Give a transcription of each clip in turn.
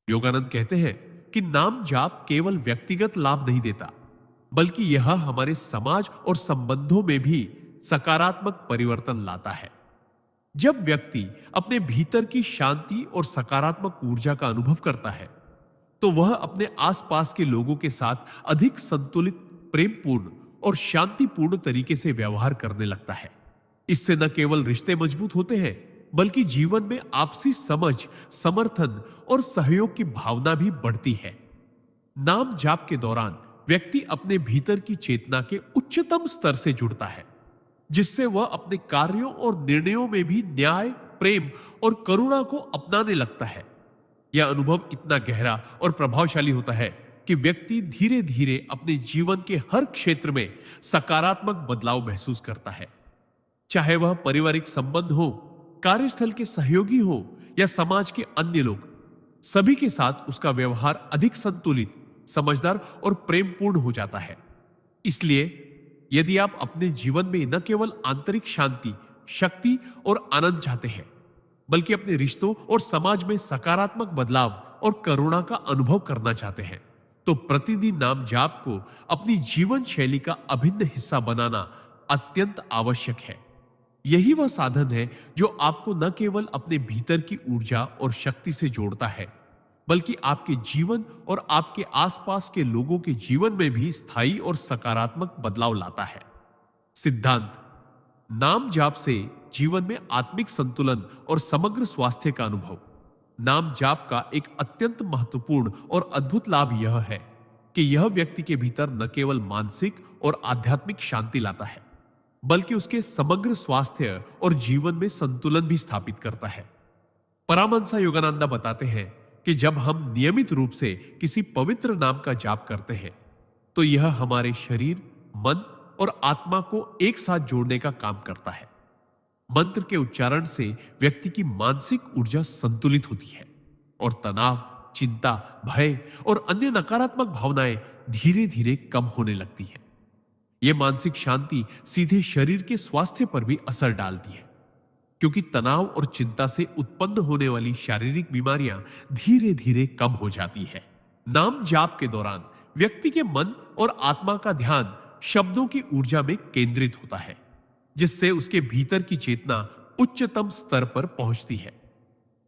योगानंद कहते हैं कि नाम जाप केवल व्यक्तिगत लाभ नहीं देता, बल्कि यह हमारे समाज और संबंधों में भी सकारात्मक परिवर्तन लाता है। जब व्यक्ति अपने भीतर की शांति और सकारात्मक ऊर्जा का अनुभव करता है, तो वह अपने आसपास के लोगों के साथ अधिक संतुलित, प्रेमपूर्ण और शांतिपूर्ण तरीके से व्यवहार करने लगता है। इससे न केवल रिश्ते मजबूत होते हैं, बल्कि जीवन में आपसी समझ, समर्थन और सहयोग की भावना भी बढ़ती है। नाम जाप के दौरान व्यक्ति अपने भीतर की चेतना के उच्चतम स्तर से जुड़ता है, जिससे वह अपने कार्यों और निर्णयों में भी न्याय, प्रेम और करुणा को अपनाने लगता है। यह अनुभव इतना गहरा और प्रभावशाली होता है कि व्यक्ति धीरे धीरे अपने जीवन के हर क्षेत्र में सकारात्मक बदलाव महसूस करता है। चाहे वह पारिवारिक संबंध हो, कार्यस्थल के सहयोगी हो या समाज के अन्य लोग, सभी के साथ उसका व्यवहार अधिक संतुलित, समझदार और प्रेमपूर्ण हो जाता है। इसलिए यदि आप अपने जीवन में न केवल आंतरिक शांति, शक्ति और आनंद चाहते हैं, बल्कि अपने रिश्तों और समाज में सकारात्मक बदलाव और करुणा का अनुभव करना चाहते हैं, तो प्रतिदिन नाम जाप को अपनी जीवन शैली का अभिन्न हिस्सा बनाना अत्यंत आवश्यक है। यही वह साधन है जो आपको न केवल अपने भीतर की ऊर्जा और शक्ति से जोड़ता है, बल्कि आपके जीवन और आपके आसपास के लोगों के जीवन में भी स्थायी और सकारात्मक बदलाव लाता है। सिद्धांत: नाम जाप से जीवन में आत्मिक संतुलन और समग्र स्वास्थ्य का अनुभव। नाम जाप का एक अत्यंत महत्वपूर्ण और अद्भुत लाभ यह है कि यह व्यक्ति के भीतर न केवल मानसिक और आध्यात्मिक शांति लाता है, बल्कि उसके समग्र स्वास्थ्य और जीवन में संतुलन भी स्थापित करता है। परमहंस योगानंद बताते हैं कि जब हम नियमित रूप से किसी पवित्र नाम का जाप करते हैं, तो यह हमारे शरीर, मन और आत्मा को एक साथ जोड़ने का काम करता है। मंत्र के उच्चारण से व्यक्ति की मानसिक ऊर्जा संतुलित होती है और तनाव, चिंता, भय और अन्य नकारात्मक भावनाएं धीरे धीरे कम होने लगती हैं। यह मानसिक शांति सीधे शरीर के स्वास्थ्य पर भी असर डालती है, क्योंकि तनाव और चिंता से उत्पन्न होने वाली शारीरिक बीमारियां धीरे धीरे कम हो जाती है। नाम जाप के दौरान व्यक्ति के मन और आत्मा का ध्यान शब्दों की ऊर्जा में केंद्रित होता है, जिससे उसके भीतर की चेतना उच्चतम स्तर पर पहुंचती है।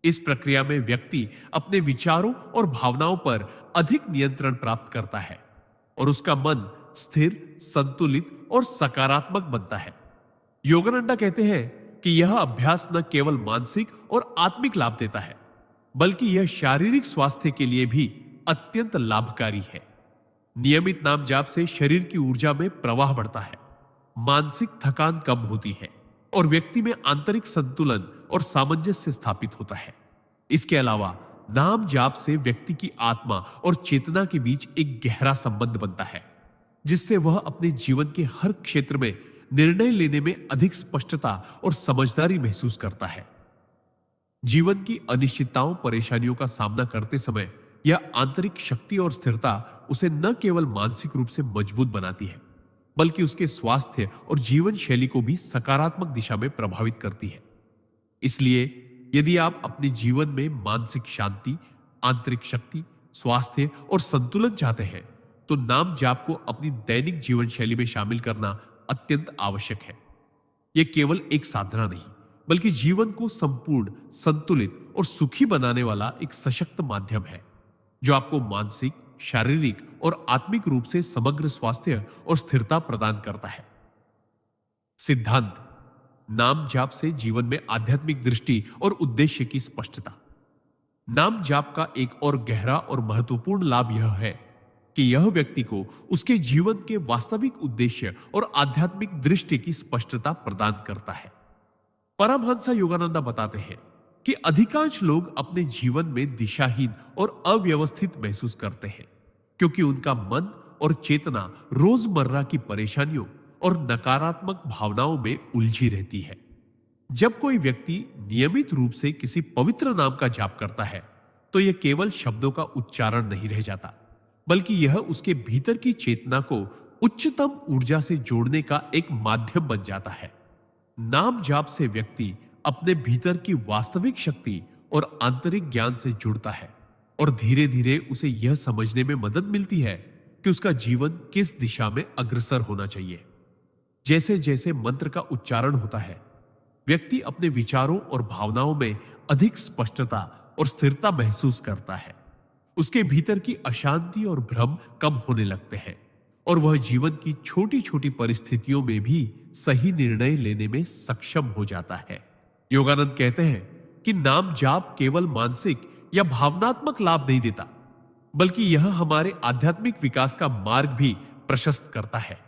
इस प्रक्रिया में व्यक्ति अपने विचारों और भावनाओं पर अधिक नियंत्रण प्राप्त करता है और उसका मन स्थिर, संतुलित और सकारात्मक बनता है। योगानंद कहते हैं कि यह अभ्यास न केवल मानसिक और आत्मिक लाभ देता है, बल्कि यह शारीरिक स्वास्थ्य के लिए भी अत्यंत लाभकारी है। नियमित नाम जाप से शरीर की ऊर्जा में प्रवाह बढ़ता है, मानसिक थकान कम होती है और व्यक्ति में आंतरिक संतुलन और सामंजस्य स्थापित होता है। इसके अलावा नाम जाप से व्यक्ति की आत्मा और चेतना के बीच एक गहरा संबंध बनता है, जिससे वह अपने जीवन के हर क्षेत्र में निर्णय लेने में अधिक स्पष्टता और समझदारी महसूस करता है। जीवन की अनिश्चितताओं, परेशानियों का सामना करते समय यह आंतरिक शक्ति और स्थिरता उसे न केवल मानसिक रूप से मजबूत बनाती है, बल्कि उसके स्वास्थ्य और जीवन शैली को भी सकारात्मक दिशा में प्रभावित करती है। इसलिए यदि आप अपने जीवन में मानसिक शांति, आंतरिक शक्ति, स्वास्थ्य और संतुलन चाहते हैं, तो नाम जाप को अपनी दैनिक जीवन शैली में शामिल करना अत्यंत आवश्यक है। यह केवल एक साधना नहीं, बल्कि जीवन को संपूर्ण, संतुलित और सुखी बनाने वाला एक सशक्त माध्यम है, जो आपको मानसिक, शारीरिक और आत्मिक रूप से समग्र स्वास्थ्य और स्थिरता प्रदान करता है। सिद्धांत: नाम जाप से जीवन में आध्यात्मिक दृष्टि और उद्देश्य की स्पष्टता। नाम जाप का एक और गहरा और महत्वपूर्ण लाभ यह है कि यह व्यक्ति को उसके जीवन के वास्तविक उद्देश्य और आध्यात्मिक दृष्टि की स्पष्टता प्रदान करता है। परमहंस योगानंद बताते हैं कि अधिकांश लोग अपने जीवन में दिशाहीन और अव्यवस्थित महसूस करते हैं, क्योंकि उनका मन और चेतना रोजमर्रा की परेशानियों और नकारात्मक भावनाओं में उलझी रहती है। जब कोई व्यक्ति नियमित रूप से किसी पवित्र नाम का जाप करता है, तो यह केवल शब्दों का उच्चारण नहीं रह जाता, बल्कि यह उसके भीतर की चेतना को उच्चतम ऊर्जा से जोड़ने का एक माध्यम बन जाता है। नाम जाप से व्यक्ति अपने भीतर की वास्तविक शक्ति और आंतरिक ज्ञान से जुड़ता है और धीरे धीरे उसे यह समझने में मदद मिलती है कि उसका जीवन किस दिशा में अग्रसर होना चाहिए। जैसे जैसे मंत्र का उच्चारण होता है, व्यक्ति अपने विचारों और भावनाओं में अधिक स्पष्टता और स्थिरता महसूस करता है। उसके भीतर की अशांति और भ्रम कम होने लगते हैं और वह जीवन की छोटी छोटी परिस्थितियों में भी सही निर्णय लेने में सक्षम हो जाता है। योगानंद कहते हैं कि नाम जाप केवल मानसिक या भावनात्मक लाभ नहीं देता, बल्कि यह हमारे आध्यात्मिक विकास का मार्ग भी प्रशस्त करता है।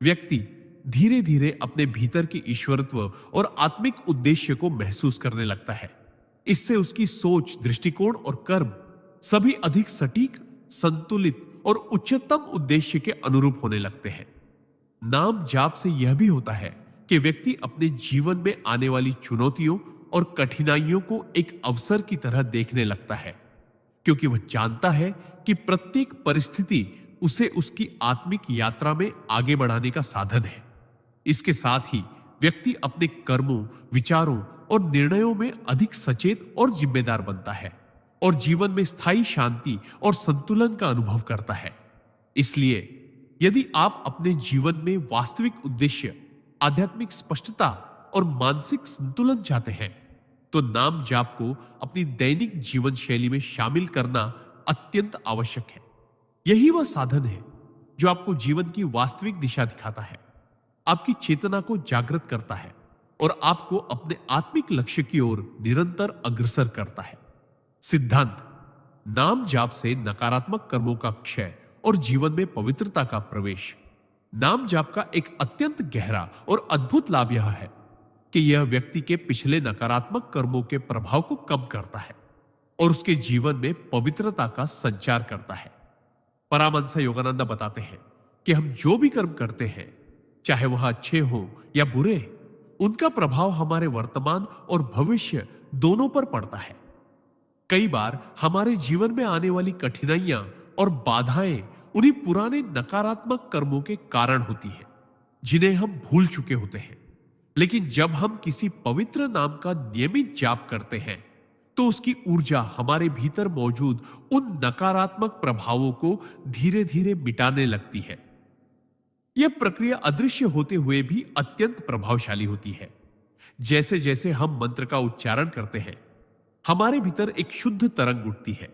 व्यक्ति धीरे धीरे अपने भीतर के ईश्वरत्व और आत्मिक उद्देश्य को महसूस करने लगता है। इससे उसकी सोच, दृष्टिकोण और कर्म सभी अधिक सटीक, संतुलित और उच्चतम उद्देश्य के अनुरूप होने लगते हैं। नाम जाप से यह भी होता है कि व्यक्ति अपने जीवन में आने वाली चुनौतियों और कठिनाइयों को एक अवसर की तरह देखने लगता है, क्योंकि वह जानता है कि प्रत्येक परिस्थिति उसे उसकी आत्मिक यात्रा में आगे बढ़ाने का साधन है। इसके साथ ही व्यक्ति अपने कर्मों, विचारों और निर्णयों में अधिक सचेत और जिम्मेदार बनता है और जीवन में स्थायी शांति और संतुलन का अनुभव करता है। इसलिए यदि आप अपने जीवन में वास्तविक उद्देश्य, आध्यात्मिक स्पष्टता और मानसिक संतुलन चाहते हैं, तो नाम जाप को अपनी दैनिक जीवन शैली में शामिल करना अत्यंत आवश्यक है। यही वह साधन है जो आपको जीवन की वास्तविक दिशा दिखाता है, आपकी चेतना को जागृत करता है और आपको अपने आत्मिक लक्ष्य की ओर निरंतर अग्रसर करता है। सिद्धांत: नाम जाप से नकारात्मक कर्मों का क्षय और जीवन में पवित्रता का प्रवेश। नाम जाप का एक अत्यंत गहरा और अद्भुत लाभ यह है कि यह व्यक्ति के पिछले नकारात्मक कर्मों के प्रभाव को कम करता है और उसके जीवन में पवित्रता का संचार करता है। परमहंस योगानंद बताते हैं कि हम जो भी कर्म करते हैं, चाहे वह अच्छे हो या बुरे, उनका प्रभाव हमारे वर्तमान और भविष्य दोनों पर पड़ता है। कई बार हमारे जीवन में आने वाली कठिनाइयां और बाधाएं उन्हीं पुराने नकारात्मक कर्मों के कारण होती है, जिन्हें हम भूल चुके होते हैं। लेकिन जब हम किसी पवित्र नाम का नियमित जाप करते हैं, तो उसकी ऊर्जा हमारे भीतर मौजूद उन नकारात्मक प्रभावों को धीरे धीरे मिटाने लगती है। यह प्रक्रिया अदृश्य होते हुए भी अत्यंत प्रभावशाली होती है। जैसे जैसे हम मंत्र का उच्चारण करते हैं, हमारे भीतर एक शुद्ध तरंग उठती है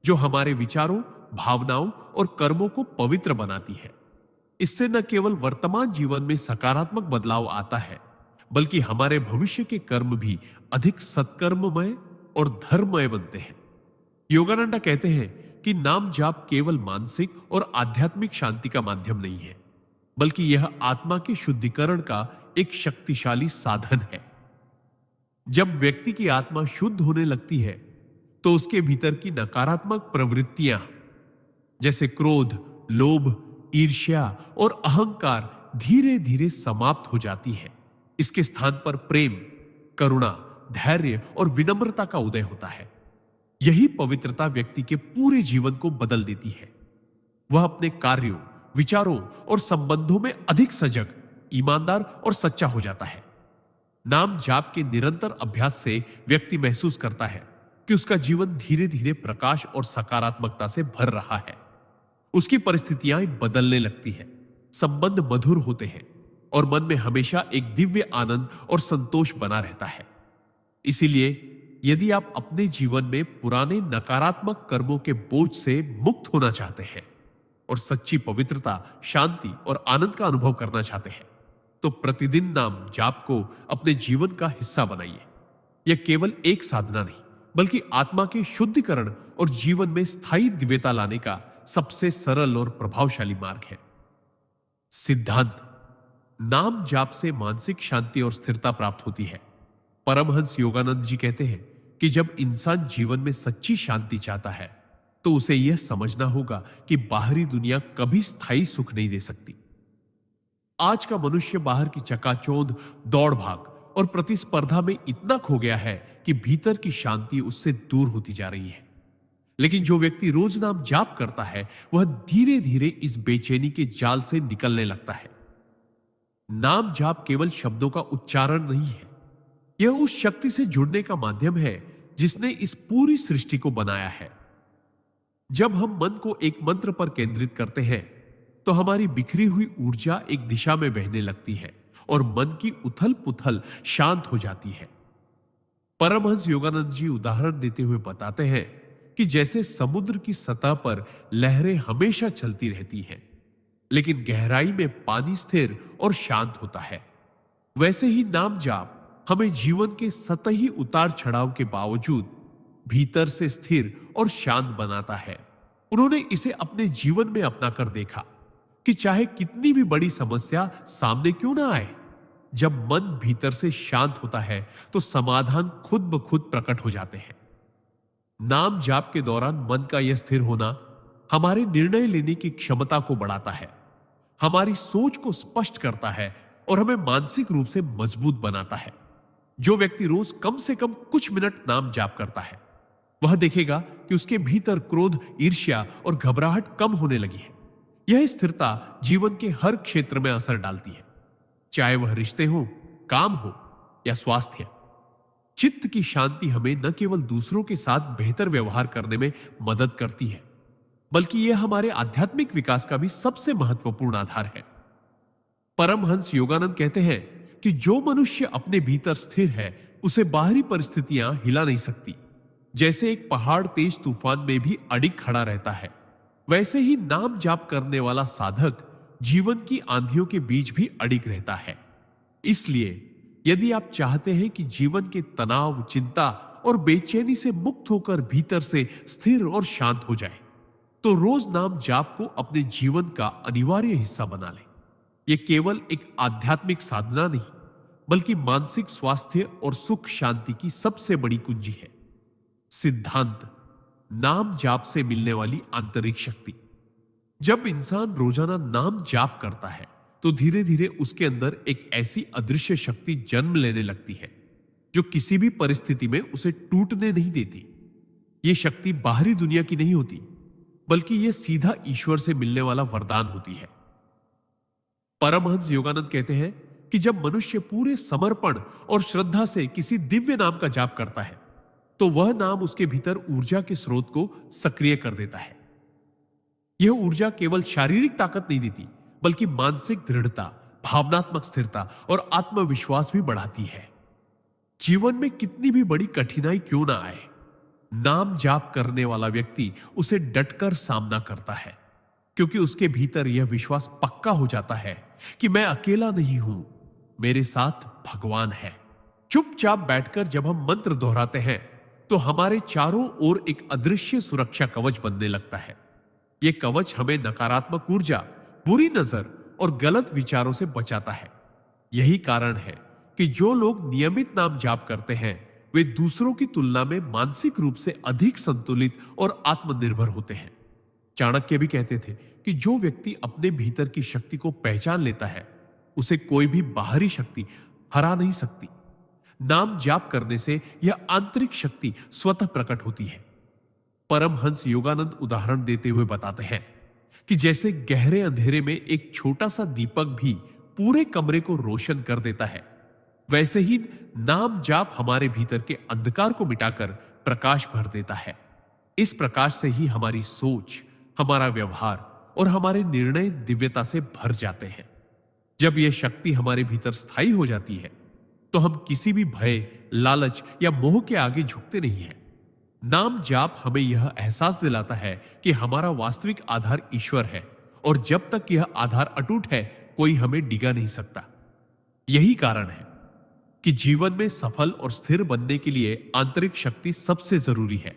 जो हमारे विचारों, भावनाओं और कर्मों को पवित्र बनाती है। इससे न केवल वर्तमान जीवन में सकारात्मक बदलाव आता है, बल्कि हमारे भविष्य के कर्म भी अधिक सत्कर्ममय और धर्ममय बनते हैं। योगानंद कहते हैं कि नाम जाप केवल मानसिक और आध्यात्मिक शांति का माध्यम नहीं है, बल्कि यह आत्मा के शुद्धिकरण का एक शक्तिशाली साधन है। जब व्यक्ति की आत्मा शुद्ध होने लगती है, तो उसके भीतर की नकारात्मक प्रवृत्तियां जैसे क्रोध, लोभ, ईर्ष्या और अहंकार धीरे धीरे समाप्त हो जाती है। इसके स्थान पर प्रेम, करुणा, धैर्य और विनम्रता का उदय होता है। यही पवित्रता व्यक्ति के पूरे जीवन को बदल देती है। वह अपने कार्यों, विचारों और संबंधों में अधिक सजग, ईमानदार और सच्चा हो जाता है। नाम जाप के निरंतर अभ्यास से व्यक्ति महसूस करता है कि उसका जीवन धीरे धीरे प्रकाश और सकारात्मकता से भर रहा है। उसकी परिस्थितियां बदलने लगती है, संबंध मधुर होते हैं और मन में हमेशा एक दिव्य आनंद और संतोष बना रहता है। इसीलिए यदि आप अपने जीवन में पुराने नकारात्मक कर्मों के बोझ से मुक्त होना चाहते हैं और सच्ची पवित्रता, शांति और आनंद का अनुभव करना चाहते हैं, तो प्रतिदिन नाम जाप को अपने जीवन का हिस्सा बनाइए। यह केवल एक साधना नहीं, बल्कि आत्मा के शुद्धिकरण और जीवन में स्थायी दिव्यता लाने का सबसे सरल और प्रभावशाली मार्ग है। सिद्धांत: नाम जाप से मानसिक शांति और स्थिरता प्राप्त होती है। परमहंस योगानंद जी कहते हैं कि जब इंसान जीवन में सच्ची शांति चाहता है, तो उसे यह समझना होगा कि बाहरी दुनिया कभी स्थायी सुख नहीं दे सकती। आज का मनुष्य बाहर की चकाचौंध, दौड़ भाग और प्रतिस्पर्धा में इतना खो गया है कि भीतर की शांति उससे दूर होती जा रही है। लेकिन जो व्यक्ति रोज नाम जाप करता है, वह धीरे धीरे इस बेचैनी के जाल से निकलने लगता है। नाम जाप केवल शब्दों का उच्चारण नहीं है, यह उस शक्ति से जुड़ने का माध्यम है जिसने इस पूरी सृष्टि को बनाया है जब हम मन को एक मंत्र पर केंद्रित करते हैं तो हमारी बिखरी हुई ऊर्जा एक दिशा में बहने लगती है और मन की उथल पुथल शांत हो जाती है। परमहंस योगानंद जी उदाहरण देते हुए बताते हैं कि जैसे समुद्र की सतह पर लहरें हमेशा चलती रहती हैं, लेकिन गहराई में पानी स्थिर और शांत होता है, वैसे ही नाम जाप हमें जीवन के सतही उतार चढ़ाव के बावजूद भीतर से स्थिर और शांत बनाता है। उन्होंने इसे अपने जीवन में अपनाकर देखा कि चाहे कितनी भी बड़ी समस्या सामने क्यों ना आए, जब मन भीतर से शांत होता है तो समाधान खुद ब खुद प्रकट हो जाते हैं। नाम जाप के दौरान मन का यह स्थिर होना हमारे निर्णय लेने की क्षमता को बढ़ाता है, हमारी सोच को स्पष्ट करता है और हमें मानसिक रूप से मजबूत बनाता है। जो व्यक्ति रोज कम से कम कुछ मिनट नाम जाप करता है, वह देखेगा कि उसके भीतर क्रोध, ईर्ष्या और घबराहट कम होने लगी है। यह स्थिरता जीवन के हर क्षेत्र में असर डालती है, चाहे वह रिश्ते हो, काम हो या स्वास्थ्य। चित्त की शांति हमें न केवल दूसरों के साथ बेहतर व्यवहार करने में मदद करती है, बल्कि यह हमारे आध्यात्मिक विकास का भी सबसे महत्वपूर्ण आधार है। परमहंस योगानंद कहते हैं कि जो मनुष्य अपने भीतर स्थिर है, उसे बाहरी परिस्थितियां हिला नहीं सकती। जैसे एक पहाड़ तेज तूफान में भी अडिग खड़ा रहता है, वैसे ही नाम जाप करने वाला साधक जीवन की आंधियों के बीच भी अडिग रहता है। इसलिए यदि आप चाहते हैं कि जीवन के तनाव, चिंता और बेचैनी से मुक्त होकर भीतर से स्थिर और शांत हो जाए, तो रोज नाम जाप को अपने जीवन का अनिवार्य हिस्सा बना लें। यह केवल एक आध्यात्मिक साधना नहीं, बल्कि मानसिक स्वास्थ्य और सुख शांति की सबसे बड़ी कुंजी है। सिद्धांत: नाम जाप से मिलने वाली आंतरिक शक्ति। जब इंसान रोजाना नाम जाप करता है तो धीरे धीरे उसके अंदर एक ऐसी अदृश्य शक्ति जन्म लेने लगती है जो किसी भी परिस्थिति में उसे टूटने नहीं देती। यह शक्ति बाहरी दुनिया की नहीं होती, बल्कि यह सीधा ईश्वर से मिलने वाला वरदान होती है। परमहंस योगानंद कहते हैं कि जब मनुष्य पूरे समर्पण और श्रद्धा से किसी दिव्य नाम का जाप करता है, तो वह नाम उसके भीतर ऊर्जा के स्रोत को सक्रिय कर देता है। यह ऊर्जा केवल शारीरिक ताकत नहीं देती, बल्कि मानसिक दृढ़ता, भावनात्मक स्थिरता और आत्मविश्वास भी बढ़ाती है। जीवन में कितनी भी बड़ी कठिनाई क्यों ना आए, नाम जाप करने वाला व्यक्ति उसे डटकर सामना करता है, क्योंकि उसके भीतर यह विश्वास पक्का हो जाता है कि मैं अकेला नहीं हूं, मेरे साथ भगवान है। चुपचाप बैठकर जब हम मंत्र दोहराते हैं तो हमारे चारों ओर एक अदृश्य सुरक्षा कवच बनने लगता है। यह कवच हमें नकारात्मक ऊर्जा, बुरी नजर और गलत विचारों से बचाता है। यही कारण है कि जो लोग नियमित नाम जाप करते हैं, वे दूसरों की तुलना में मानसिक रूप से अधिक संतुलित और आत्मनिर्भर होते हैं। चाणक्य भी कहते थे कि जो व्यक्ति अपने भीतर की शक्ति को पहचान लेता है, उसे कोई भी बाहरी शक्ति हरा नहीं सकती। नाम जाप करने से यह आंतरिक शक्ति स्वतः प्रकट होती है। परमहंस योगानंद उदाहरण देते हुए बताते हैं कि जैसे गहरे अंधेरे में एक छोटा सा दीपक भी पूरे कमरे को रोशन कर देता है, वैसे ही नाम जाप हमारे भीतर के अंधकार को मिटाकर प्रकाश भर देता है। इस प्रकाश से ही हमारी सोच, हमारा व्यवहार और हमारे निर्णय दिव्यता से भर जाते हैं। जब यह शक्ति हमारे भीतर स्थायी हो जाती है, तो हम किसी भी भय, लालच या मोह के आगे झुकते नहीं हैं। नाम जाप हमें यह एहसास दिलाता है कि हमारा वास्तविक आधार ईश्वर है, और जब तक यह आधार अटूट है, कोई हमें डिगा नहीं सकता। यही कारण है कि जीवन में सफल और स्थिर बनने के लिए आंतरिक शक्ति सबसे जरूरी है,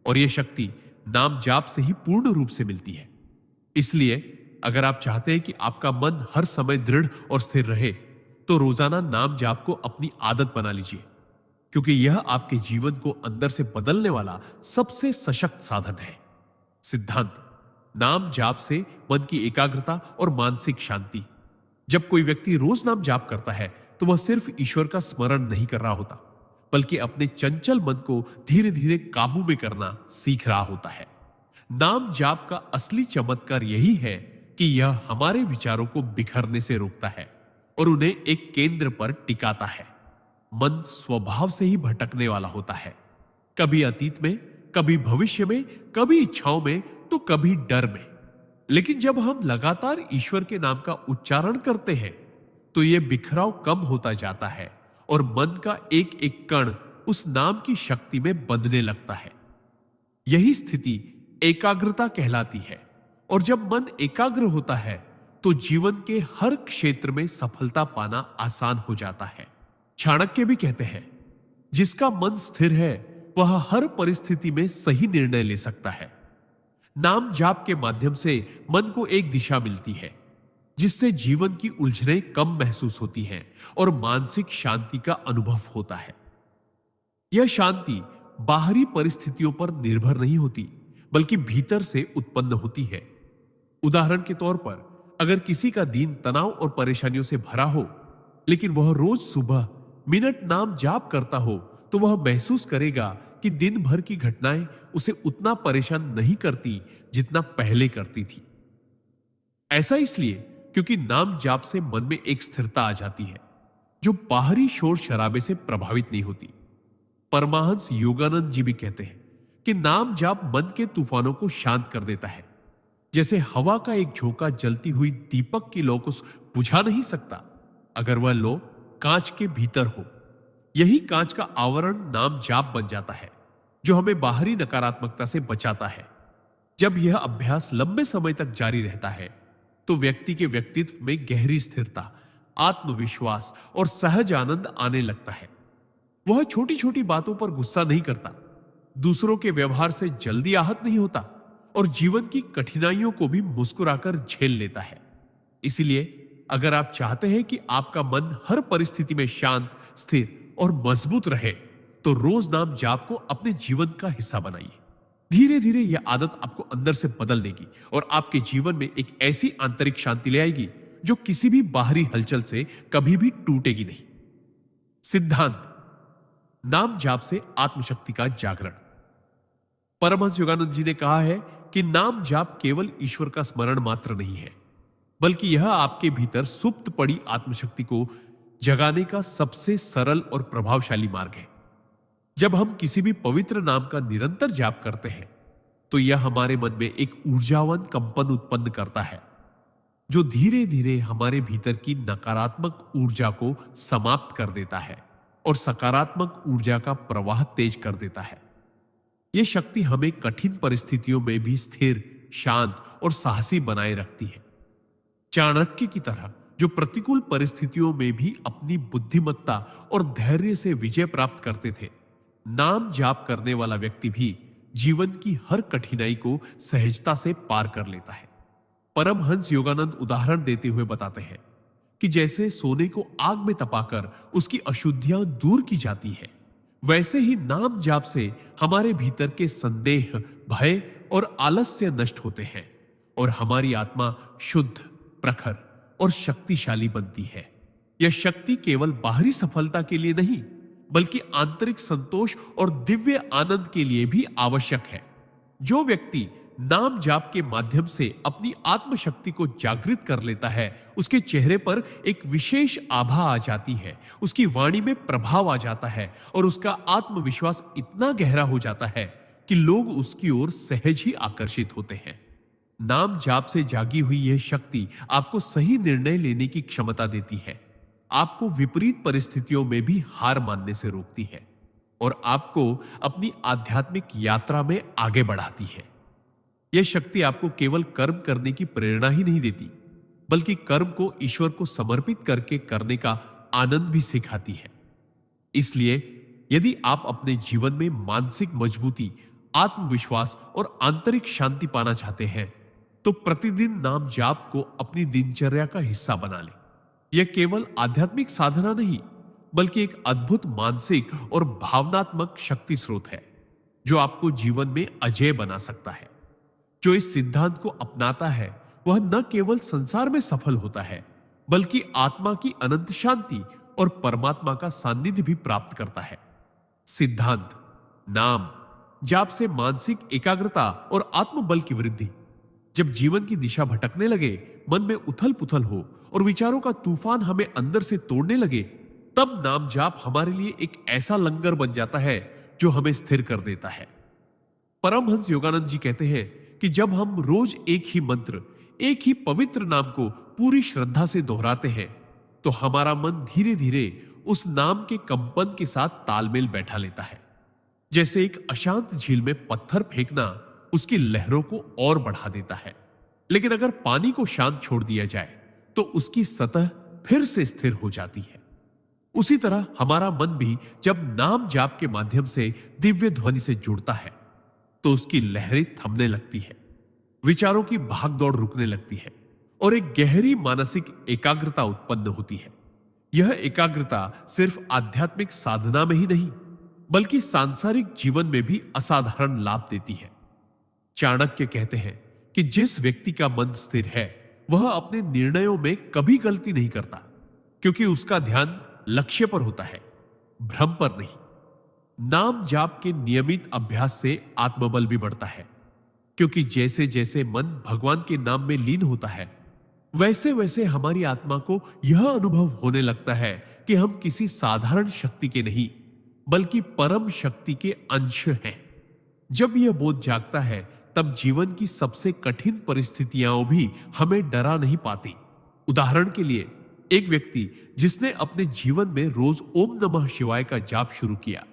और यह शक्ति नाम जाप से ही पूर्ण रूप से मिलती है। इसलिए अगर आप चाहते हैं कि आपका मन हर समय दृढ़ और स्थिर रहे, तो रोजाना नाम जाप को अपनी आदत बना लीजिए, क्योंकि यह आपके जीवन को अंदर से बदलने वाला सबसे सशक्त साधन है। सिद्धांत: नाम जाप से मन की एकाग्रता और मानसिक शांति। जब कोई व्यक्ति रोज नाम जाप करता है, तो वह सिर्फ ईश्वर का स्मरण नहीं कर रहा होता, बल्कि अपने चंचल मन को धीरे धीरे काबू में करना सीख रहा होता है। नाम जाप का असली चमत्कार यही है कि यह हमारे विचारों को बिखरने से रोकता है और उन्हें एक केंद्र पर टिकाता है। मन स्वभाव से ही भटकने वाला होता है, कभी अतीत में, कभी भविष्य में, कभी इच्छाओं में, तो कभी डर में। लेकिन जब हम लगातार ईश्वर के नाम का उच्चारण करते हैं तो यह बिखराव कम होता जाता है और मन का एक एक कण उस नाम की शक्ति में बंधने लगता है। यही स्थिति एकाग्रता कहलाती है। और जब मन एकाग्र होता है तो जीवन के हर क्षेत्र में सफलता पाना आसान हो जाता है। चाणक्य भी कहते हैं, जिसका मन स्थिर है वह हर परिस्थिति में सही निर्णय ले सकता है। नाम जाप के माध्यम से मन को एक दिशा मिलती है, जिससे जीवन की उलझनें कम महसूस होती हैं और मानसिक शांति का अनुभव होता है। यह शांति बाहरी परिस्थितियों पर निर्भर नहीं होती, बल्कि भीतर से उत्पन्न होती है। उदाहरण के तौर पर, अगर किसी का दिन तनाव और परेशानियों से भरा हो, लेकिन वह रोज सुबह मिनट नाम जाप करता हो, तो वह महसूस करेगा कि दिन भर की घटनाएं उसे उतना परेशान नहीं करती जितना पहले करती थी। ऐसा इसलिए क्योंकि नाम जाप से मन में एक स्थिरता आ जाती है जो बाहरी शोर शराबे से प्रभावित नहीं होती। परमहंस योगानंद जी भी कहते हैं कि नाम जाप मन के तूफानों को शांत कर देता है। जैसे हवा का एक झोंका जलती हुई दीपक की लौ को बुझा नहीं सकता अगर वह लौ कांच के भीतर हो। यही कांच का आवरण नाम जाप बन जाता है, जो हमें बाहरी नकारात्मकता से बचाता है। जब यह अभ्यास लंबे समय तक जारी रहता है तो व्यक्ति के व्यक्तित्व में गहरी स्थिरता, आत्मविश्वास और सहज आनंद आने लगता है। वह छोटी छोटी बातों पर गुस्सा नहीं करता, दूसरों के व्यवहार से जल्दी आहत नहीं होता और जीवन की कठिनाइयों को भी मुस्कुराकर झेल लेता है। इसलिए अगर आप चाहते हैं कि आपका मन हर परिस्थिति में शांत, स्थिर और मजबूत रहे, तो रोज नाम जाप को अपने जीवन का हिस्सा बनाइए। धीरे धीरे यह आदत आपको अंदर से बदल देगी और आपके जीवन में एक ऐसी आंतरिक शांति ले आएगी जो किसी भी बाहरी हलचल से कभी भी टूटेगी नहीं। सिद्धांत: नाम जाप से आत्मशक्ति का जागरण। परमहंस योगानंद जी ने कहा है कि नाम जाप केवल ईश्वर का स्मरण मात्र नहीं है, बल्कि यह आपके भीतर सुप्त पड़ी आत्मशक्ति को जगाने का सबसे सरल और प्रभावशाली मार्ग है। जब हम किसी भी पवित्र नाम का निरंतर जाप करते हैं तो यह हमारे मन में एक ऊर्जावान कंपन उत्पन्न करता है, जो धीरे धीरे हमारे भीतर की नकारात्मक ऊर्जा को समाप्त कर देता है और सकारात्मक ऊर्जा का प्रवाह तेज कर देता है। यह शक्ति हमें कठिन परिस्थितियों में भी स्थिर, शांत और साहसी बनाए रखती है। चाणक्य की तरह जो प्रतिकूल परिस्थितियों में भी अपनी बुद्धिमत्ता और धैर्य से विजय प्राप्त करते थे, नाम जाप करने वाला व्यक्ति भी जीवन की हर कठिनाई को सहजता से पार कर लेता है। परमहंस योगानंद उदाहरण देते हुए बताते हैं कि जैसे सोने को आग में तपाकर उसकी अशुद्धियां दूर की जाती है, वैसे ही नाम जाप से हमारे भीतर के संदेह, भय और आलस्य नष्ट होते हैं और हमारी आत्मा शुद्ध, प्रखर और शक्तिशाली बनती है। यह शक्ति केवल बाहरी सफलता के लिए नहीं, बल्कि आंतरिक संतोष और दिव्य आनंद के लिए भी आवश्यक है। जो व्यक्ति नाम जाप के माध्यम से अपनी आत्मशक्ति को जागृत कर लेता है, उसके चेहरे पर एक विशेष आभा आ जाती है, उसकी वाणी में प्रभाव आ जाता है और उसका आत्मविश्वास इतना गहरा हो जाता है कि लोग उसकी ओर सहज ही आकर्षित होते हैं। नाम जाप से जागी हुई यह शक्ति आपको सही निर्णय लेने की क्षमता देती है, आपको विपरीत परिस्थितियों में भी हार मानने से रोकती है और आपको अपनी आध्यात्मिक यात्रा में आगे बढ़ाती है। यह शक्ति आपको केवल कर्म करने की प्रेरणा ही नहीं देती, बल्कि कर्म को ईश्वर को समर्पित करके करने का आनंद भी सिखाती है। इसलिए यदि आप अपने जीवन में मानसिक मजबूती, आत्मविश्वास और आंतरिक शांति पाना चाहते हैं, तो प्रतिदिन नाम जाप को अपनी दिनचर्या का हिस्सा बना लें। यह केवल आध्यात्मिक साधना नहीं, बल्कि एक अद्भुत मानसिक और भावनात्मक शक्ति स्रोत है जो आपको जीवन में अजेय बना सकता है। जो इस सिद्धांत को अपनाता है वह न केवल संसार में सफल होता है, बल्कि आत्मा की अनंत शांति और परमात्मा का सानिध्य भी प्राप्त करता है। सिद्धांत: नाम जाप से मानसिक एकाग्रता और आत्मबल की वृद्धि। जब जीवन की दिशा भटकने लगे, मन में उथल पुथल हो और विचारों का तूफान हमें अंदर से तोड़ने लगे, तब नाम जाप हमारे लिए एक ऐसा लंगर बन जाता है जो हमें स्थिर कर देता है। परमहंस योगानंद जी कहते हैं कि जब हम रोज एक ही मंत्र, एक ही पवित्र नाम को पूरी श्रद्धा से दोहराते हैं तो हमारा मन धीरे धीरे उस नाम के कंपन के साथ तालमेल बैठा लेता है। जैसे एक अशांत झील में पत्थर फेंकना उसकी लहरों को और बढ़ा देता है, लेकिन अगर पानी को शांत छोड़ दिया जाए तो उसकी सतह फिर से स्थिर हो जाती है। उसी तरह हमारा मन भी जब नाम जाप के माध्यम से दिव्य ध्वनि से जुड़ता है तो उसकी लहरें थमने लगती है, विचारों की भागदौड़ रुकने लगती है और एक गहरी मानसिक एकाग्रता उत्पन्न होती है। यह एकाग्रता सिर्फ आध्यात्मिक साधना में ही नहीं बल्कि सांसारिक जीवन में भी असाधारण लाभ देती है। चाणक्य कहते हैं कि जिस व्यक्ति का मन स्थिर है वह अपने निर्णयों में कभी गलती नहीं करता, क्योंकि उसका ध्यान लक्ष्य पर होता है, भ्रम पर नहीं। नाम जाप के नियमित अभ्यास से आत्मबल भी बढ़ता है, क्योंकि जैसे जैसे मन भगवान के नाम में लीन होता है वैसे वैसे हमारी आत्मा को यह अनुभव होने लगता है कि हम किसी साधारण शक्ति के नहीं बल्कि परम शक्ति के अंश हैं। जब यह बोध जागता है तब जीवन की सबसे कठिन परिस्थितियां भी हमें डरा नहीं पाती। उदाहरण के लिए, एक व्यक्ति जिसने अपने जीवन में रोज ओम नमः शिवाय का जाप शुरू किया,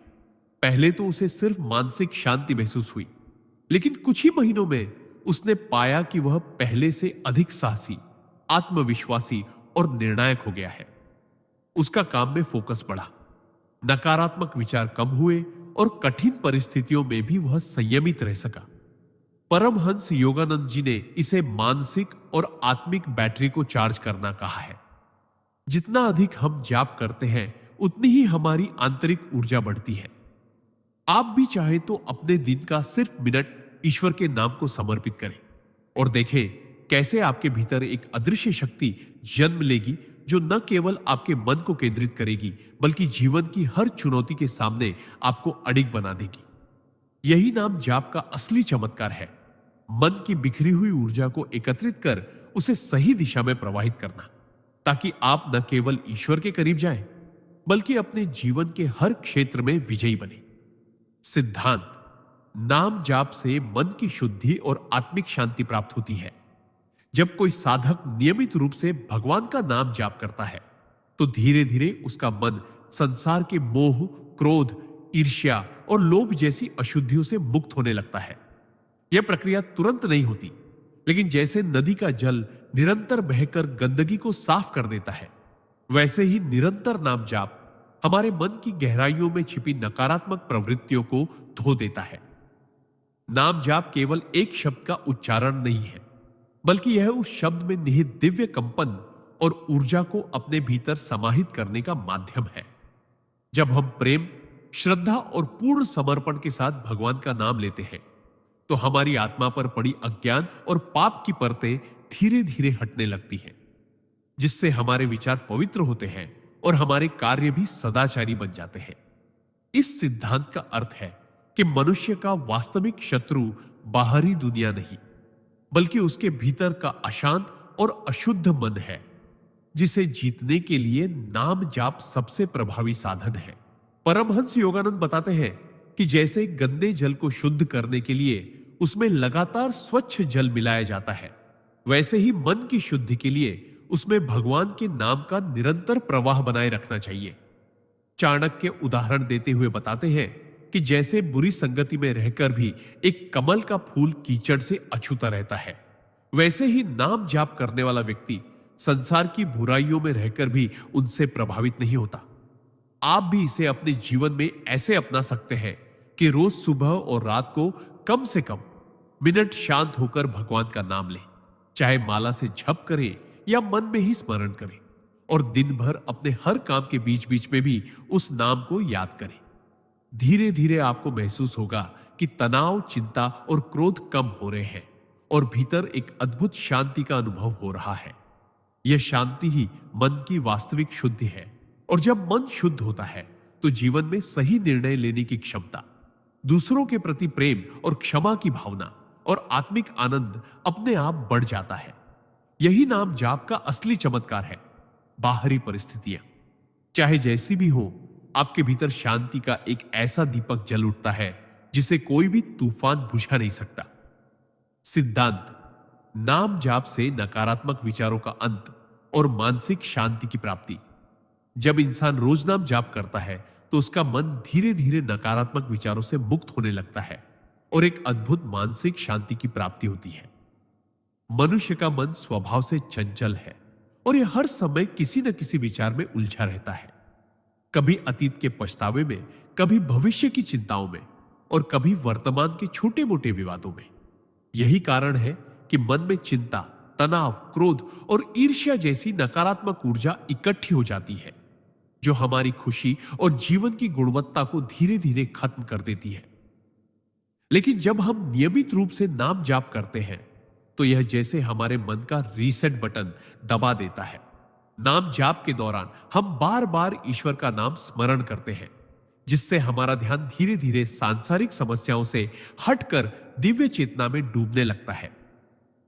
पहले तो उसे सिर्फ मानसिक शांति महसूस हुई, लेकिन कुछ ही महीनों में उसने पाया कि वह पहले से अधिक साहसी, आत्मविश्वासी और निर्णायक हो गया है। उसका काम में फोकस बढ़ा, नकारात्मक विचार कम हुए और कठिन परिस्थितियों में भी वह संयमित रह सका। परमहंस योगानंद जी ने इसे मानसिक और आत्मिक बैटरी को चार्ज करना कहा है। जितना अधिक हम जाप करते हैं उतनी ही हमारी आंतरिक ऊर्जा बढ़ती है। आप भी चाहे तो अपने दिन का सिर्फ मिनट ईश्वर के नाम को समर्पित करें और देखें कैसे आपके भीतर एक अदृश्य शक्ति जन्म लेगी जो न केवल आपके मन को केंद्रित करेगी बल्कि जीवन की हर चुनौती के सामने आपको अडिग बना देगी। यही नाम जाप का असली चमत्कार है, मन की बिखरी हुई ऊर्जा को एकत्रित कर उसे सही दिशा में प्रवाहित करना, ताकि आप न केवल ईश्वर के करीब जाएं बल्कि अपने जीवन के हर क्षेत्र में विजयी बने। सिद्धांत: नाम जाप से मन की शुद्धि और आत्मिक शांति प्राप्त होती है। जब कोई साधक नियमित रूप से भगवान का नाम जाप करता है तो धीरे धीरे उसका मन संसार के मोह, क्रोध, ईर्ष्या और लोभ जैसी अशुद्धियों से मुक्त होने लगता है। यह प्रक्रिया तुरंत नहीं होती, लेकिन जैसे नदी का जल निरंतर बहकर गंदगी को साफ कर देता है, वैसे ही निरंतर नाम जाप हमारे मन की गहराइयों में छिपी नकारात्मक प्रवृत्तियों को धो देता है। नाम जाप केवल एक शब्द का उच्चारण नहीं है, बल्कि यह उस शब्द में निहित दिव्य कंपन और ऊर्जा को अपने भीतर समाहित करने का माध्यम है। जब हम प्रेम, श्रद्धा और पूर्ण समर्पण के साथ भगवान का नाम लेते हैं तो हमारी आत्मा पर पड़ी अज्ञान और पाप की परतें धीरे धीरे हटने लगती हैं, जिससे हमारे विचार पवित्र होते हैं और हमारे कार्य भी सदाचारी बन जाते हैं। इस सिद्धांत का अर्थ है कि मनुष्य का वास्तविक शत्रु बाहरी दुनिया नहीं बल्कि उसके भीतर का अशांत और अशुद्ध मन है, जिसे जीतने के लिए नाम जाप सबसे प्रभावी साधन है। परमहंस योगानंद बताते हैं कि जैसे गंदे जल को शुद्ध करने के लिए उसमें लगातार स्वच्छ जल मिलाया जाता है, वैसे ही मन की शुद्धि के लिए उसमें भगवान के नाम का निरंतर प्रवाह बनाए रखना चाहिए। चाणक्य उदाहरण देते हुए बताते हैं कि जैसे बुरी संगति में रहकर भी एक कमल का फूल कीचड़ से अछूता रहता है, वैसे ही नाम जाप करने वाला व्यक्ति संसार की बुराइयों में रहकर भी उनसे प्रभावित नहीं होता। आप भी इसे अपने जीवन में ऐसे अपना सकते हैं कि रोज सुबह और रात को कम से कम मिनट शांत होकर भगवान का नाम लें, चाहे माला से जप करें या मन में ही स्मरण करें, और दिन भर अपने हर काम के बीच बीच में भी उस नाम को याद करें। धीरे धीरे आपको महसूस होगा कि तनाव, चिंता और क्रोध कम हो रहे हैं और भीतर एक अद्भुत शांति का अनुभव हो रहा है। यह शांति ही मन की वास्तविक शुद्धि है, और जब मन शुद्ध होता है तो जीवन में सही निर्णय लेने की क्षमता, दूसरों के प्रति प्रेम और क्षमा की भावना और आत्मिक आनंद अपने आप बढ़ जाता है। यही नाम जाप का असली चमत्कार है। बाहरी परिस्थितियां चाहे जैसी भी हो, आपके भीतर शांति का एक ऐसा दीपक जल उठता है जिसे कोई भी तूफान बुझा नहीं सकता। सिद्धांत: नाम जाप से नकारात्मक विचारों का अंत और मानसिक शांति की प्राप्ति। जब इंसान रोज नाम जाप करता है तो उसका मन धीरे धीरे नकारात्मक विचारों से मुक्त होने लगता है और एक अद्भुत मानसिक शांति की प्राप्ति होती है। मनुष्य का मन स्वभाव से चंचल है और यह हर समय किसी न किसी विचार में उलझा रहता है, कभी अतीत के पछतावे में, कभी भविष्य की चिंताओं में और कभी वर्तमान के छोटे मोटे विवादों में। यही कारण है कि मन में चिंता, तनाव, क्रोध और ईर्ष्या जैसी नकारात्मक ऊर्जा इकट्ठी हो जाती है, जो हमारी खुशी और जीवन की गुणवत्ता को धीरे धीरे खत्म कर देती है। लेकिन जब हम नियमित रूप से नाम जाप करते हैं तो यह जैसे हमारे मन का रीसेट बटन दबा देता है। नाम जाप के दौरान हम बार बार ईश्वर का नाम स्मरण करते हैं, जिससे हमारा ध्यान धीरे धीरे सांसारिक समस्याओं से हटकर दिव्य चेतना में डूबने लगता है।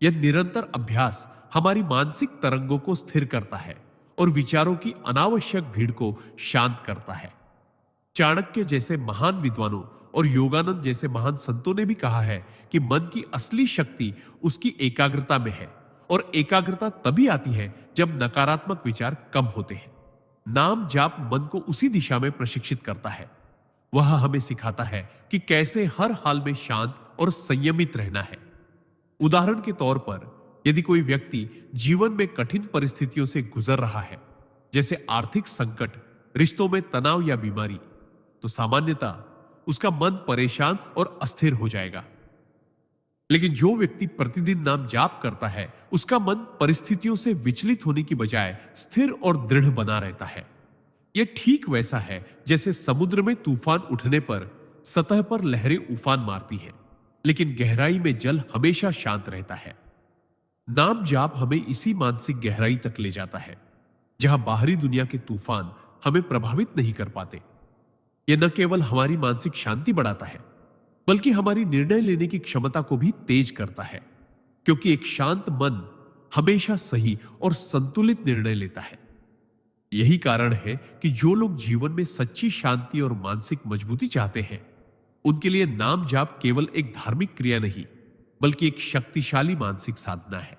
यह निरंतर अभ्यास हमारी मानसिक तरंगों को स्थिर करता है और विचारों की अनावश्यक भीड़ को शांत करता है। चाणक्य जैसे महान विद्वानों और योगानंद जैसे महान संतों ने भी कहा है कि मन की असली शक्ति उसकी एकाग्रता में है और एकाग्रता तभी आती है जब नकारात्मक विचार कम होते हैं। नाम जाप मन को उसी दिशा में प्रशिक्षित करता है। वह हमें सिखाता है कि कैसे हर हाल में शांत और संयमित रहना है। उदाहरण के तौर पर, यदि कोई व्यक्ति जीवन में कठिन परिस्थितियों से गुजर रहा है, जैसे आर्थिक संकट, रिश्तों में तनाव या बीमारी, तो सामान्यतः उसका मन परेशान और अस्थिर हो जाएगा। लेकिन जो व्यक्ति प्रतिदिन नाम जाप करता है, उसका मन परिस्थितियों से विचलित होने की बजाय स्थिर और दृढ़ बना रहता है। यह ठीक वैसा है जैसे समुद्र में तूफान उठने पर सतह पर लहरें उफान मारती हैं, लेकिन गहराई में जल हमेशा शांत रहता है। नाम जाप हमें इसी मानसिक गहराई तक ले जाता है, जहां बाहरी दुनिया के तूफान हमें प्रभावित नहीं कर पाते। यह न केवल हमारी मानसिक शांति बढ़ाता है, बल्कि हमारी निर्णय लेने की क्षमता को भी तेज करता है, क्योंकि एक शांत मन हमेशा सही और संतुलित निर्णय लेता है। यही कारण है कि जो लोग जीवन में सच्ची शांति और मानसिक मजबूती चाहते हैं, उनके लिए नाम जाप केवल एक धार्मिक क्रिया नहीं, बल्कि एक शक्तिशाली मानसिक साधना है।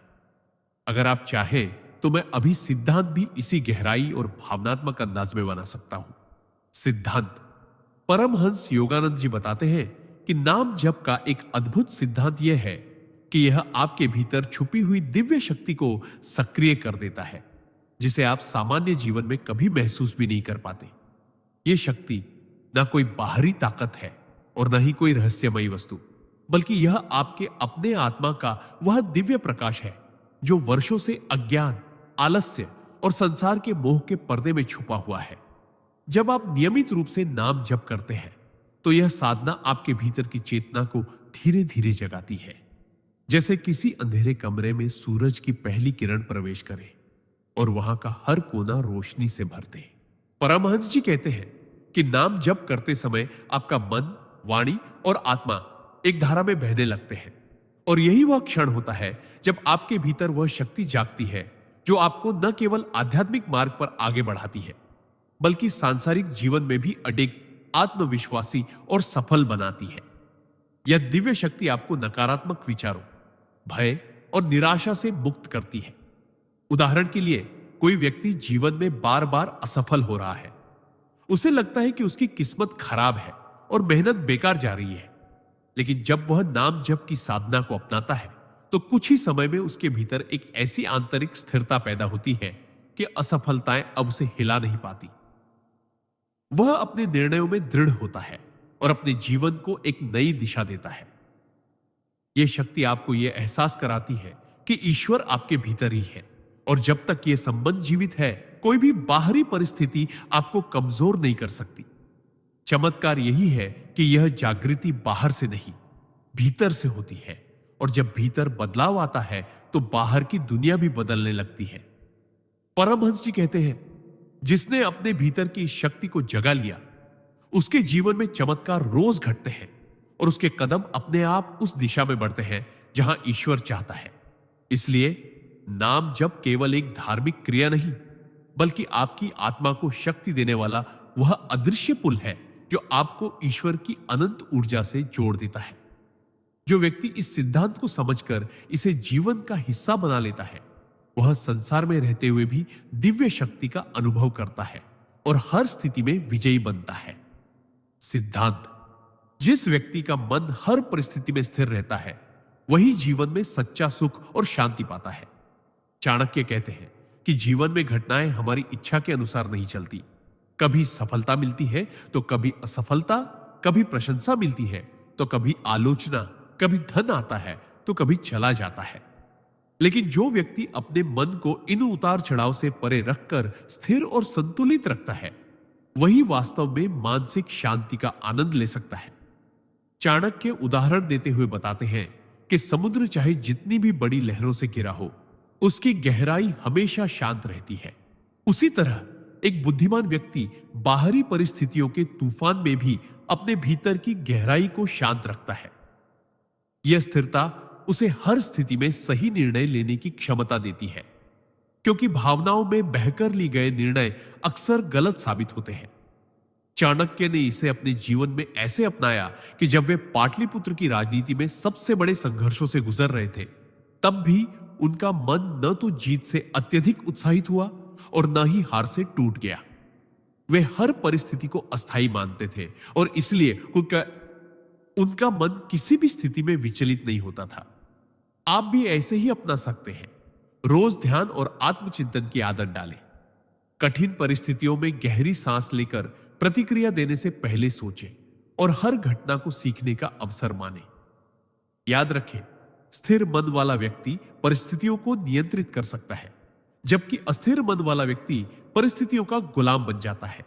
अगर आप चाहें तो मैं अभी सिद्धांत भी इसी गहराई और भावनात्मक अंदाज में बना सकता हूं। सिद्धांत: परमहंस योगानंद जी बताते हैं कि नाम जप का एक अद्भुत सिद्धांत यह है कि यह आपके भीतर छुपी हुई दिव्य शक्ति को सक्रिय कर देता है, जिसे आप सामान्य जीवन में कभी महसूस भी नहीं कर पाते। यह शक्ति ना कोई बाहरी ताकत है और न ही कोई रहस्यमयी वस्तु, बल्कि यह आपके अपने आत्मा का वह दिव्य प्रकाश है जो वर्षों से अज्ञान, आलस्य और संसार के मोह के पर्दे में छुपा हुआ है। जब आप नियमित रूप से नाम जप करते हैं तो यह साधना आपके भीतर की चेतना को धीरे धीरे जगाती है, जैसे किसी अंधेरे कमरे में सूरज की पहली किरण प्रवेश करे और वहां का हर कोना रोशनी से भर दे। परमहंस जी कहते हैं कि नाम जप करते समय आपका मन, वाणी और आत्मा एक धारा में बहने लगते हैं, और यही वह क्षण होता है जब आपके भीतर वह शक्ति जागती है जो आपको न केवल आध्यात्मिक मार्ग पर आगे बढ़ाती है, बल्कि सांसारिक जीवन में भी अडिग, आत्मविश्वासी और सफल बनाती है। यह दिव्य शक्ति आपको नकारात्मक विचारों, भय और निराशा से मुक्त करती है। उदाहरण के लिए, कोई व्यक्ति जीवन में बार बार असफल हो रहा है। उसे लगता है कि उसकी किस्मत खराब है और मेहनत बेकार जा रही है। लेकिन जब वह नाम जप की साधना को अपनाता है तो कुछ ही समय में उसके भीतर एक ऐसी आंतरिक स्थिरता पैदा होती है कि असफलताएं अब उसे हिला नहीं पाती। वह अपने निर्णयों में दृढ़ होता है और अपने जीवन को एक नई दिशा देता है। यह शक्ति आपको यह एहसास कराती है कि ईश्वर आपके भीतर ही है, और जब तक यह संबंध जीवित है, कोई भी बाहरी परिस्थिति आपको कमजोर नहीं कर सकती। चमत्कार यही है कि यह जागृति बाहर से नहीं, भीतर से होती है, और जब भीतर बदलाव आता है तो बाहर की दुनिया भी बदलने लगती है। परमहंस जी कहते हैं, जिसने अपने भीतर की शक्ति को जगा लिया, उसके जीवन में चमत्कार रोज घटते हैं और उसके कदम अपने आप उस दिशा में बढ़ते हैं जहां ईश्वर चाहता है। इसलिए नाम जप केवल एक धार्मिक क्रिया नहीं, बल्कि आपकी आत्मा को शक्ति देने वाला वह अदृश्य पुल है जो आपको ईश्वर की अनंत ऊर्जा से जोड़ देता है। जो व्यक्ति इस सिद्धांत को समझकर इसे जीवन का हिस्सा बना लेता है, वह संसार में रहते हुए भी दिव्य शक्ति का अनुभव करता है और हर स्थिति में विजयी बनता है। सिद्धांत: जिस व्यक्ति का मन हर परिस्थिति में स्थिर रहता है, वही जीवन में सच्चा सुख और शांति पाता है। चाणक्य कहते हैं कि जीवन में घटनाएं हमारी इच्छा के अनुसार नहीं चलती। कभी सफलता मिलती है तो कभी असफलता, कभी प्रशंसा मिलती है तो कभी आलोचना, कभी धन आता है तो कभी चला जाता है। लेकिन जो व्यक्ति अपने मन को इन उतार चढ़ाव से परे रखकर स्थिर और संतुलित रखता है, वही वास्तव में मानसिक शांति का आनंद ले सकता है। चाणक्य उदाहरण देते हुए बताते हैं कि समुद्र चाहे जितनी भी बड़ी लहरों से घिरा हो, उसकी गहराई हमेशा शांत रहती है। उसी तरह एक बुद्धिमान व्यक्ति बाहरी परिस्थितियों के तूफान में भी अपने भीतर की गहराई को शांत रखता है। यह स्थिरता उसे हर स्थिति में सही निर्णय लेने की क्षमता देती है, क्योंकि भावनाओं में बहकर लिए गए निर्णय अक्सर गलत साबित होते हैं। चाणक्य ने इसे अपने जीवन में ऐसे अपनाया कि जब वे पाटलिपुत्र की राजनीति में सबसे बड़े संघर्षों से गुजर रहे थे, तब भी उनका मन न तो जीत से अत्यधिक उत्साहित हुआ और न ही हार से टूट गया। वे हर परिस्थिति को अस्थायी मानते थे और इसलिए उनका मन किसी भी स्थिति में विचलित नहीं होता था। आप भी ऐसे ही अपना सकते हैं। रोज ध्यान और आत्मचिंतन की आदत डालें। कठिन परिस्थितियों में गहरी सांस लेकर प्रतिक्रिया देने से पहले सोचें और हर घटना को सीखने का अवसर मानें। याद रखें, स्थिर मन वाला व्यक्ति परिस्थितियों को नियंत्रित कर सकता है, जबकि अस्थिर मन वाला व्यक्ति परिस्थितियों का गुलाम बन जाता है।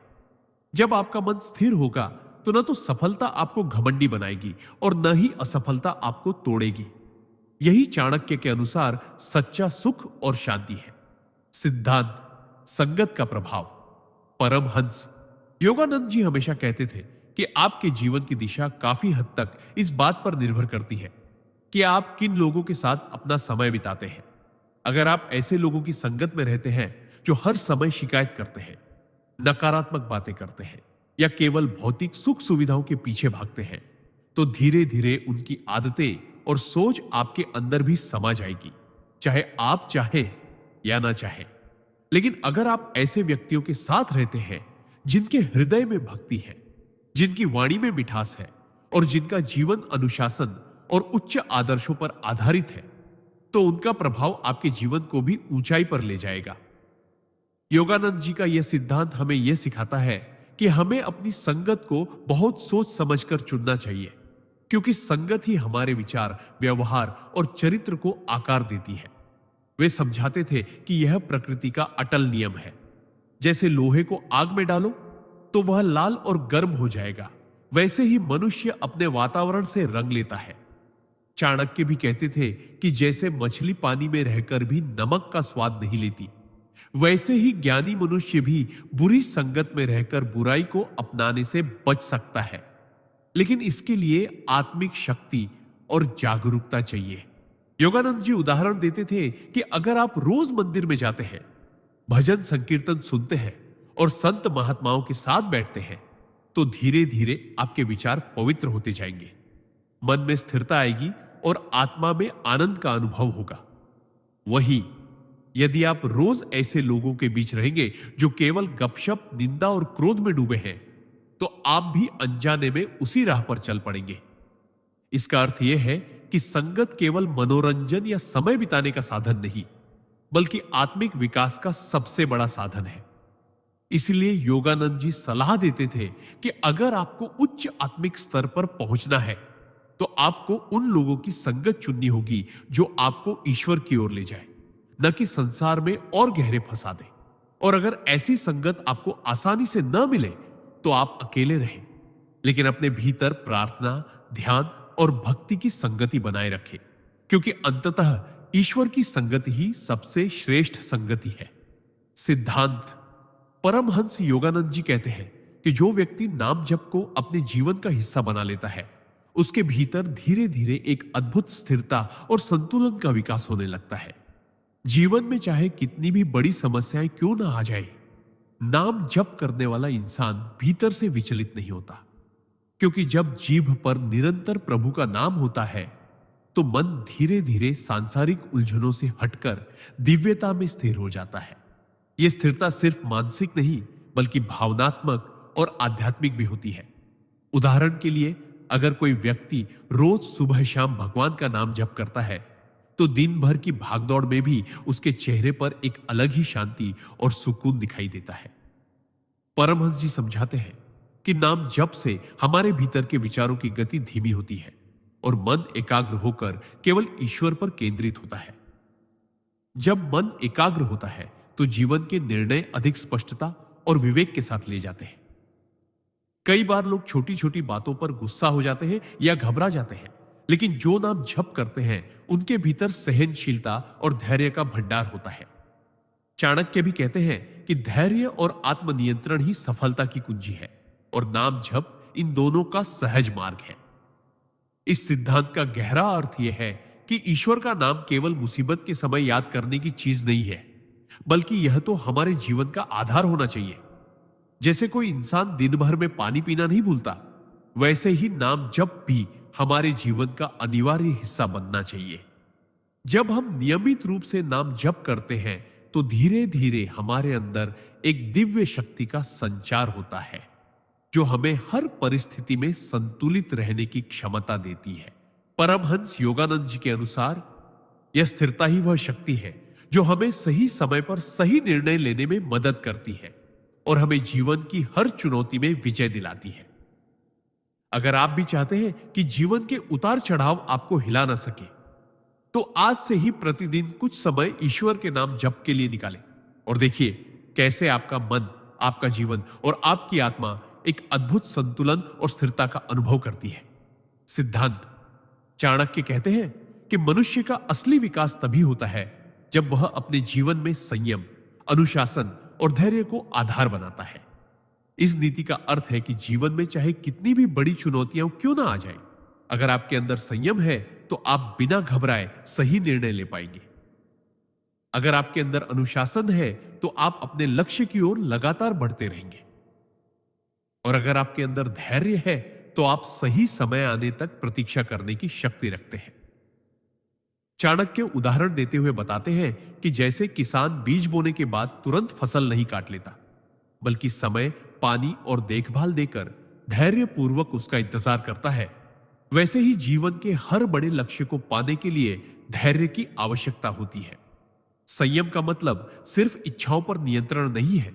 जब आपका मन स्थिर होगा तो न तो सफलता आपको घमंडी बनाएगी और न ही असफलता आपको तोड़ेगी। यही चाणक्य के अनुसार सच्चा सुख और शांति है। सिद्धांत: संगत का प्रभाव। परमहंस योगानंद जी हमेशा कहते थे कि आपके जीवन की दिशा काफी हद तक इस बात पर निर्भर करती है कि आप किन लोगों के साथ अपना समय बिताते हैं। अगर आप ऐसे लोगों की संगत में रहते हैं जो हर समय शिकायत करते हैं, नकारात्मक बातें करते हैं या केवल भौतिक सुख सुविधाओं के पीछे भागते हैं, तो धीरे धीरे उनकी आदतें और सोच आपके अंदर भी समा जाएगी, चाहे आप चाहे या ना चाहे। लेकिन अगर आप ऐसे व्यक्तियों के साथ रहते हैं जिनके हृदय में भक्ति है, जिनकी वाणी में मिठास है और जिनका जीवन अनुशासन और उच्च आदर्शों पर आधारित है, तो उनका प्रभाव आपके जीवन को भी ऊंचाई पर ले जाएगा। योगानंद जी का यह सिद्धांत हमें यह सिखाता है कि हमें अपनी संगत को बहुत सोच समझकर चुनना चाहिए, क्योंकि संगत ही हमारे विचार, व्यवहार और चरित्र को आकार देती है। वे समझाते थे कि यह प्रकृति का अटल नियम है। जैसे लोहे को आग में डालो तो वह लाल और गर्म हो जाएगा, वैसे ही मनुष्य अपने वातावरण से रंग लेता है। चाणक्य भी कहते थे कि जैसे मछली पानी में रहकर भी नमक का स्वाद नहीं लेती, वैसे ही ज्ञानी मनुष्य भी बुरी संगत में रहकर बुराई को अपनाने से बच सकता है। लेकिन इसके लिए आत्मिक शक्ति और जागरूकता चाहिए। योगानंद जी उदाहरण देते थे कि अगर आप रोज मंदिर में जाते हैं, भजन संकीर्तन सुनते हैं और संत महात्माओं के साथ बैठते हैं, तो धीरे धीरे आपके विचार पवित्र होते जाएंगे, मन में स्थिरता आएगी और आत्मा में आनंद का अनुभव होगा। वहीं यदि आप रोज ऐसे लोगों के बीच रहेंगे जो केवल गपशप, निंदा और क्रोध में डूबे हैं, तो आप भी अनजाने में उसी राह पर चल पड़ेंगे। इसका अर्थ यह है कि संगत केवल मनोरंजन या समय बिताने का साधन नहीं, बल्कि आत्मिक विकास का सबसे बड़ा साधन है। इसलिए योगानंद जी सलाह देते थे कि अगर आपको उच्च आत्मिक स्तर पर पहुंचना है, तो आपको उन लोगों की संगत चुननी होगी जो आपको ईश्वर की ओर ले जाए, न कि संसार में और गहरे फंसा दे। और अगर ऐसी संगत आपको आसानी से न मिले, तो आप अकेले रहें, लेकिन अपने भीतर प्रार्थना, ध्यान और भक्ति की संगति बनाए रखें, क्योंकि अंततः ईश्वर की संगति ही सबसे श्रेष्ठ संगति है। सिद्धांत: परमहंस योगानंद जी कहते हैं कि जो व्यक्ति नाम जप को अपने जीवन का हिस्सा बना लेता है, उसके भीतर धीरे धीरे एक अद्भुत स्थिरता और संतुलन का विकास होने लगता है। जीवन में चाहे कितनी भी बड़ी समस्याएं क्यों ना आ जाए, नाम जप करने वाला इंसान भीतर से विचलित नहीं होता। क्योंकि जब जीभ पर निरंतर प्रभु का नाम होता है तो मन धीरे धीरे सांसारिक उलझनों से हटकर दिव्यता में स्थिर हो जाता है। यह स्थिरता सिर्फ मानसिक नहीं बल्कि भावनात्मक और आध्यात्मिक भी होती है। उदाहरण के लिए, अगर कोई व्यक्ति रोज सुबह शाम भगवान का नाम जप करता है तो दिन भर की भागदौड़ में भी उसके चेहरे पर एक अलग ही शांति और सुकून दिखाई देता है। परमहंस जी समझाते हैं कि नाम जप से हमारे भीतर के विचारों की गति धीमी होती है और मन एकाग्र होकर केवल ईश्वर पर केंद्रित होता है। जब मन एकाग्र होता है तो जीवन के निर्णय अधिक स्पष्टता और विवेक के साथ ले जाते हैं। कई बार लोग छोटी छोटी बातों पर गुस्सा हो जाते हैं या घबरा जाते हैं, लेकिन जो नाम जप करते हैं उनके भीतर सहनशीलता और धैर्य का भंडार होता है। चाणक्य भी कहते हैं कि धैर्य और आत्मनियंत्रण ही सफलता की कुंजी है और नाम जप इन दोनों का सहज मार्ग है। इस सिद्धांत का गहरा अर्थ यह है कि ईश्वर का नाम केवल मुसीबत के समय याद करने की चीज नहीं है, बल्कि यह तो हमारे जीवन का आधार होना चाहिए। जैसे कोई इंसान दिन भर में पानी पीना नहीं भूलता, वैसे ही नाम जप भी हमारे जीवन का अनिवार्य हिस्सा बनना चाहिए। जब हम नियमित रूप से नाम जप करते हैं तो धीरे धीरे हमारे अंदर एक दिव्य शक्ति का संचार होता है जो हमें हर परिस्थिति में संतुलित रहने की क्षमता देती है। परमहंस योगानंद जी के अनुसार यह स्थिरता ही वह शक्ति है जो हमें सही समय पर सही निर्णय लेने में मदद करती है और हमें जीवन की हर चुनौती में विजय दिलाती है। अगर आप भी चाहते हैं कि जीवन के उतार चढ़ाव आपको हिला ना सके, तो आज से ही प्रतिदिन कुछ समय ईश्वर के नाम जप के लिए निकालें और देखिए कैसे आपका मन, आपका जीवन और आपकी आत्मा एक अद्भुत संतुलन और स्थिरता का अनुभव करती है। सिद्धांत चाणक्य कहते हैं कि मनुष्य का असली विकास तभी होता है जब वह अपने जीवन में संयम, अनुशासन और धैर्य को आधार बनाता है। इस नीति का अर्थ है कि जीवन में चाहे कितनी भी बड़ी चुनौतियां क्यों ना आ जाए, अगर आपके अंदर संयम है तो आप बिना घबराए सही निर्णय ले पाएंगे। अगर आपके अंदर अनुशासन है तो आप अपने लक्ष्य की ओर लगातार बढ़ते रहेंगे और अगर आपके अंदर धैर्य है तो आप सही समय आने तक प्रतीक्षा करने की शक्ति रखते हैं। चाणक्य उदाहरण देते हुए बताते हैं कि जैसे किसान बीज बोने के बाद तुरंत फसल नहीं काट लेता, बल्कि समय, पानी और देखभाल देकर धैर्य पूर्वक उसका इंतजार करता है, वैसे ही जीवन के हर बड़े लक्ष्य को पाने के लिए धैर्य की आवश्यकता होती है। संयम का मतलब सिर्फ इच्छाओं पर नियंत्रण नहीं है,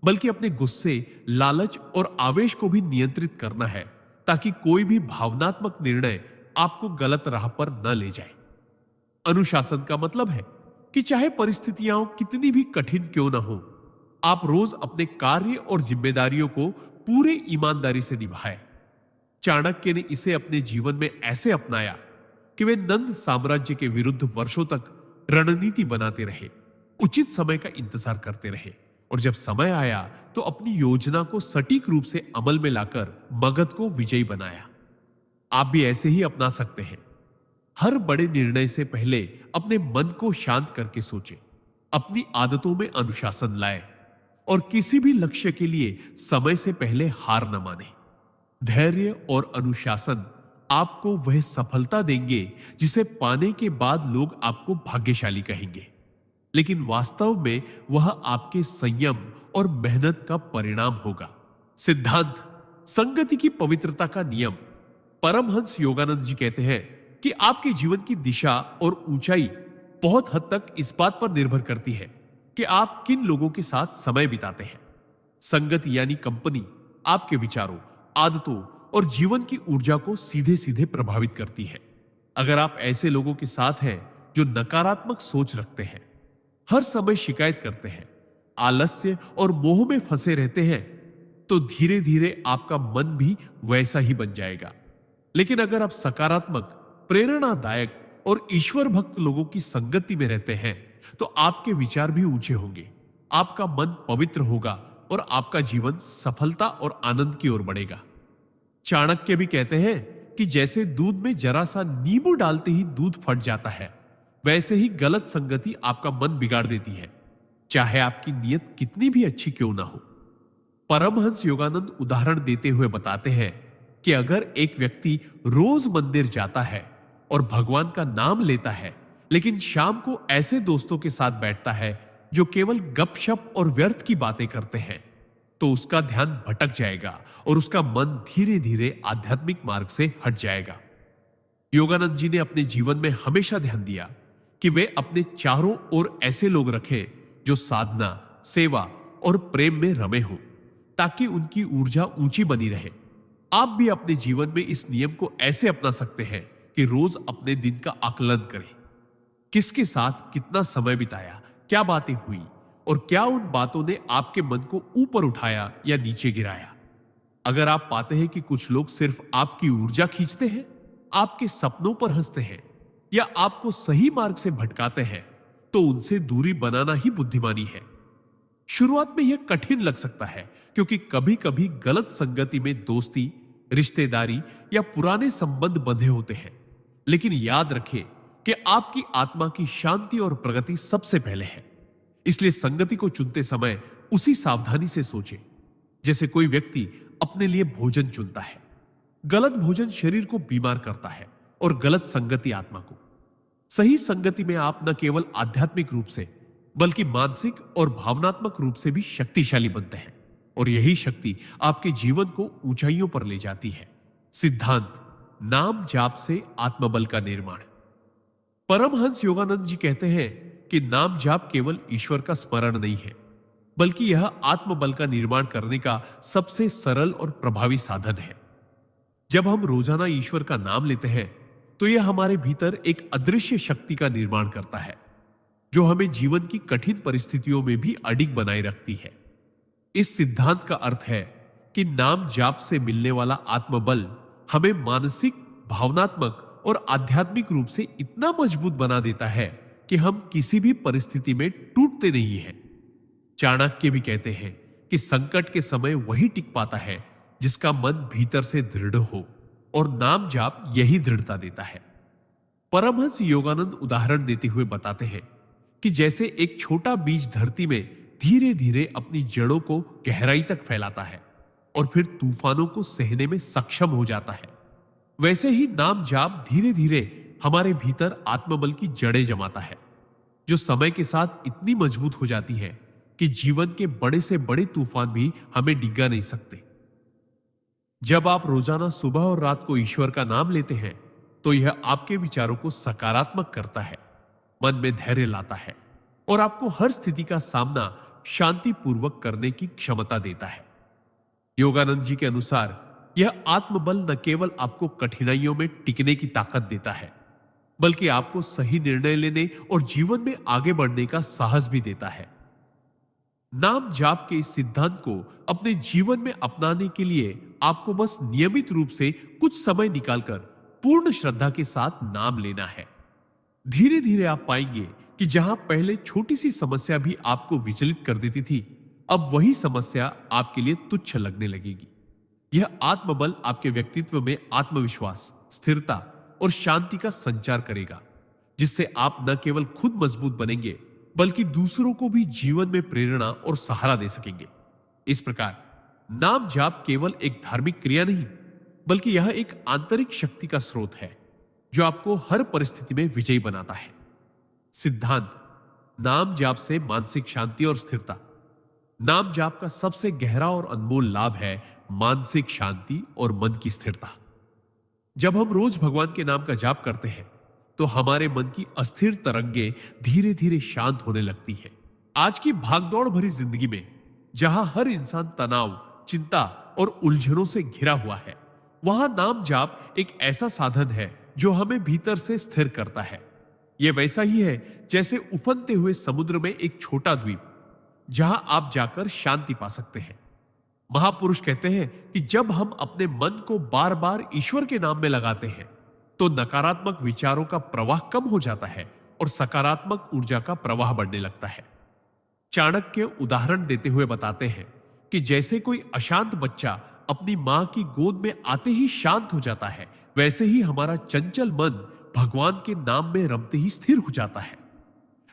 बल्कि अपने गुस्से, लालच और आवेश को भी नियंत्रित करना है ताकि कोई भी भावनात्मक निर्णय आपको गलत राह पर न ले जाए। अनुशासन का मतलब है कि चाहे परिस्थितियां कितनी भी कठिन क्यों ना हो, आप रोज अपने कार्य और जिम्मेदारियों को पूरे ईमानदारी से निभाएं। चाणक्य ने इसे अपने जीवन में ऐसे अपनाया कि वे नंद साम्राज्य के विरुद्ध वर्षों तक रणनीति बनाते रहे, उचित समय का इंतजार करते रहे और जब समय आया तो अपनी योजना को सटीक रूप से अमल में लाकर मगध को विजयी बनाया। आप भी ऐसे ही अपना सकते हैं। हर बड़े निर्णय से पहले अपने मन को शांत करके सोचें, अपनी आदतों में अनुशासन लाएं और किसी भी लक्ष्य के लिए समय से पहले हार न माने। धैर्य और अनुशासन आपको वह सफलता देंगे जिसे पाने के बाद लोग आपको भाग्यशाली कहेंगे, लेकिन वास्तव में वह आपके संयम और मेहनत का परिणाम होगा। सिद्धांत संगति की पवित्रता का नियम। परमहंस योगानंद जी कहते हैं कि आपके जीवन की दिशा और ऊंचाई बहुत हद तक इस बात पर निर्भर करती है कि आप किन लोगों के साथ समय बिताते हैं। संगति यानी कंपनी आपके विचारों, आदतों और जीवन की ऊर्जा को सीधे सीधे प्रभावित करती है। अगर आप ऐसे लोगों के साथ हैं जो नकारात्मक सोच रखते हैं, हर समय शिकायत करते हैं, आलस्य और मोह में फंसे रहते हैं, तो धीरे धीरे आपका मन भी वैसा ही बन जाएगा। लेकिन अगर आप सकारात्मक, प्रेरणादायक और ईश्वर भक्त लोगों की संगति में रहते हैं तो आपके विचार भी ऊंचे होंगे, आपका मन पवित्र होगा और आपका जीवन सफलता और आनंद की ओर बढ़ेगा। चाणक्य भी कहते हैं कि जैसे दूध में जरा सा नींबू डालते ही दूध फट जाता है, वैसे ही गलत संगति आपका मन बिगाड़ देती है, चाहे आपकी नीयत कितनी भी अच्छी क्यों ना हो। परमहंस योगानंद उदाहरण देते हुए बताते हैं कि अगर एक व्यक्ति रोज मंदिर जाता है और भगवान का नाम लेता है, लेकिन शाम को ऐसे दोस्तों के साथ बैठता है जो केवल गपशप और व्यर्थ की बातें करते हैं, तो उसका ध्यान भटक जाएगा और उसका मन धीरे धीरे आध्यात्मिक मार्ग से हट जाएगा। योगानंद जी ने अपने जीवन में हमेशा ध्यान दिया कि वे अपने चारों ओर ऐसे लोग रखें जो साधना, सेवा और प्रेम में रमे हों, ताकि उनकी ऊर्जा ऊंची बनी रहे। आप भी अपने जीवन में इस नियम को ऐसे अपना सकते हैं कि रोज अपने दिन का आकलन करें। किसके साथ कितना समय बिताया, क्या बातें हुई और क्या उन बातों ने आपके मन को ऊपर उठाया या नीचे गिराया। अगर आप पाते हैं कि कुछ लोग सिर्फ आपकी ऊर्जा खींचते हैं, आपके सपनों पर हंसते हैं या आपको सही मार्ग से भटकाते हैं, तो उनसे दूरी बनाना ही बुद्धिमानी है। शुरुआत में यह कठिन लग सकता है, क्योंकि कभी कभी गलत संगति में दोस्ती, रिश्तेदारी या पुराने संबंध बंधे होते हैं। लेकिन याद रखें कि आपकी आत्मा की शांति और प्रगति सबसे पहले है। इसलिए संगति को चुनते समय उसी सावधानी से सोचें जैसे कोई व्यक्ति अपने लिए भोजन चुनता है। गलत भोजन शरीर को बीमार करता है और गलत संगति आत्मा को। सही संगति में आप न केवल आध्यात्मिक रूप से बल्कि मानसिक और भावनात्मक रूप से भी शक्तिशाली बनते हैं, और यही शक्ति आपके जीवन को ऊंचाइयों पर ले जाती है। सिद्धांत: नाम जाप से आत्मबल का निर्माण। परमहंस योगानंद जी कहते हैं कि नाम जाप केवल ईश्वर का स्मरण नहीं है, बल्कि यह आत्मबल का निर्माण करने का सबसे सरल और प्रभावी साधन है। जब हम रोजाना ईश्वर का नाम लेते हैं, तो यह हमारे भीतर एक अदृश्य शक्ति का निर्माण करता है, जो हमें जीवन की कठिन परिस्थितियों में भी अडिग बनाए रखती है। इस सिद्धांत का अर्थ है कि नाम जाप से मिलने वाला आत्मबल हमें मानसिक, भावनात्मक और आध्यात्मिक रूप से इतना मजबूत बना देता है कि हम किसी भी परिस्थिति में टूटते नहीं हैं। चाणक्य भी कहते हैं कि संकट के समय वही टिक पाता है जिसका मन भीतर से दृढ़ हो, और नाम जाप यही दृढ़ता देता है। परमहंस योगानंद उदाहरण देते हुए बताते हैं कि जैसे एक छोटा बीज धरती में धीरे धीरे अपनी जड़ों को गहराई तक फैलाता है और फिर तूफानों को सहने में सक्षम हो जाता है, वैसे ही नाम जाप धीरे धीरे हमारे भीतर आत्मबल की जड़ें जमाता है, जो समय के साथ इतनी मजबूत हो जाती है कि जीवन के बड़े से बड़े तूफान भी हमें डिगा नहीं सकते। जब आप रोजाना सुबह और रात को ईश्वर का नाम लेते हैं, तो यह आपके विचारों को सकारात्मक करता है, मन में धैर्य लाता है और आपको हर स्थिति का सामना शांतिपूर्वक करने की क्षमता देता है। योगानंद जी के अनुसार यह आत्मबल न केवल आपको कठिनाइयों में टिकने की ताकत देता है, बल्कि आपको सही निर्णय लेने और जीवन में आगे बढ़ने का साहस भी देता है। नाम जाप के इस सिद्धांत को अपने जीवन में अपनाने के लिए आपको बस नियमित रूप से कुछ समय निकालकर पूर्ण श्रद्धा के साथ नाम लेना है। धीरे धीरे आप पाएंगे कि जहां पहले छोटी सी समस्या भी आपको विचलित कर देती थी, अब वही समस्या आपके लिए तुच्छ लगने लगेगी। यह आत्मबल आपके व्यक्तित्व में आत्मविश्वास, स्थिरता और शांति का संचार करेगा, जिससे आप न केवल खुद मजबूत बनेंगे बल्कि दूसरों को भी जीवन में प्रेरणा और सहारा दे सकेंगे। इस प्रकार नाम जाप केवल एक धार्मिक क्रिया नहीं, बल्कि यह एक आंतरिक शक्ति का स्रोत है जो आपको हर परिस्थिति में विजयी बनाता है। सिद्धांत: नाम जाप से मानसिक शांति और स्थिरता। नाम जाप का सबसे गहरा और अनमोल लाभ है मानसिक शांति और मन की स्थिरता। जब हम रोज भगवान के नाम का जाप करते हैं, तो हमारे मन की अस्थिर तरंगे धीरे धीरे शांत होने लगती है। आज की भागदौड़ भरी जिंदगी में जहां हर इंसान तनाव, चिंता और उलझनों से घिरा हुआ है, वहां नाम जाप एक ऐसा साधन है जो हमें भीतर से स्थिर करता है। यह वैसा ही है जैसे उफनते हुए समुद्र में एक छोटा द्वीप, जहां आप जाकर शांति पा सकते हैं। महापुरुष कहते हैं कि जब हम अपने मन को बार बार ईश्वर के नाम में लगाते हैं, तो नकारात्मक विचारों का प्रवाह कम हो जाता है और सकारात्मक ऊर्जा का प्रवाह बढ़ने लगता है। चाणक्य उदाहरण देते हुए बताते हैं कि जैसे कोई अशांत बच्चा अपनी मां की गोद में आते ही शांत हो जाता है, वैसे ही हमारा चंचल मन भगवान के नाम में रमते ही स्थिर हो जाता है।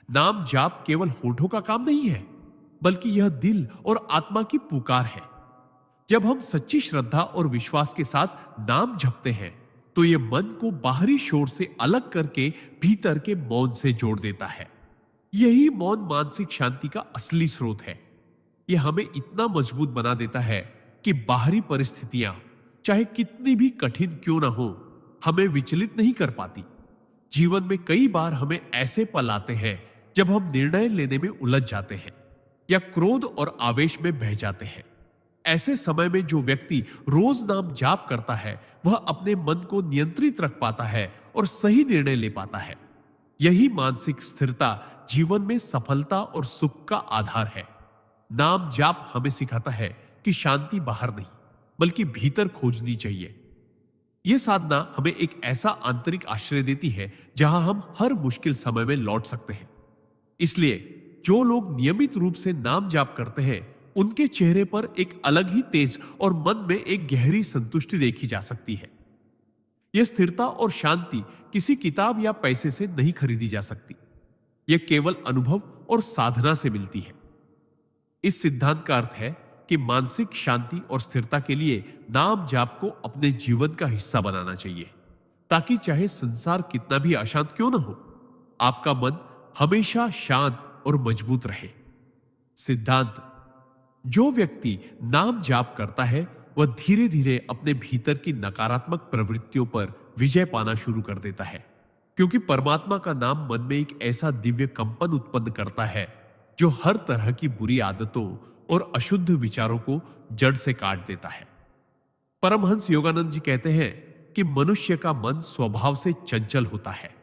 नाम जाप केवल होठों का काम नहीं है, बल्कि यह दिल और आत्मा की पुकार है। जब हम सच्ची श्रद्धा और विश्वास के साथ नाम जपते हैं तो यह मन को बाहरी शोर से अलग करके भीतर के मौन से जोड़ देता है। यही मौन मानसिक शांति का असली स्रोत है। यह हमें इतना मजबूत बना देता है कि बाहरी परिस्थितियां चाहे कितनी भी कठिन क्यों ना हो, हमें विचलित नहीं कर पाती। जीवन में कई बार हमें ऐसे पल आते हैं जब हम निर्णय लेने में उलझ जाते हैं या क्रोध और आवेश में बह जाते हैं। ऐसे समय में जो व्यक्ति रोज नाम जाप करता है वह अपने मन को नियंत्रित रख पाता है और सही निर्णय ले पाता है। यही मानसिक स्थिरता जीवन में सफलता और सुख का आधार है। नाम जाप हमें सिखाता है कि शांति बाहर नहीं बल्कि भीतर खोजनी चाहिए। यह साधना हमें एक ऐसा आंतरिक आश्रय देती है जहां हम हर मुश्किल समय में लौट सकते हैं। इसलिए जो लोग नियमित रूप से नाम जाप करते हैं उनके चेहरे पर एक अलग ही तेज और मन में एक गहरी संतुष्टि देखी जा सकती है। यह स्थिरता और शांति किसी किताब या पैसे से नहीं खरीदी जा सकती। यह केवल अनुभव और साधना से मिलती है। इस सिद्धांत का अर्थ है कि मानसिक शांति और स्थिरता के लिए नाम जाप को अपने जीवन का हिस्सा बनाना चाहिए, ताकि चाहे संसार कितना भी अशांत क्यों न हो, आपका मन हमेशा शांत और मजबूत रहे। सिद्धांत: जो व्यक्ति नाम जाप करता है वह धीरे धीरे अपने भीतर की नकारात्मक प्रवृत्तियों पर विजय पाना शुरू कर देता है, क्योंकि परमात्मा का नाम मन में एक ऐसा दिव्य कंपन उत्पन्न करता है जो हर तरह की बुरी आदतों और अशुद्ध विचारों को जड़ से काट देता है। परमहंस योगानंद जी कहते हैं कि मनुष्य का मन स्वभाव से चंचल होता है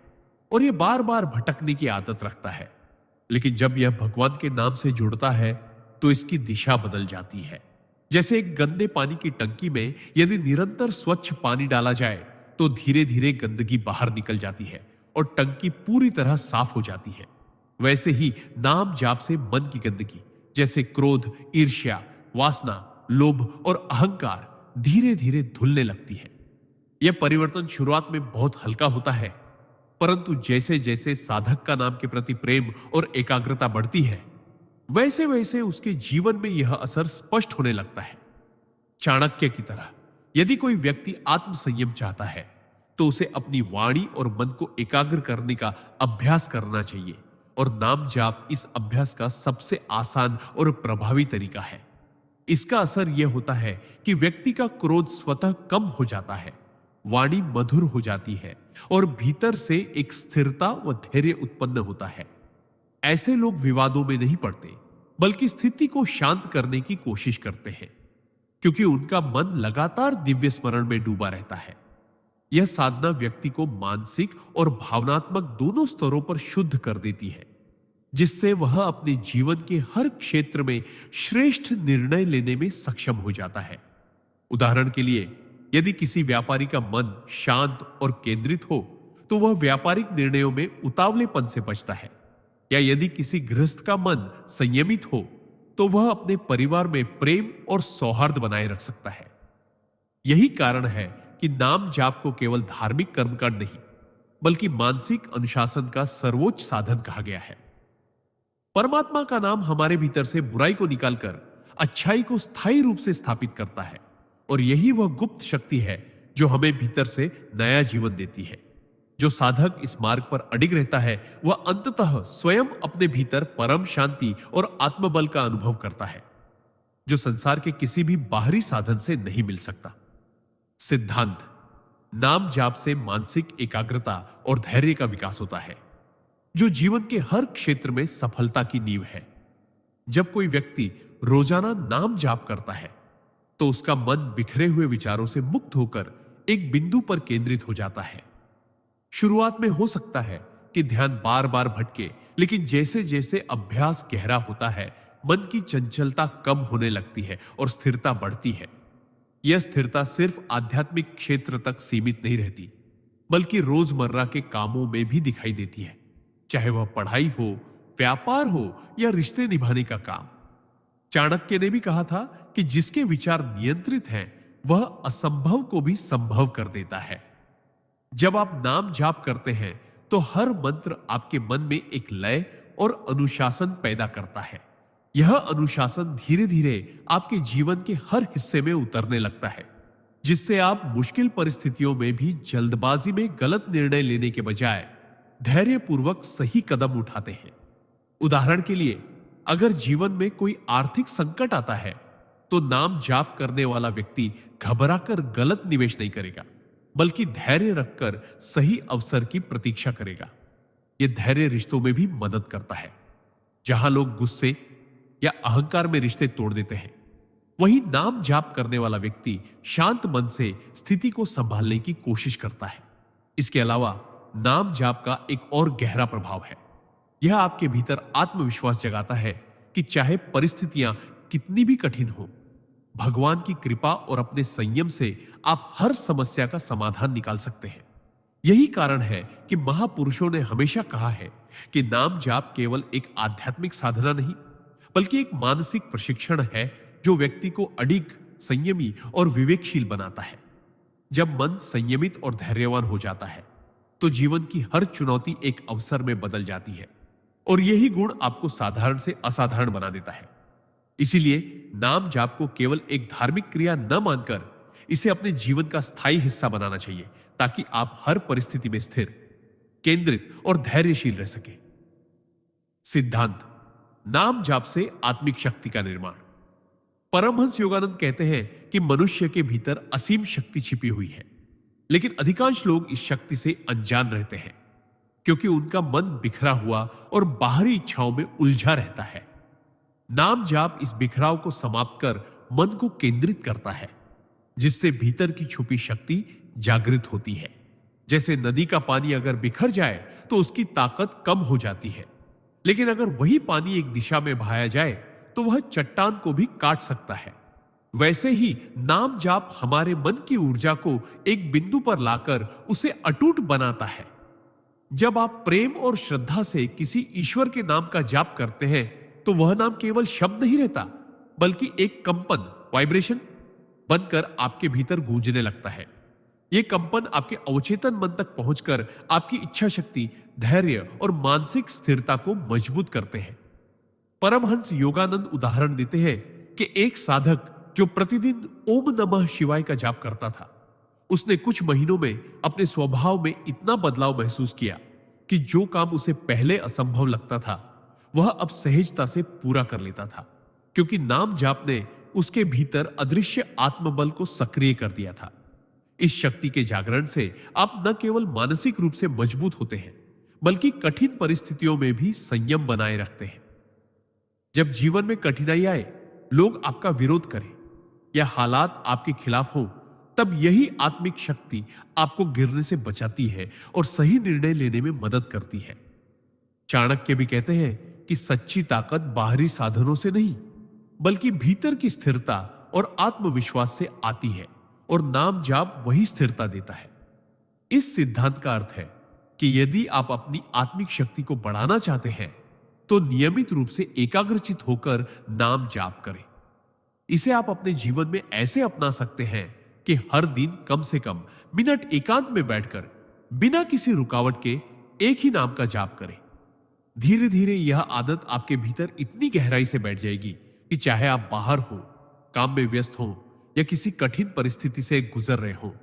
और यह बार बार भटकने की आदत रखता है, लेकिन जब यह भगवान के नाम से जुड़ता है तो इसकी दिशा बदल जाती है। जैसे एक गंदे पानी की टंकी में यदि निरंतर स्वच्छ पानी डाला जाए तो धीरे धीरे गंदगी बाहर निकल जाती है और टंकी पूरी तरह साफ हो जाती है। वैसे ही नाम जाप से मन की गंदगी जैसे क्रोध, ईर्ष्या, वासना, लोभ और अहंकार धीरे धीरे धुलने लगती है। यह परिवर्तन शुरुआत में बहुत हल्का होता है, परंतु जैसे जैसे साधक का नाम के प्रति प्रेम और एकाग्रता बढ़ती है वैसे वैसे उसके जीवन में यह असर स्पष्ट होने लगता है। चाणक्य की तरह यदि कोई व्यक्ति आत्म संयम चाहता है तो उसे अपनी वाणी और मन को एकाग्र करने का अभ्यास करना चाहिए, और नाम जाप इस अभ्यास का सबसे आसान और प्रभावी तरीका है। इसका असर यह होता है कि व्यक्ति का क्रोध स्वतः कम हो जाता है, वाणी मधुर हो जाती है और भीतर से एक स्थिरता व धैर्य उत्पन्न होता है। ऐसे लोग विवादों में नहीं पड़ते बल्कि स्थिति को शांत करने की कोशिश करते हैं, क्योंकि उनका मन लगातार दिव्य स्मरण में डूबा रहता है। यह साधना व्यक्ति को मानसिक और भावनात्मक दोनों स्तरों पर शुद्ध कर देती है, जिससे वह अपने जीवन के हर क्षेत्र में श्रेष्ठ निर्णय लेने में सक्षम हो जाता है। उदाहरण के लिए, यदि किसी व्यापारी का मन शांत और केंद्रित हो तो वह व्यापारिक निर्णयों में उतावलेपन से बचता है, या यदि किसी गृहस्थ का मन संयमित हो तो वह अपने परिवार में प्रेम और सौहार्द बनाए रख सकता है। यही कारण है कि नाम जाप को केवल धार्मिक कर्मकांड नहीं बल्कि मानसिक अनुशासन का सर्वोच्च साधन कहा गया है। परमात्मा का नाम हमारे भीतर से बुराई को निकालकर अच्छाई को स्थायी रूप से स्थापित करता है, और यही वह गुप्त शक्ति है जो हमें भीतर से नया जीवन देती है। जो साधक इस मार्ग पर अडिग रहता है वह अंततः स्वयं अपने भीतर परम शांति और आत्मबल का अनुभव करता है, जो संसार के किसी भी बाहरी साधन से नहीं मिल सकता। सिद्धांत: नाम जाप से मानसिक एकाग्रता और धैर्य का विकास होता है, जो जीवन के हर क्षेत्र में सफलता की नींव है। जब कोई व्यक्ति रोजाना नाम जाप करता है तो उसका मन बिखरे हुए विचारों से मुक्त होकर एक बिंदु पर केंद्रित हो जाता है। शुरुआत में हो सकता है कि ध्यान बार बार भटके, लेकिन जैसे जैसे अभ्यास गहरा होता है मन की चंचलता कम होने लगती है और स्थिरता बढ़ती है। यह स्थिरता सिर्फ आध्यात्मिक क्षेत्र तक सीमित नहीं रहती बल्कि रोजमर्रा के कामों में भी दिखाई देती है, चाहे वह पढ़ाई हो, व्यापार हो या रिश्ते निभाने का काम। चाणक्य ने भी कहा था कि जिसके विचार नियंत्रित हैं वह असंभव को भी संभव कर देता है। जब आप नाम जाप करते हैं तो हर मंत्र आपके मन में एक लय और अनुशासन पैदा करता है, यह अनुशासन धीरे धीरे आपके जीवन के हर हिस्से में उतरने लगता है, जिससे आप मुश्किल परिस्थितियों में भी जल्दबाजी में गलत निर्णय लेने के बजाय धैर्यपूर्वक सही कदम उठाते हैं। उदाहरण के लिए, अगर जीवन में कोई आर्थिक संकट आता है, तो नाम जाप करने वाला व्यक्ति घबराकर गलत निवेश नहीं करेगा, बल्कि धैर्य रखकर सही अवसर की प्रतीक्षा करेगा। यह धैर्य रिश्तों में भी मदद करता है। जहां लोग गुस्से या अहंकार में रिश्ते तोड़ देते हैं, वहीं नाम जाप करने वाला व्यक्ति शांत मन से स्थिति को संभालने की कोशिश करता है। इसके अलावा नाम जाप का एक और गहरा प्रभाव है। यह आपके भीतर आत्मविश्वास जगाता है कि चाहे परिस्थितियां कितनी भी कठिन हो, भगवान की कृपा और अपने संयम से आप हर समस्या का समाधान निकाल सकते हैं। यही कारण है कि महापुरुषों ने हमेशा कहा है कि नाम जाप केवल एक आध्यात्मिक साधना नहीं, बल्कि एक मानसिक प्रशिक्षण है जो व्यक्ति को अडिग, संयमी और विवेकशील बनाता है। जब मन संयमित और धैर्यवान हो जाता है, तो जीवन की हर चुनौती एक अवसर में बदल जाती है, और यही गुण आपको साधारण से असाधारण बना देता है। इसीलिए नाम जाप को केवल एक धार्मिक क्रिया न मानकर इसे अपने जीवन का स्थायी हिस्सा बनाना चाहिए, ताकि आप हर परिस्थिति में स्थिर, केंद्रित और धैर्यशील रह सके। सिद्धांत: नाम जाप से आत्मिक शक्ति का निर्माण। परमहंस योगानंद कहते हैं कि मनुष्य के भीतर असीम शक्ति छिपी हुई है, लेकिन अधिकांश लोग इस शक्ति से अनजान रहते हैं, क्योंकि उनका मन बिखरा हुआ और बाहरी इच्छाओं में उलझा रहता है। नाम जाप इस बिखराव को समाप्त कर मन को केंद्रित करता है, जिससे भीतर की छुपी शक्ति जागृत होती है। जैसे नदी का पानी अगर बिखर जाए तो उसकी ताकत कम हो जाती है, लेकिन अगर वही पानी एक दिशा में बहाया जाए तो वह चट्टान को भी काट सकता है। वैसे ही नाम जाप हमारे मन की ऊर्जा को एक बिंदु पर लाकर उसे अटूट बनाता है। जब आप प्रेम और श्रद्धा से किसी ईश्वर के नाम का जाप करते हैं, तो वह नाम केवल शब्द नहीं रहता, बल्कि एक कंपन, वाइब्रेशन बनकर आपके भीतर गूंजने लगता है। यह कंपन आपके अवचेतन मन तक पहुंचकर आपकी इच्छा शक्ति, धैर्य और मानसिक स्थिरता को मजबूत करते हैं। परमहंस योगानंद उदाहरण देते हैं कि एक साधक जो प्रतिदिन ओम नमः शिवाय का जाप करता था, उसने कुछ महीनों में अपने स्वभाव में इतना बदलाव महसूस किया कि जो काम उसे पहले असंभव लगता था, वह अब सहजता से पूरा कर लेता था, क्योंकि नाम जाप ने उसके भीतर अदृश्य आत्मबल को सक्रिय कर दिया था। इस शक्ति के जागरण से आप न केवल मानसिक रूप से मजबूत होते हैं, बल्कि कठिन परिस्थितियों में भी संयम बनाए रखते हैं। जब जीवन में कठिनाई आए, लोग आपका विरोध करें या हालात आपके खिलाफ हो, तब यही आत्मिक शक्ति आपको गिरने से बचाती है और सही निर्णय लेने में मदद करती है। चाणक्य भी कहते हैं कि सच्ची ताकत बाहरी साधनों से नहीं, बल्कि भीतर की स्थिरता और आत्मविश्वास से आती है, और नाम जाप वही स्थिरता देता है। इस सिद्धांत का अर्थ है कि यदि आप अपनी आत्मिक शक्ति को बढ़ाना चाहते हैं, तो नियमित रूप से एकाग्रचित होकर नाम जाप करें। इसे आप अपने जीवन में ऐसे अपना सकते हैं कि हर दिन कम से कम मिनट एकांत में बैठकर बिना किसी रुकावट के एक ही नाम का जाप करें। धीरे धीरे यह आदत आपके भीतर इतनी गहराई से बैठ जाएगी कि चाहे आप बाहर हो, काम में व्यस्त हो या किसी कठिन परिस्थिति से गुजर रहे हो,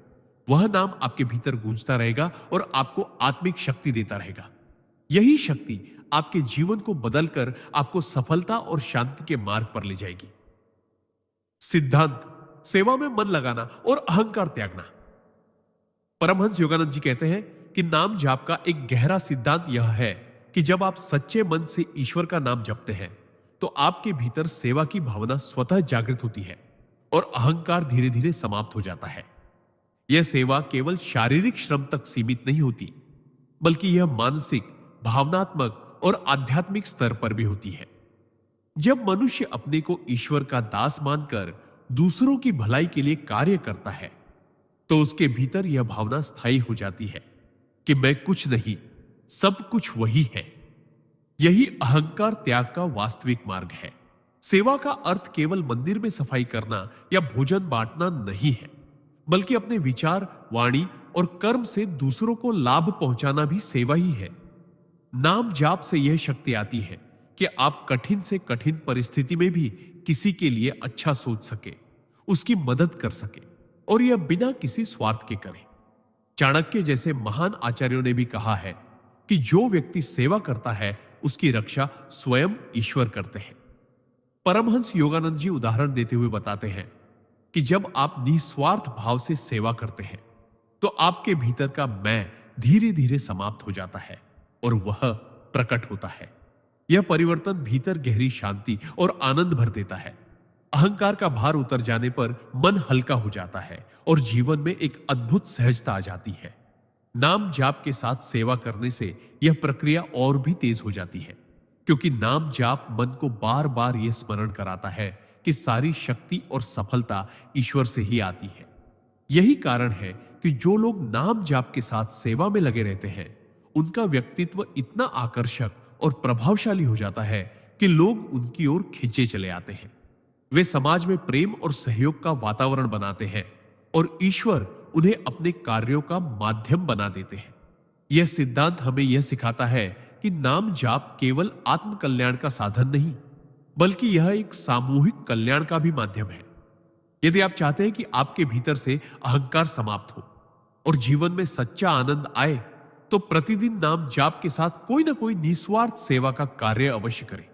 वह नाम आपके भीतर गूंजता रहेगा और आपको आत्मिक शक्ति देता रहेगा। यही शक्ति आपके जीवन को बदलकर आपको सफलता और शांति के मार्ग पर ले जाएगी। सिद्धांत: सेवा में मन लगाना और अहंकार त्यागना। परमहंस योगानंद जी कहते हैं कि नाम जाप का एक गहरा सिद्धांत यह है कि जब आप सच्चे मन से ईश्वर का नाम जपते हैं, तो आपके भीतर सेवा की भावना स्वतः जागृत होती है और अहंकार धीरे धीरे समाप्त हो जाता है। यह सेवा केवल शारीरिक श्रम तक सीमित नहीं होती, बल्कि यह मानसिक, भावनात्मक और आध्यात्मिक स्तर पर भी होती है। जब मनुष्य अपने को ईश्वर का दास मानकर दूसरों की भलाई के लिए कार्य करता है, तो उसके भीतर यह भावना स्थायी हो जाती है कि मैं कुछ नहीं, सब कुछ वही है। यही अहंकार त्याग का वास्तविक मार्ग है। सेवा का अर्थ केवल मंदिर में सफाई करना या भोजन बांटना नहीं है, बल्कि अपने विचार, वाणी और कर्म से दूसरों को लाभ पहुंचाना भी सेवा ही है। नाम जाप से यह शक्ति आती है कि आप कठिन से कठिन परिस्थिति में भी किसी के लिए अच्छा सोच सके, उसकी मदद कर सके, और यह बिना किसी स्वार्थ के करें। चाणक्य जैसे महान आचार्यों ने भी कहा है कि जो व्यक्ति सेवा करता है उसकी रक्षा स्वयं ईश्वर करते हैं। परमहंस योगानंद जी उदाहरण देते हुए बताते हैं कि जब आप निस्वार्थ भाव से सेवा करते हैं तो आपके भीतर का मैं धीरे धीरे समाप्त हो जाता है और वह प्रकट होता है। यह परिवर्तन भीतर गहरी शांति और आनंद भर देता है। अहंकार का भार उतर जाने पर मन हल्का हो जाता है और जीवन में एक अद्भुत सहजता आ जाती है। नाम जाप के साथ सेवा करने से यह प्रक्रिया और भी तेज हो जाती है, क्योंकि नाम जाप मन को बार बार यह स्मरण कराता है कि सारी शक्ति और सफलता ईश्वर से ही आती है। यही कारण है कि जो लोग नाम जाप के साथ सेवा में लगे रहते हैं उनका व्यक्तित्व इतना आकर्षक और प्रभावशाली हो जाता है कि लोग उनकी ओर खींचे चले आते हैं। वे समाज में प्रेम और सहयोग का वातावरण बनाते हैं और ईश्वर उन्हें अपने कार्यों का माध्यम बना देते हैं। यह सिद्धांत हमें यह सिखाता है कि नाम जाप केवल आत्म कल्याण का साधन नहीं, बल्कि यह एक सामूहिक कल्याण का भी माध्यम है। यदि आप चाहते हैं कि आपके भीतर से अहंकार समाप्त हो और जीवन में सच्चा आनंद आए, तो प्रतिदिन नाम जाप के साथ कोई ना कोई निस्वार्थ सेवा का कार्य अवश्य करें,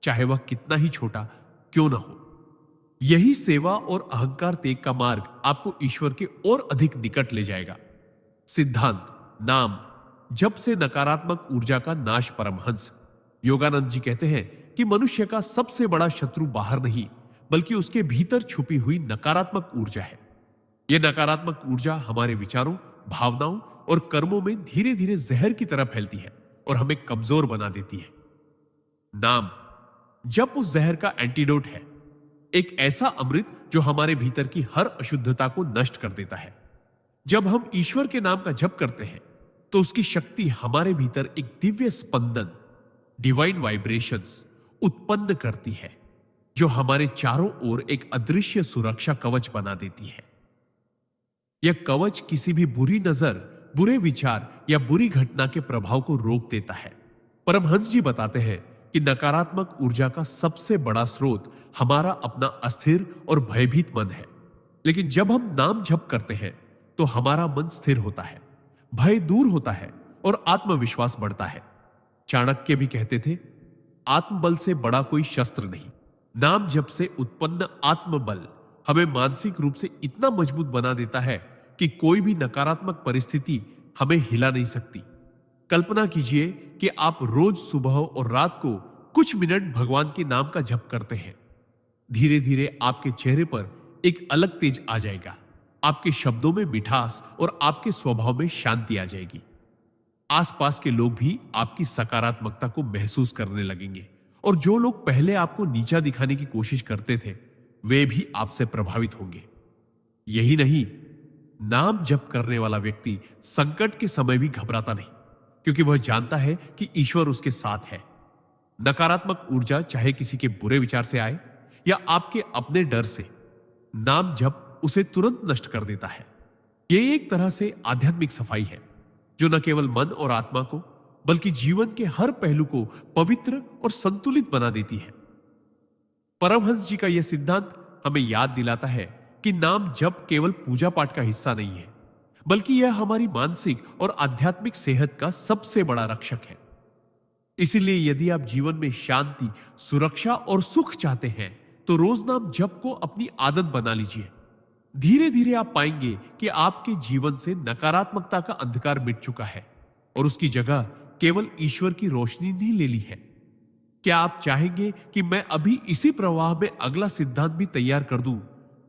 चाहे वह कितना ही छोटा क्यों ना हो। यही सेवा और अहंकार त्याग का मार्ग आपको ईश्वर के और अधिक निकट ले जाएगा। सिद्धांत नाम जप से नकारात्मक ऊर्जा का नाश। परमहंस योगानंद जी कहते हैं कि मनुष्य का सबसे बड़ा शत्रु बाहर नहीं, बल्कि उसके भीतर छुपी हुई नकारात्मक ऊर्जा है। यह नकारात्मक ऊर्जा हमारे विचारों, भावनाओं और कर्मों में धीरे धीरे जहर की तरह फैलती है और हमें कमजोर बना देती है। नाम जप उस जहर का एंटीडोट है, एक ऐसा अमृत जो हमारे भीतर की हर अशुद्धता को नष्ट कर देता है। जब हम ईश्वर के नाम का जप करते हैं तो उसकी शक्ति हमारे भीतर एक दिव्य स्पंदन, डिवाइन वाइब्रेशंस उत्पन्न करती है, जो हमारे चारों ओर एक अदृश्य सुरक्षा कवच बना देती है। यह कवच किसी भी बुरी नजर, बुरे विचार या बुरी घटना के प्रभाव को रोक देता है। परमहंस जी बताते हैं कि नकारात्मक ऊर्जा का सबसे बड़ा स्रोत हमारा अपना अस्थिर और भयभीत मन है, लेकिन जब हम नाम जप करते हैं तो हमारा मन स्थिर होता है, भय दूर होता है और आत्मविश्वास बढ़ता है। चाणक्य भी कहते थे, आत्मबल से बड़ा कोई शस्त्र नहीं। नाम जप से उत्पन्न आत्मबल हमें मानसिक रूप से इतना मजबूत बना देता है कि कोई भी नकारात्मक परिस्थिति हमें हिला नहीं सकती। कल्पना कीजिए कि आप रोज सुबह और रात को कुछ मिनट भगवान के नाम का जप करते हैं। धीरे धीरे आपके चेहरे पर एक अलग तेज आ जाएगा, आपके शब्दों में मिठास और आपके स्वभाव में शांति आ जाएगी। आसपास के लोग भी आपकी सकारात्मकता को महसूस करने लगेंगे और जो लोग पहले आपको नीचा दिखाने की कोशिश करते थे वे भी आपसे प्रभावित होंगे। यही नहीं, नाम जप करने वाला व्यक्ति संकट के समय भी घबराता नहीं, क्योंकि वह जानता है कि ईश्वर उसके साथ है। नकारात्मक ऊर्जा चाहे किसी के बुरे विचार से आए या आपके अपने डर से, नाम जप उसे तुरंत नष्ट कर देता है। यह एक तरह से आध्यात्मिक सफाई है जो न केवल मन और आत्मा को बल्कि जीवन के हर पहलू को पवित्र और संतुलित बना देती है। परमहंस जी का यह सिद्धांत हमें याद दिलाता है कि नाम जप केवल पूजा पाठ का हिस्सा नहीं है, बल्कि यह हमारी मानसिक और आध्यात्मिक सेहत का सबसे बड़ा रक्षक है। इसीलिए यदि आप जीवन में शांति, सुरक्षा और सुख चाहते हैं तो रोज नाम जप को अपनी आदत बना लीजिए। धीरे धीरे आप पाएंगे कि आपके जीवन से नकारात्मकता का अंधकार मिट चुका है और उसकी जगह केवल ईश्वर की रोशनी ने ले ली है। क्या आप चाहेंगे कि मैं अभी इसी प्रवाह में अगला सिद्धांत भी तैयार कर दूं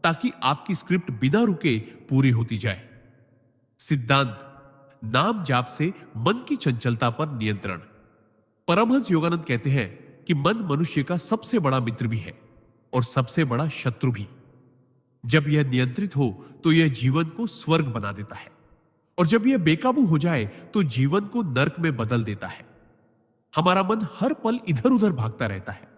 ताकि आपकी स्क्रिप्ट बिना रुके पूरी होती जाए? सिद्धांत नाम जाप से मन की चंचलता पर नियंत्रण। परमहंस योगानंद कहते हैं कि मन मनुष्य का सबसे बड़ा मित्र भी है और सबसे बड़ा शत्रु भी। जब यह नियंत्रित हो तो यह जीवन को स्वर्ग बना देता है और जब यह बेकाबू हो जाए तो जीवन को नर्क में बदल देता है। हमारा मन हर पल इधर उधर भागता रहता है,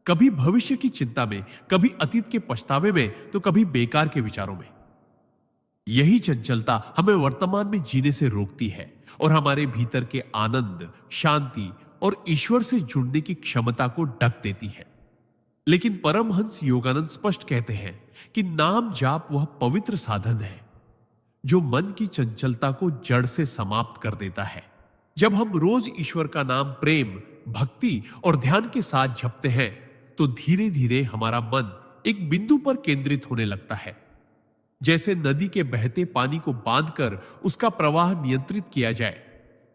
कभी भविष्य की चिंता में, कभी अतीत के पछतावे में, तो कभी बेकार के विचारों में। यही चंचलता हमें वर्तमान में जीने से रोकती है और हमारे भीतर के आनंद, शांति और ईश्वर से जुड़ने की क्षमता को ढक देती है। लेकिन परमहंस योगानंद स्पष्ट कहते हैं कि नाम जाप वह पवित्र साधन है जो मन की चंचलता को जड़ से समाप्त कर देता है। जब हम रोज ईश्वर का नाम प्रेम, भक्ति और ध्यान के साथ जपते हैं तो धीरे धीरे हमारा मन एक बिंदु पर केंद्रित होने लगता है। जैसे नदी के बहते पानी को बांधकर उसका प्रवाह नियंत्रित किया जाए,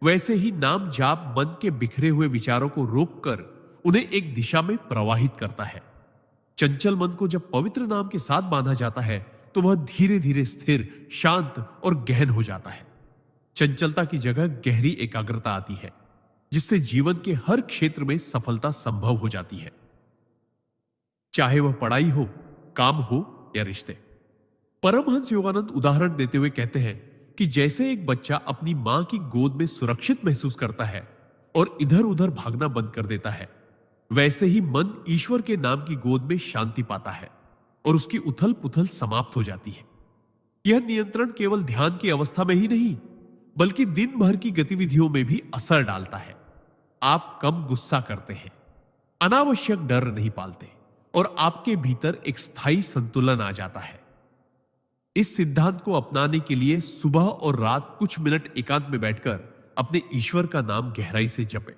वैसे ही नाम जाप मन के बिखरे हुए विचारों को रोककर उन्हें एक दिशा में प्रवाहित करता है। चंचल मन को जब पवित्र नाम के साथ बांधा जाता है तो वह धीरे धीरे स्थिर, शांत और गहन हो जाता है। चंचलता की जगह गहरी एकाग्रता आती है, जिससे जीवन के हर क्षेत्र में सफलता संभव हो जाती है, चाहे वह पढ़ाई हो, काम हो या रिश्ते। परमहंस योगानंद उदाहरण देते हुए कहते हैं कि जैसे एक बच्चा अपनी मां की गोद में सुरक्षित महसूस करता है और इधर उधर भागना बंद कर देता है, वैसे ही मन ईश्वर के नाम की गोद में शांति पाता है और उसकी उथल पुथल समाप्त हो जाती है। यह नियंत्रण केवल ध्यान की अवस्था में ही नहीं, बल्कि दिन भर की गतिविधियों में भी असर डालता है। आप कम गुस्सा करते हैं, अनावश्यक डर नहीं पालते और आपके भीतर एक स्थायी संतुलन आ जाता है। इस सिद्धांत को अपनाने के लिए सुबह और रात कुछ मिनट एकांत में बैठकर अपने ईश्वर का नाम गहराई से जपें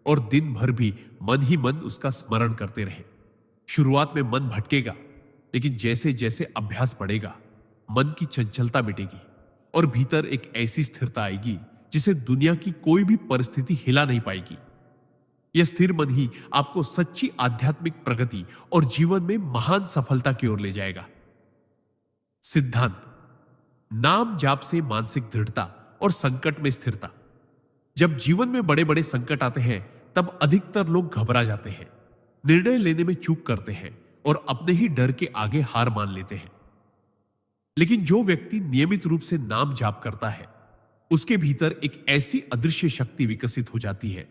और दिन भर भी मन ही मन उसका स्मरण करते रहें। शुरुआत में मन भटकेगा, लेकिन जैसे जैसे अभ्यास बढ़ेगा, मन की चंचलता मिटेगी और भीतर एक ऐसी स्थिरता आएगी जिसे दुनिया की कोई भी परिस्थिति हिला नहीं पाएगी। यह स्थिर मन ही आपको सच्ची आध्यात्मिक प्रगति और जीवन में महान सफलता की ओर ले जाएगा। सिद्धांत: नाम जाप से मानसिक दृढ़ता और संकट में स्थिरता। जब जीवन में बड़े बड़े संकट आते हैं तब अधिकतर लोग घबरा जाते हैं, निर्णय लेने में चूक करते हैं और अपने ही डर के आगे हार मान लेते हैं। लेकिन जो व्यक्ति नियमित रूप से नाम जाप करता है, उसके भीतर एक ऐसी अदृश्य शक्ति विकसित हो जाती है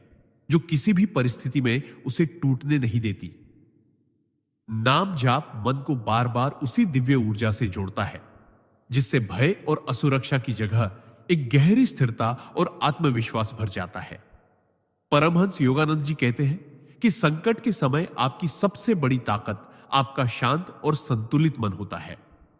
जो किसी भी परिस्थिति में उसे टूटने नहीं देती। नाम जाप मन को बार बार उसी दिव्य ऊर्जा से जोड़ता है जिससे भय और असुरक्षा की जगह एक गहरी स्थिरता और आत्मविश्वास भर जाता है। परमहंस योगानंद जी कहते हैं कि संकट के समय आपकी सबसे बड़ी ताकत आपका शांत और संतुलित मन होता है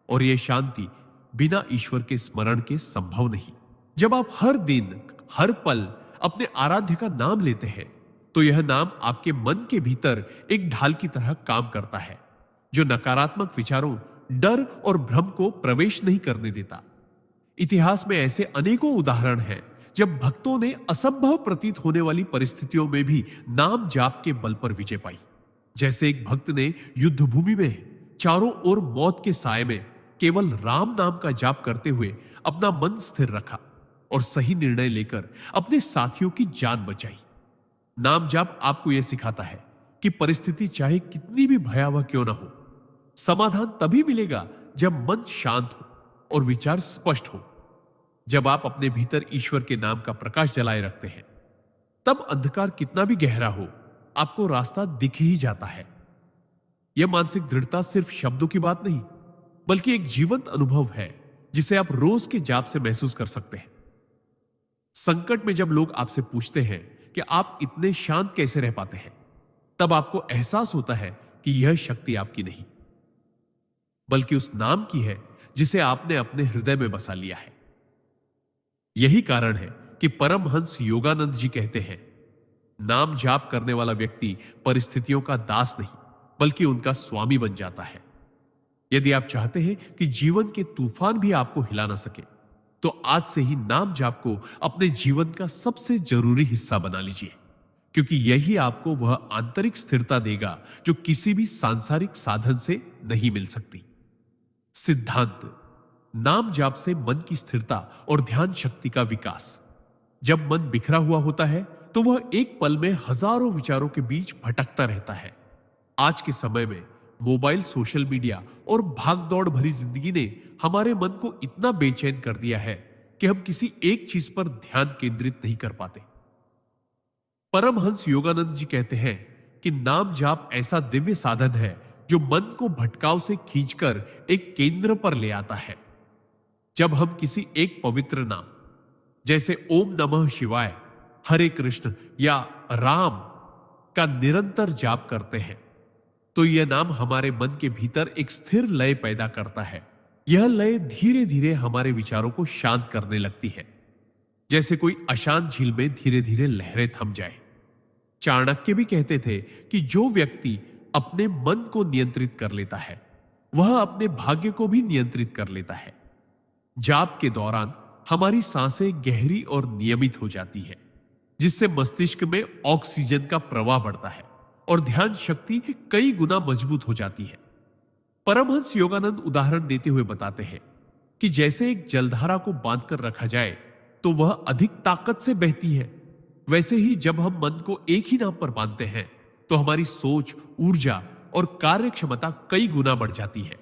और यह शांति बिना ईश्वर के स्मरण के संभव नहीं। जब आप हर दिन, हर पल अपने आराध्य का नाम लेते हैं तो यह नाम आपके मन के भीतर एक ढाल की तरह काम करता है जो नकारात्मक विचारों, डर और भ्रम को प्रवेश नहीं करने देता। इतिहास में ऐसे अनेकों उदाहरण हैं जब भक्तों ने असंभव प्रतीत होने वाली परिस्थितियों में भी नाम जाप के बल पर विजय पाई। जैसे एक भक्त ने युद्ध भूमि में चारों ओर मौत के साए में केवल राम नाम का जाप करते हुए अपना मन स्थिर रखा और सही निर्णय लेकर अपने साथियों की जान बचाई। नाम जाप आपको यह सिखाता है कि परिस्थिति चाहे कितनी भी भयावह क्यों ना हो, समाधान तभी मिलेगा जब मन शांत हो और विचार स्पष्ट हो। जब आप अपने भीतर ईश्वर के नाम का प्रकाश जलाए रखते हैं, तब अंधकार कितना भी गहरा हो, आपको रास्ता दिख ही जाता है। यह मानसिक दृढ़ता सिर्फ शब्दों की बात नहीं, बल्कि एक जीवंत अनुभव है जिसे आप रोज के जाप से महसूस कर सकते हैं। संकट में जब लोग आपसे पूछते हैं कि आप इतने शांत कैसे रह पाते हैं, तब आपको एहसास होता है कि यह शक्ति आपकी नहीं, बल्कि उस नाम की है जिसे आपने अपने हृदय में बसा लिया है। यही कारण है कि परमहंस योगानंद जी कहते हैं, नाम जाप करने वाला व्यक्ति परिस्थितियों का दास नहीं, बल्कि उनका स्वामी बन जाता है। यदि आप चाहते हैं कि जीवन के तूफान भी आपको हिला ना सके, तो आज से ही नाम जाप को अपने जीवन का सबसे जरूरी हिस्सा बना लीजिए, क्योंकि यही आपको वह आंतरिक स्थिरता देगा जो किसी भी सांसारिक साधन से नहीं मिल सकती। सिद्धांत: नाम जाप से मन की स्थिरता और ध्यान शक्ति का विकास। जब मन बिखरा हुआ होता है तो वह एक पल में हजारों विचारों के बीच भटकता रहता है। आज के समय में मोबाइल, सोशल मीडिया और भागदौड़ भरी जिंदगी ने हमारे मन को इतना बेचैन कर दिया है कि हम किसी एक चीज पर ध्यान केंद्रित नहीं कर पाते। परमहंस योगानंद जी कहते हैं कि नाम जाप ऐसा दिव्य साधन है जो मन को भटकाव से खींचकर एक केंद्र पर ले आता है। जब हम किसी एक पवित्र नाम जैसे ओम नमः शिवाय, हरे कृष्ण या राम का निरंतर जाप करते हैं तो यह नाम हमारे मन के भीतर एक स्थिर लय पैदा करता है। यह लय धीरे धीरे हमारे विचारों को शांत करने लगती है, जैसे कोई अशांत झील में धीरे धीरे लहरें थम जाए। चाणक्य भी कहते थे कि जो व्यक्ति अपने मन को नियंत्रित कर लेता है वह अपने भाग्य को भी नियंत्रित कर लेता है। जाप के दौरान हमारी सांसें गहरी और नियमित हो जाती है, जिससे मस्तिष्क में ऑक्सीजन का प्रवाह बढ़ता है और ध्यान शक्ति कई गुना मजबूत हो जाती है। परमहंस योगानंद उदाहरण देते हुए बताते हैं कि जैसे एक जलधारा को बांधकर रखा जाए तो वह अधिक ताकत से बहती है, वैसे ही जब हम मन को एक ही नाम पर बांधते हैं तो हमारी सोच, ऊर्जा और कार्य क्षमता कई गुना बढ़ जाती है।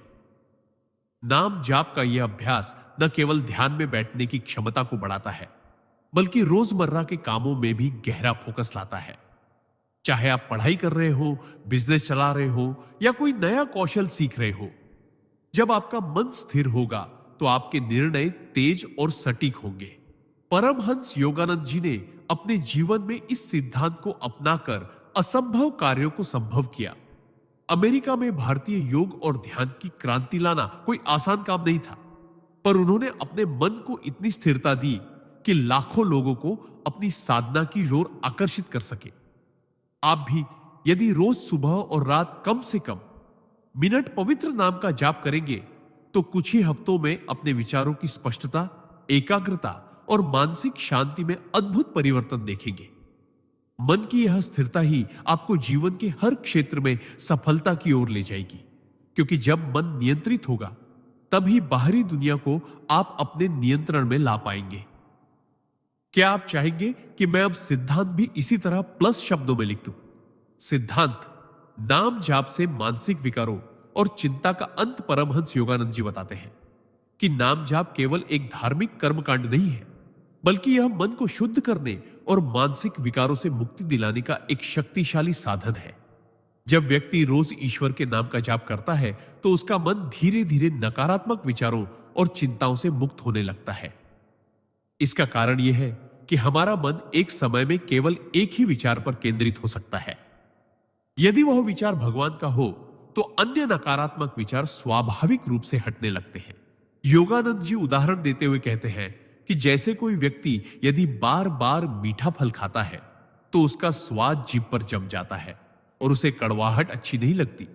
नाम जाप का यह अभ्यास न केवल ध्यान में बैठने की क्षमता को बढ़ाता है, बल्कि रोजमर्रा के कामों में भी गहरा फोकस लाता है। चाहे आप पढ़ाई कर रहे हो, बिजनेस चला रहे हो या कोई नया कौशल सीख रहे हो, जब आपका मन स्थिर होगा तो आपके निर्णय तेज और सटीक होंगे। परमहंस योगानंद जी ने अपने जीवन में इस सिद्धांत को अपनाकर असंभव कार्यों को संभव किया। अमेरिका में भारतीय योग और ध्यान की क्रांति लाना कोई आसान काम नहीं था, पर उन्होंने अपने मन को इतनी स्थिरता दी कि लाखों लोगों को अपनी साधना की ओर आकर्षित कर सके। आप भी यदि रोज सुबह और रात कम से कम मिनट पवित्र नाम का जाप करेंगे तो कुछ ही हफ्तों में अपने विचारों की स्पष्टता, एकाग्रता और मानसिक शांति में अद्भुत परिवर्तन देखेंगे। मन की यह स्थिरता ही आपको जीवन के हर क्षेत्र में सफलता की ओर ले जाएगी, क्योंकि जब मन नियंत्रित होगा तभी बाहरी दुनिया को आप अपने नियंत्रण में ला पाएंगे। क्या आप चाहेंगे कि मैं अब सिद्धांत भी इसी तरह प्लस शब्दों में लिख दूं? सिद्धांत नाम जाप से मानसिक विकारों और चिंता का अंत परमहंस योगानंद जी बताते हैं कि नाम जाप केवल एक धार्मिक कर्मकांड नहीं है, बल्कि यह मन को शुद्ध करने और मानसिक विकारों से मुक्ति दिलाने का एक शक्तिशाली साधन है। जब व्यक्ति रोज ईश्वर के नाम का जाप करता है तो उसका मन धीरे धीरे नकारात्मक विचारों और चिंताओं से मुक्त होने लगता है। इसका कारण यह है कि हमारा मन एक समय में केवल एक ही विचार पर केंद्रित हो सकता है। यदि वह विचार भगवान का हो तो अन्य नकारात्मक विचार स्वाभाविक रूप से हटने लगते हैं। योगानंद जी उदाहरण देते हुए कहते हैं कि जैसे कोई व्यक्ति यदि बार बार मीठा फल खाता है तो उसका स्वाद जीभ पर जम जाता है और उसे कड़वाहट अच्छी नहीं लगती,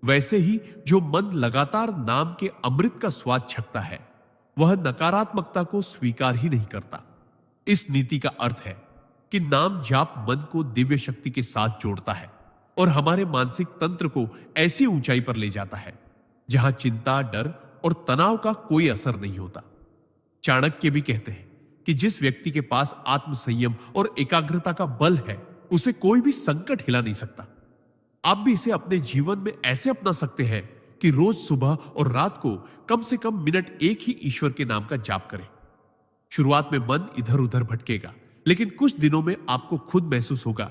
वैसे ही जो मन लगातार नाम के अमृत का स्वाद छकता है वह नकारात्मकता को स्वीकार ही नहीं करता। इस नीति का अर्थ है कि नाम जाप मन को दिव्य शक्ति के साथ जोड़ता है और हमारे मानसिक तंत्र को ऐसी ऊंचाई पर ले जाता है जहां चिंता, डर और तनाव का कोई असर नहीं होता। चाणक्य भी कहते हैं कि जिस व्यक्ति के पास आत्म संयम और एकाग्रता का बल है उसे कोई भी संकट हिला नहीं सकता। आप भी इसे अपने जीवन में ऐसे अपना सकते हैं कि रोज सुबह और रात को कम से कम मिनट एक ही ईश्वर के नाम का जाप करें। शुरुआत में मन इधर उधर भटकेगा, लेकिन कुछ दिनों में आपको खुद महसूस होगा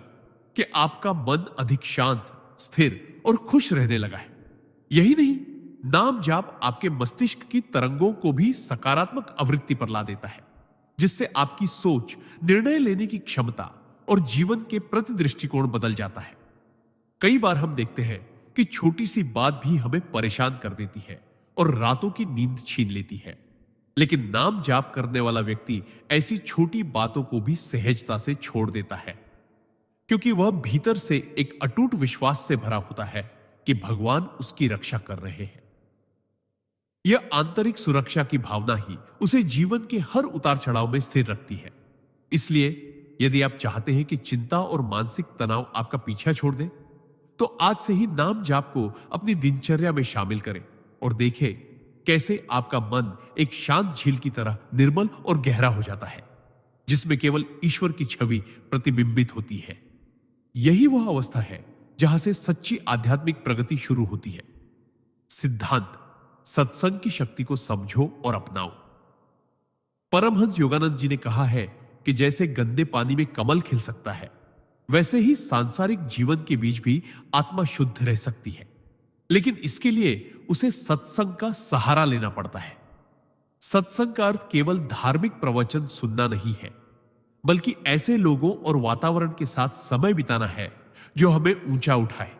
कि आपका मन अधिक शांत, स्थिर और खुश रहने लगा है। यही नहीं, नाम जाप आपके मस्तिष्क की तरंगों को भी सकारात्मक आवृत्ति पर ला देता है, जिससे आपकी सोच, निर्णय लेने की क्षमता और जीवन के प्रति दृष्टिकोण बदल जाता है। कई बार हम देखते हैं कि छोटी सी बात भी हमें परेशान कर देती है और रातों की नींद छीन लेती है, लेकिन नाम जाप करने वाला व्यक्ति ऐसी छोटी बातों को भी सहजता से छोड़ देता है, क्योंकि वह भीतर से एक अटूट विश्वास से भरा होता है कि भगवान उसकी रक्षा कर रहे हैं। यह आंतरिक सुरक्षा की भावना ही उसे जीवन के हर उतार चढ़ाव में स्थिर रखती है। इसलिए यदि आप चाहते हैं कि चिंता और मानसिक तनाव आपका पीछा छोड़ दे, तो आज से ही नाम जाप को अपनी दिनचर्या में शामिल करें और देखें कैसे आपका मन एक शांत झील की तरह निर्मल और गहरा हो जाता है, जिसमें केवल ईश्वर की छवि प्रतिबिंबित होती है। यही वह अवस्था है जहां से सच्ची आध्यात्मिक प्रगति शुरू होती है। सिद्धांत सत्संग की शक्ति को समझो और अपनाओ। परमहंस योगानंद जी ने कहा है कि जैसे गंदे पानी में कमल खिल सकता है, वैसे ही सांसारिक जीवन के बीच भी आत्मा शुद्ध रह सकती है, लेकिन इसके लिए उसे सत्संग का सहारा लेना पड़ता है। सत्संग का अर्थ केवल धार्मिक प्रवचन सुनना नहीं है, बल्कि ऐसे लोगों और वातावरण के साथ समय बिताना है जो हमें ऊंचा उठाए,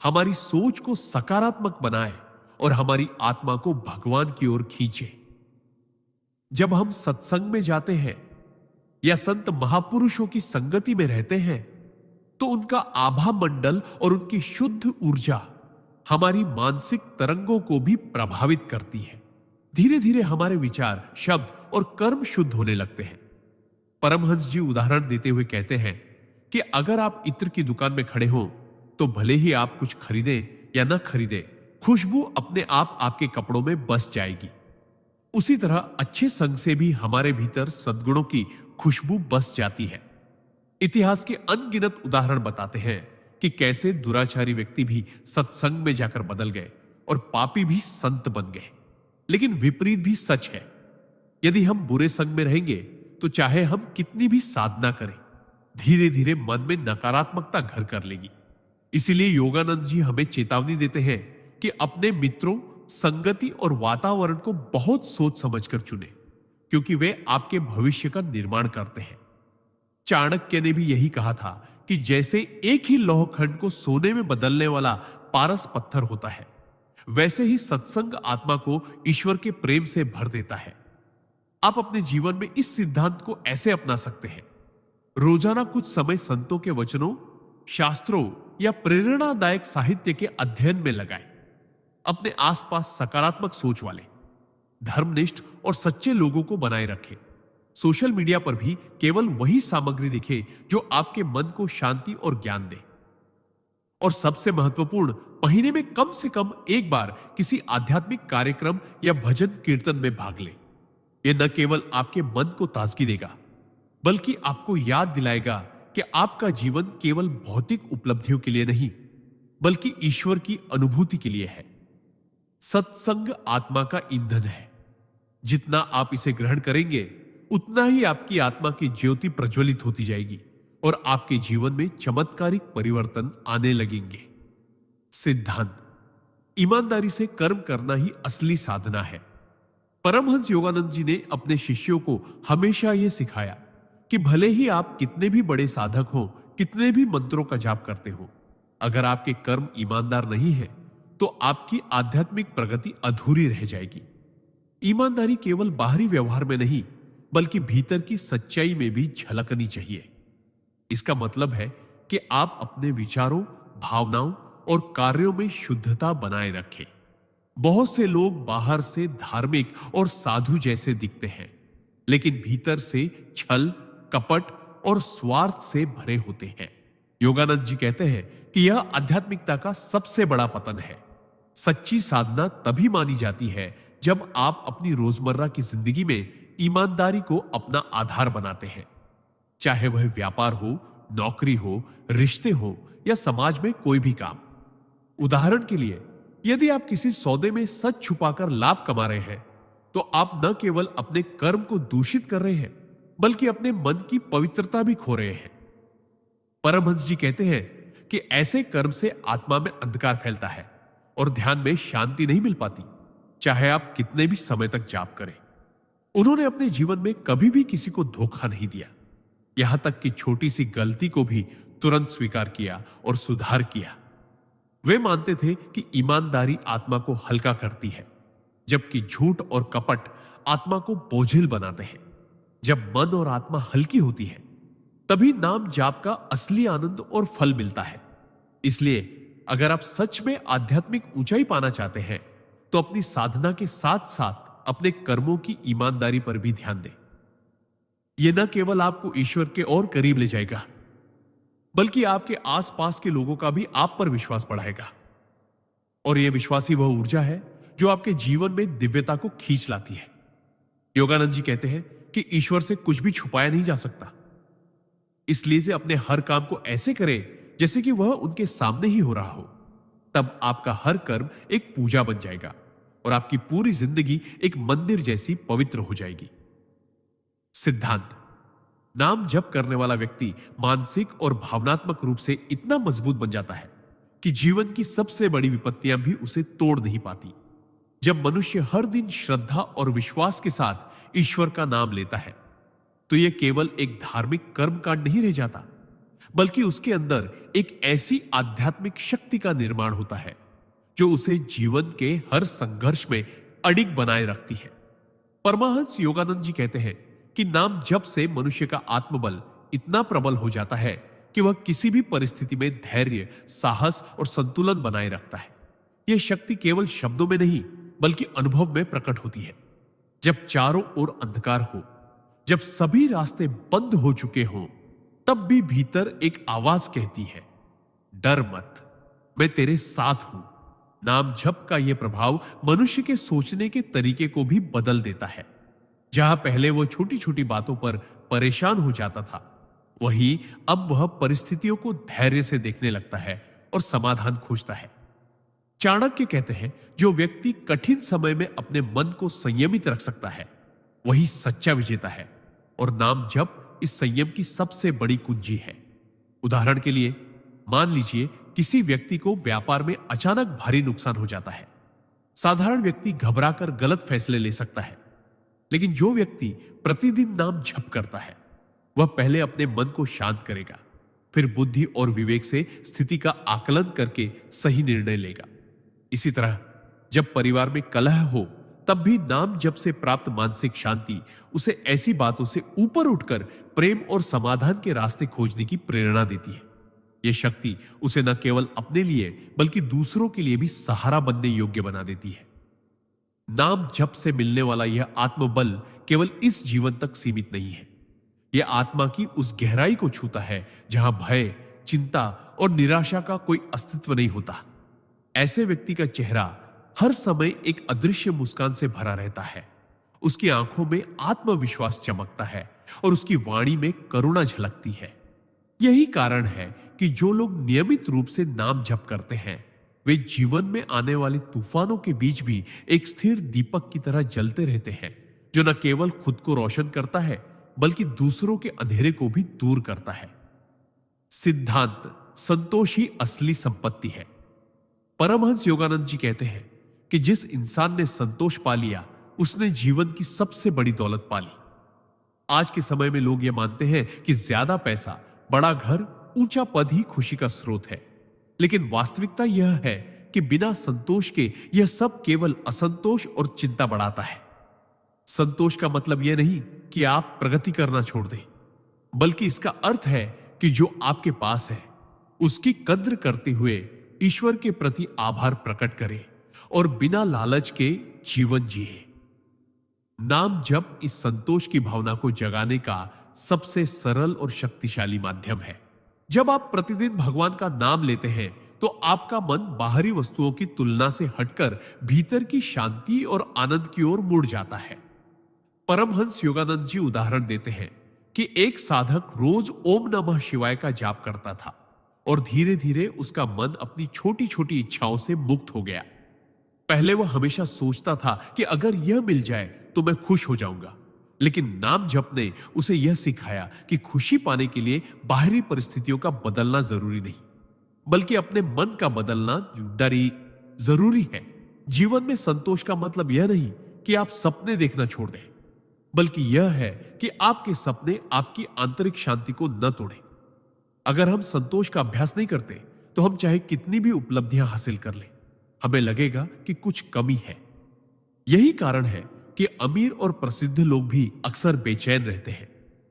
हमारी सोच को सकारात्मक बनाए और हमारी आत्मा को भगवान की ओर खींचे। जब हम सत्संग में जाते हैं या संत महापुरुषों की संगति में रहते हैं तो उनका आभा मंडल और उनकी शुद्ध ऊर्जा हमारी मानसिक तरंगों को भी प्रभावित करती है। धीरे धीरे हमारे विचार, शब्द और कर्म शुद्ध होने लगते हैं। परमहंस जी उदाहरण देते हुए कहते हैं कि अगर आप इत्र की दुकान में खड़े हो तो भले ही आप कुछ खरीदें या न खरीदें, खुशबू अपने आप आपके कपड़ों में बस जाएगी। उसी तरह अच्छे संग से भी हमारे भीतर सद्गुणों की खुशबू बस जाती है। इतिहास के अनगिनत उदाहरण बताते हैं कि कैसे दुराचारी व्यक्ति भी सत्संग में जाकर बदल गए और पापी भी संत बन गए। लेकिन विपरीत भी सच है। यदि हम बुरे संग में रहेंगे तो चाहे हम कितनी भी साधना करें, धीरे धीरे मन में नकारात्मकता घर कर लेगी। इसीलिए योगानंद जी हमें चेतावनी देते हैं कि अपने मित्रों, संगति और वातावरण को बहुत सोच समझकर चुने, क्योंकि वे आपके भविष्य का निर्माण करते हैं। चाणक्य ने भी यही कहा था कि जैसे एक ही लौहखंड को सोने में बदलने वाला पारस पत्थर होता है, वैसे ही सत्संग आत्मा को ईश्वर के प्रेम से भर देता है। आप अपने जीवन में इस सिद्धांत को ऐसे अपना सकते हैं। रोजाना कुछ समय संतों के वचनों, शास्त्रों या प्रेरणादायक साहित्य के अध्ययन में लगाएं। अपने आसपास सकारात्मक सोच वाले, धर्मनिष्ठ और सच्चे लोगों को बनाए रखें। सोशल मीडिया पर भी केवल वही सामग्री दिखे जो आपके मन को शांति और ज्ञान दे। और सबसे महत्वपूर्ण, महीने में कम से कम एक बार किसी आध्यात्मिक कार्यक्रम या भजन कीर्तन में भाग लें। यह न केवल आपके मन को ताजगी देगा, बल्कि आपको याद दिलाएगा कि आपका जीवन केवल भौतिक उपलब्धियों के लिए नहीं, बल्कि ईश्वर की अनुभूति के लिए है। सत्संग आत्मा का ईंधन है। जितना आप इसे ग्रहण करेंगे, उतना ही आपकी आत्मा की ज्योति प्रज्वलित होती जाएगी और आपके जीवन में चमत्कारिक परिवर्तन आने लगेंगे। सिद्धांत: ईमानदारी से कर्म करना ही असली साधना है। परमहंस योगानंद जी ने अपने शिष्यों को हमेशा यह सिखाया कि भले ही आप कितने भी बड़े साधक हो, कितने भी मंत्रों का जाप करते हो, अगर आपके कर्म ईमानदार नहीं है तो आपकी आध्यात्मिक प्रगति अधूरी रह जाएगी। ईमानदारी केवल बाहरी व्यवहार में नहीं, बल्कि भीतर की सच्चाई में भी झलकनी चाहिए। इसका मतलब है कि आप अपने विचारों, भावनाओं और कार्यों में शुद्धता बनाए रखें। बहुत से लोग बाहर से धार्मिक और साधु जैसे दिखते हैं, लेकिन भीतर से छल, कपट और स्वार्थ से भरे होते हैं। योगानंद जी कहते हैं कि यह आध्यात्मिकता का सबसे बड़ा पतन है। सच्ची साधना तभी मानी जाती है जब आप अपनी रोजमर्रा की जिंदगी में ईमानदारी को अपना आधार बनाते हैं। चाहे वह व्यापार हो, नौकरी हो, रिश्ते हो या समाज में कोई भी काम। उदाहरण के लिए, यदि आप किसी सौदे में सच छुपाकर लाभ कमा रहे हैं, तो आप न केवल अपने कर्म को दूषित कर रहे हैं, बल्कि अपने मन की पवित्रता भी खो रहे हैं। परमहंस जी कहते हैं कि ऐसे कर्म से आत्मा में अंधकार फैलता है और ध्यान में शांति नहीं मिल पाती, चाहे आप कितने भी समय तक जाप करें। उन्होंने अपने जीवन में कभी भी किसी को धोखा नहीं दिया, यहां तक कि छोटी सी गलती को भी तुरंत स्वीकार किया और सुधार किया। वे मानते थे कि ईमानदारी आत्मा को हल्का करती है, जबकि झूठ और कपट आत्मा को बोझिल बनाते हैं। जब मन और आत्मा हल्की होती है, तभी नाम जाप का असली आनंद और फल मिलता है। इसलिए अगर आप सच में आध्यात्मिक ऊंचाई पाना चाहते हैं, तो अपनी साधना के साथ साथ अपने कर्मों की ईमानदारी पर भी ध्यान दें। यह न केवल आपको ईश्वर के और करीब ले जाएगा, बल्कि आपके आसपास के लोगों का भी आप पर विश्वास बढ़ाएगा। और यह विश्वास ही वह ऊर्जा है जो आपके जीवन में दिव्यता को खींच लाती है। योगानंद जी कहते हैं कि ईश्वर से कुछ भी छुपाया नहीं जा सकता, इसलिए से अपने हर काम को ऐसे करें जैसे कि वह उनके सामने ही हो रहा हो। तब आपका हर कर्म एक पूजा बन जाएगा और आपकी पूरी जिंदगी एक मंदिर जैसी पवित्र हो जाएगी। सिद्धांत: नाम जप करने वाला व्यक्ति मानसिक और भावनात्मक रूप से इतना मजबूत बन जाता है कि जीवन की सबसे बड़ी विपत्तियां भी उसे तोड़ नहीं पाती। जब मनुष्य हर दिन श्रद्धा और विश्वास के साथ ईश्वर का नाम लेता है, तो यह केवल एक धार्मिक कर्म कांड नहीं रह जाता, बल्कि उसके अंदर एक ऐसी आध्यात्मिक शक्ति का निर्माण होता है जो उसे जीवन के हर संघर्ष में अडिग बनाए रखती है। परमहंस योगानंद जी कहते हैं कि नाम जप से मनुष्य का आत्मबल इतना प्रबल हो जाता है कि वह किसी भी परिस्थिति में धैर्य, साहस और संतुलन बनाए रखता है। यह शक्ति केवल शब्दों में नहीं बल्कि अनुभव में प्रकट होती है। जब चारों ओर अंधकार हो, जब सभी रास्ते बंद हो चुके हों, तब भी भीतर एक आवाज कहती है, डर मत, मैं तेरे साथ हूं। नाम जप का यह प्रभाव मनुष्य के सोचने के तरीके को भी बदल देता है। जहां पहले वो छोटी छोटी बातों पर परेशान हो जाता था, वहीं अब वह परिस्थितियों को धैर्य से देखने लगता है और समाधान खोजता है। चाणक्य कहते हैं, जो व्यक्ति कठिन समय में अपने मन को संयमित रख सकता है, वही सच्चा विजेता है। और नाम जप इस संयम की सबसे बड़ी कुंजी है। उदाहरण के लिए, मान लीजिए किसी व्यक्ति को व्यापार में अचानक भारी नुकसान हो जाता है। साधारण व्यक्ति घबराकर गलत फैसले ले सकता है, लेकिन जो व्यक्ति प्रतिदिन नाम जप करता है, वह पहले अपने मन को शांत करेगा, फिर बुद्धि और विवेक से स्थिति का आकलन करके सही निर्णय लेगा। इसी तरह जब परिवार में कलह हो, तब भी नाम जप से प्राप्त मानसिक शांति उसे ऐसी बातों से ऊपर उठकर प्रेम और समाधान के रास्ते खोजने की प्रेरणा देती है। यह शक्ति उसे न केवल अपने लिए बल्कि दूसरों के लिए भी सहारा बनने योग्य बना देती है। नाम जप से मिलने वाला यह आत्मबल केवल इस जीवन तक सीमित नहीं है। यह आत्मा की उस गहराई को छूता है जहां भय, चिंता और निराशा का कोई अस्तित्व नहीं होता। ऐसे व्यक्ति का चेहरा हर समय एक अदृश्य मुस्कान से भरा रहता है। उसकी आंखों में आत्मविश्वास चमकता है और उसकी वाणी में करुणा झलकती है। यही कारण है कि जो लोग नियमित रूप से नाम जप करते हैं, वे जीवन में आने वाले तूफानों के बीच भी एक स्थिर दीपक की तरह जलते रहते हैं, जो न केवल खुद को रोशन करता है बल्कि दूसरों के अंधेरे को भी दूर करता है। सिद्धांत, संतोष ही असली संपत्ति है। परमहंस योगानंद जी कहते हैं कि जिस इंसान ने संतोष पा लिया, उसने जीवन की सबसे बड़ी दौलत पा ली। आज के समय में लोग यह मानते हैं कि ज्यादा पैसा, बड़ा घर, ऊंचा पद ही खुशी का स्रोत है, लेकिन वास्तविकता यह है कि बिना संतोष के यह सब केवल असंतोष और चिंता बढ़ाता है। संतोष का मतलब यह नहीं कि आप प्रगति करना छोड़ दें, बल्कि इसका अर्थ है कि जो आपके पास है उसकी कद्र करते हुए ईश्वर के प्रति आभार प्रकट करें और बिना लालच के जीवन जिए। नाम जप इस संतोष की भावना को जगाने का सबसे सरल और शक्तिशाली माध्यम है। जब आप प्रतिदिन भगवान का नाम लेते हैं, तो आपका मन बाहरी वस्तुओं की तुलना से हटकर भीतर की शांति और आनंद की ओर मुड़ जाता है। परमहंस योगानंद जी उदाहरण देते हैं कि एक साधक रोज ओम नमः शिवाय का जाप करता था और धीरे धीरे उसका मन अपनी छोटी छोटी इच्छाओं से मुक्त हो गया। पहले वह हमेशा सोचता था कि अगर यह मिल जाए तो मैं खुश हो जाऊंगा, लेकिन नाम जप ने उसे यह सिखाया कि खुशी पाने के लिए बाहरी परिस्थितियों का बदलना जरूरी नहीं, बल्कि अपने मन का बदलना जरूरी है। जीवन में संतोष का मतलब यह नहीं कि आप सपने देखना छोड़ दें, बल्कि यह है कि आपके सपने आपकी आंतरिक शांति को न तोड़ें। अगर हम संतोष का अभ्यास नहीं करते, तो हम चाहे कितनी भी उपलब्धियां हासिल कर लें, हमें लगेगा कि कुछ कमी है। यही कारण है कि अमीर और प्रसिद्ध लोग भी अक्सर बेचैन रहते हैं।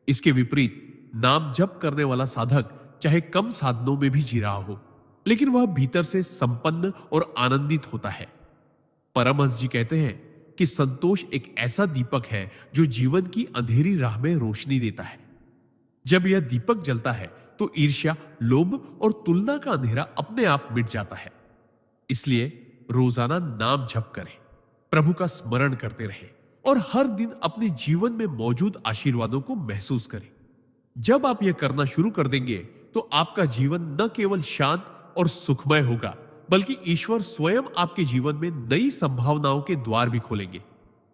इसके विपरीत नाम जप करने वाला साधक चाहे कम साधनों में भी जी रहा हो, लेकिन वह भीतर से संपन्न और आनंदित होता है। परमहंस जी कहते हैं कि संतोष एक ऐसा दीपक है जो जीवन की अंधेरी राह में रोशनी देता है। जब यह दीपक जलता है तो ईर्ष्या, लोभ और तुलना का अंधेरा अपने आप मिट जाता है। इसलिए रोजाना नाम जप करें, प्रभु का स्मरण करते रहें और हर दिन अपने जीवन में मौजूद आशीर्वादों को महसूस करें। जब आप यह करना शुरू कर देंगे, तो आपका जीवन न केवल शांत और सुखमय होगा, बल्कि ईश्वर स्वयं आपके जीवन में नई संभावनाओं के द्वार भी खोलेंगे,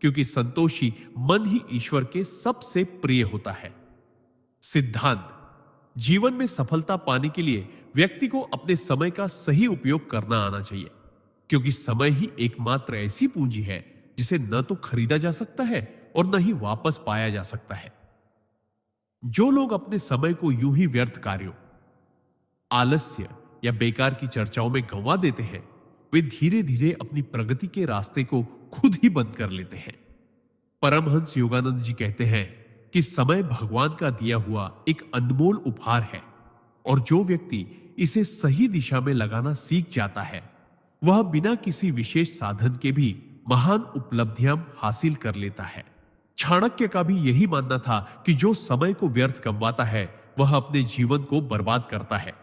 क्योंकि संतोषी मन ही ईश्वर के सबसे प्रिय होता है। सिद्धांत, जीवन में सफलता पाने के लिए व्यक्ति को अपने समय का सही उपयोग करना आना चाहिए, क्योंकि समय ही एकमात्र ऐसी पूंजी है जिसे न तो खरीदा जा सकता है और न ही वापस पाया जा सकता है। जो लोग अपने समय को यूं ही व्यर्थ कार्यों, आलस्य या बेकार की चर्चाओं में गंवा देते हैं, वे धीरे धीरे अपनी प्रगति के रास्ते को खुद ही बंद कर लेते हैं। परमहंस योगानंद जी कहते हैं कि समय भगवान का दिया हुआ एक अनमोल उपहार है और जो व्यक्ति इसे सही दिशा में लगाना सीख जाता है, वह बिना किसी विशेष साधन के भी महान उपलब्धियां हासिल कर लेता है। चाणक्य का भी यही मानना था कि जो समय को व्यर्थ गंवाता है, वह अपने जीवन को बर्बाद करता है।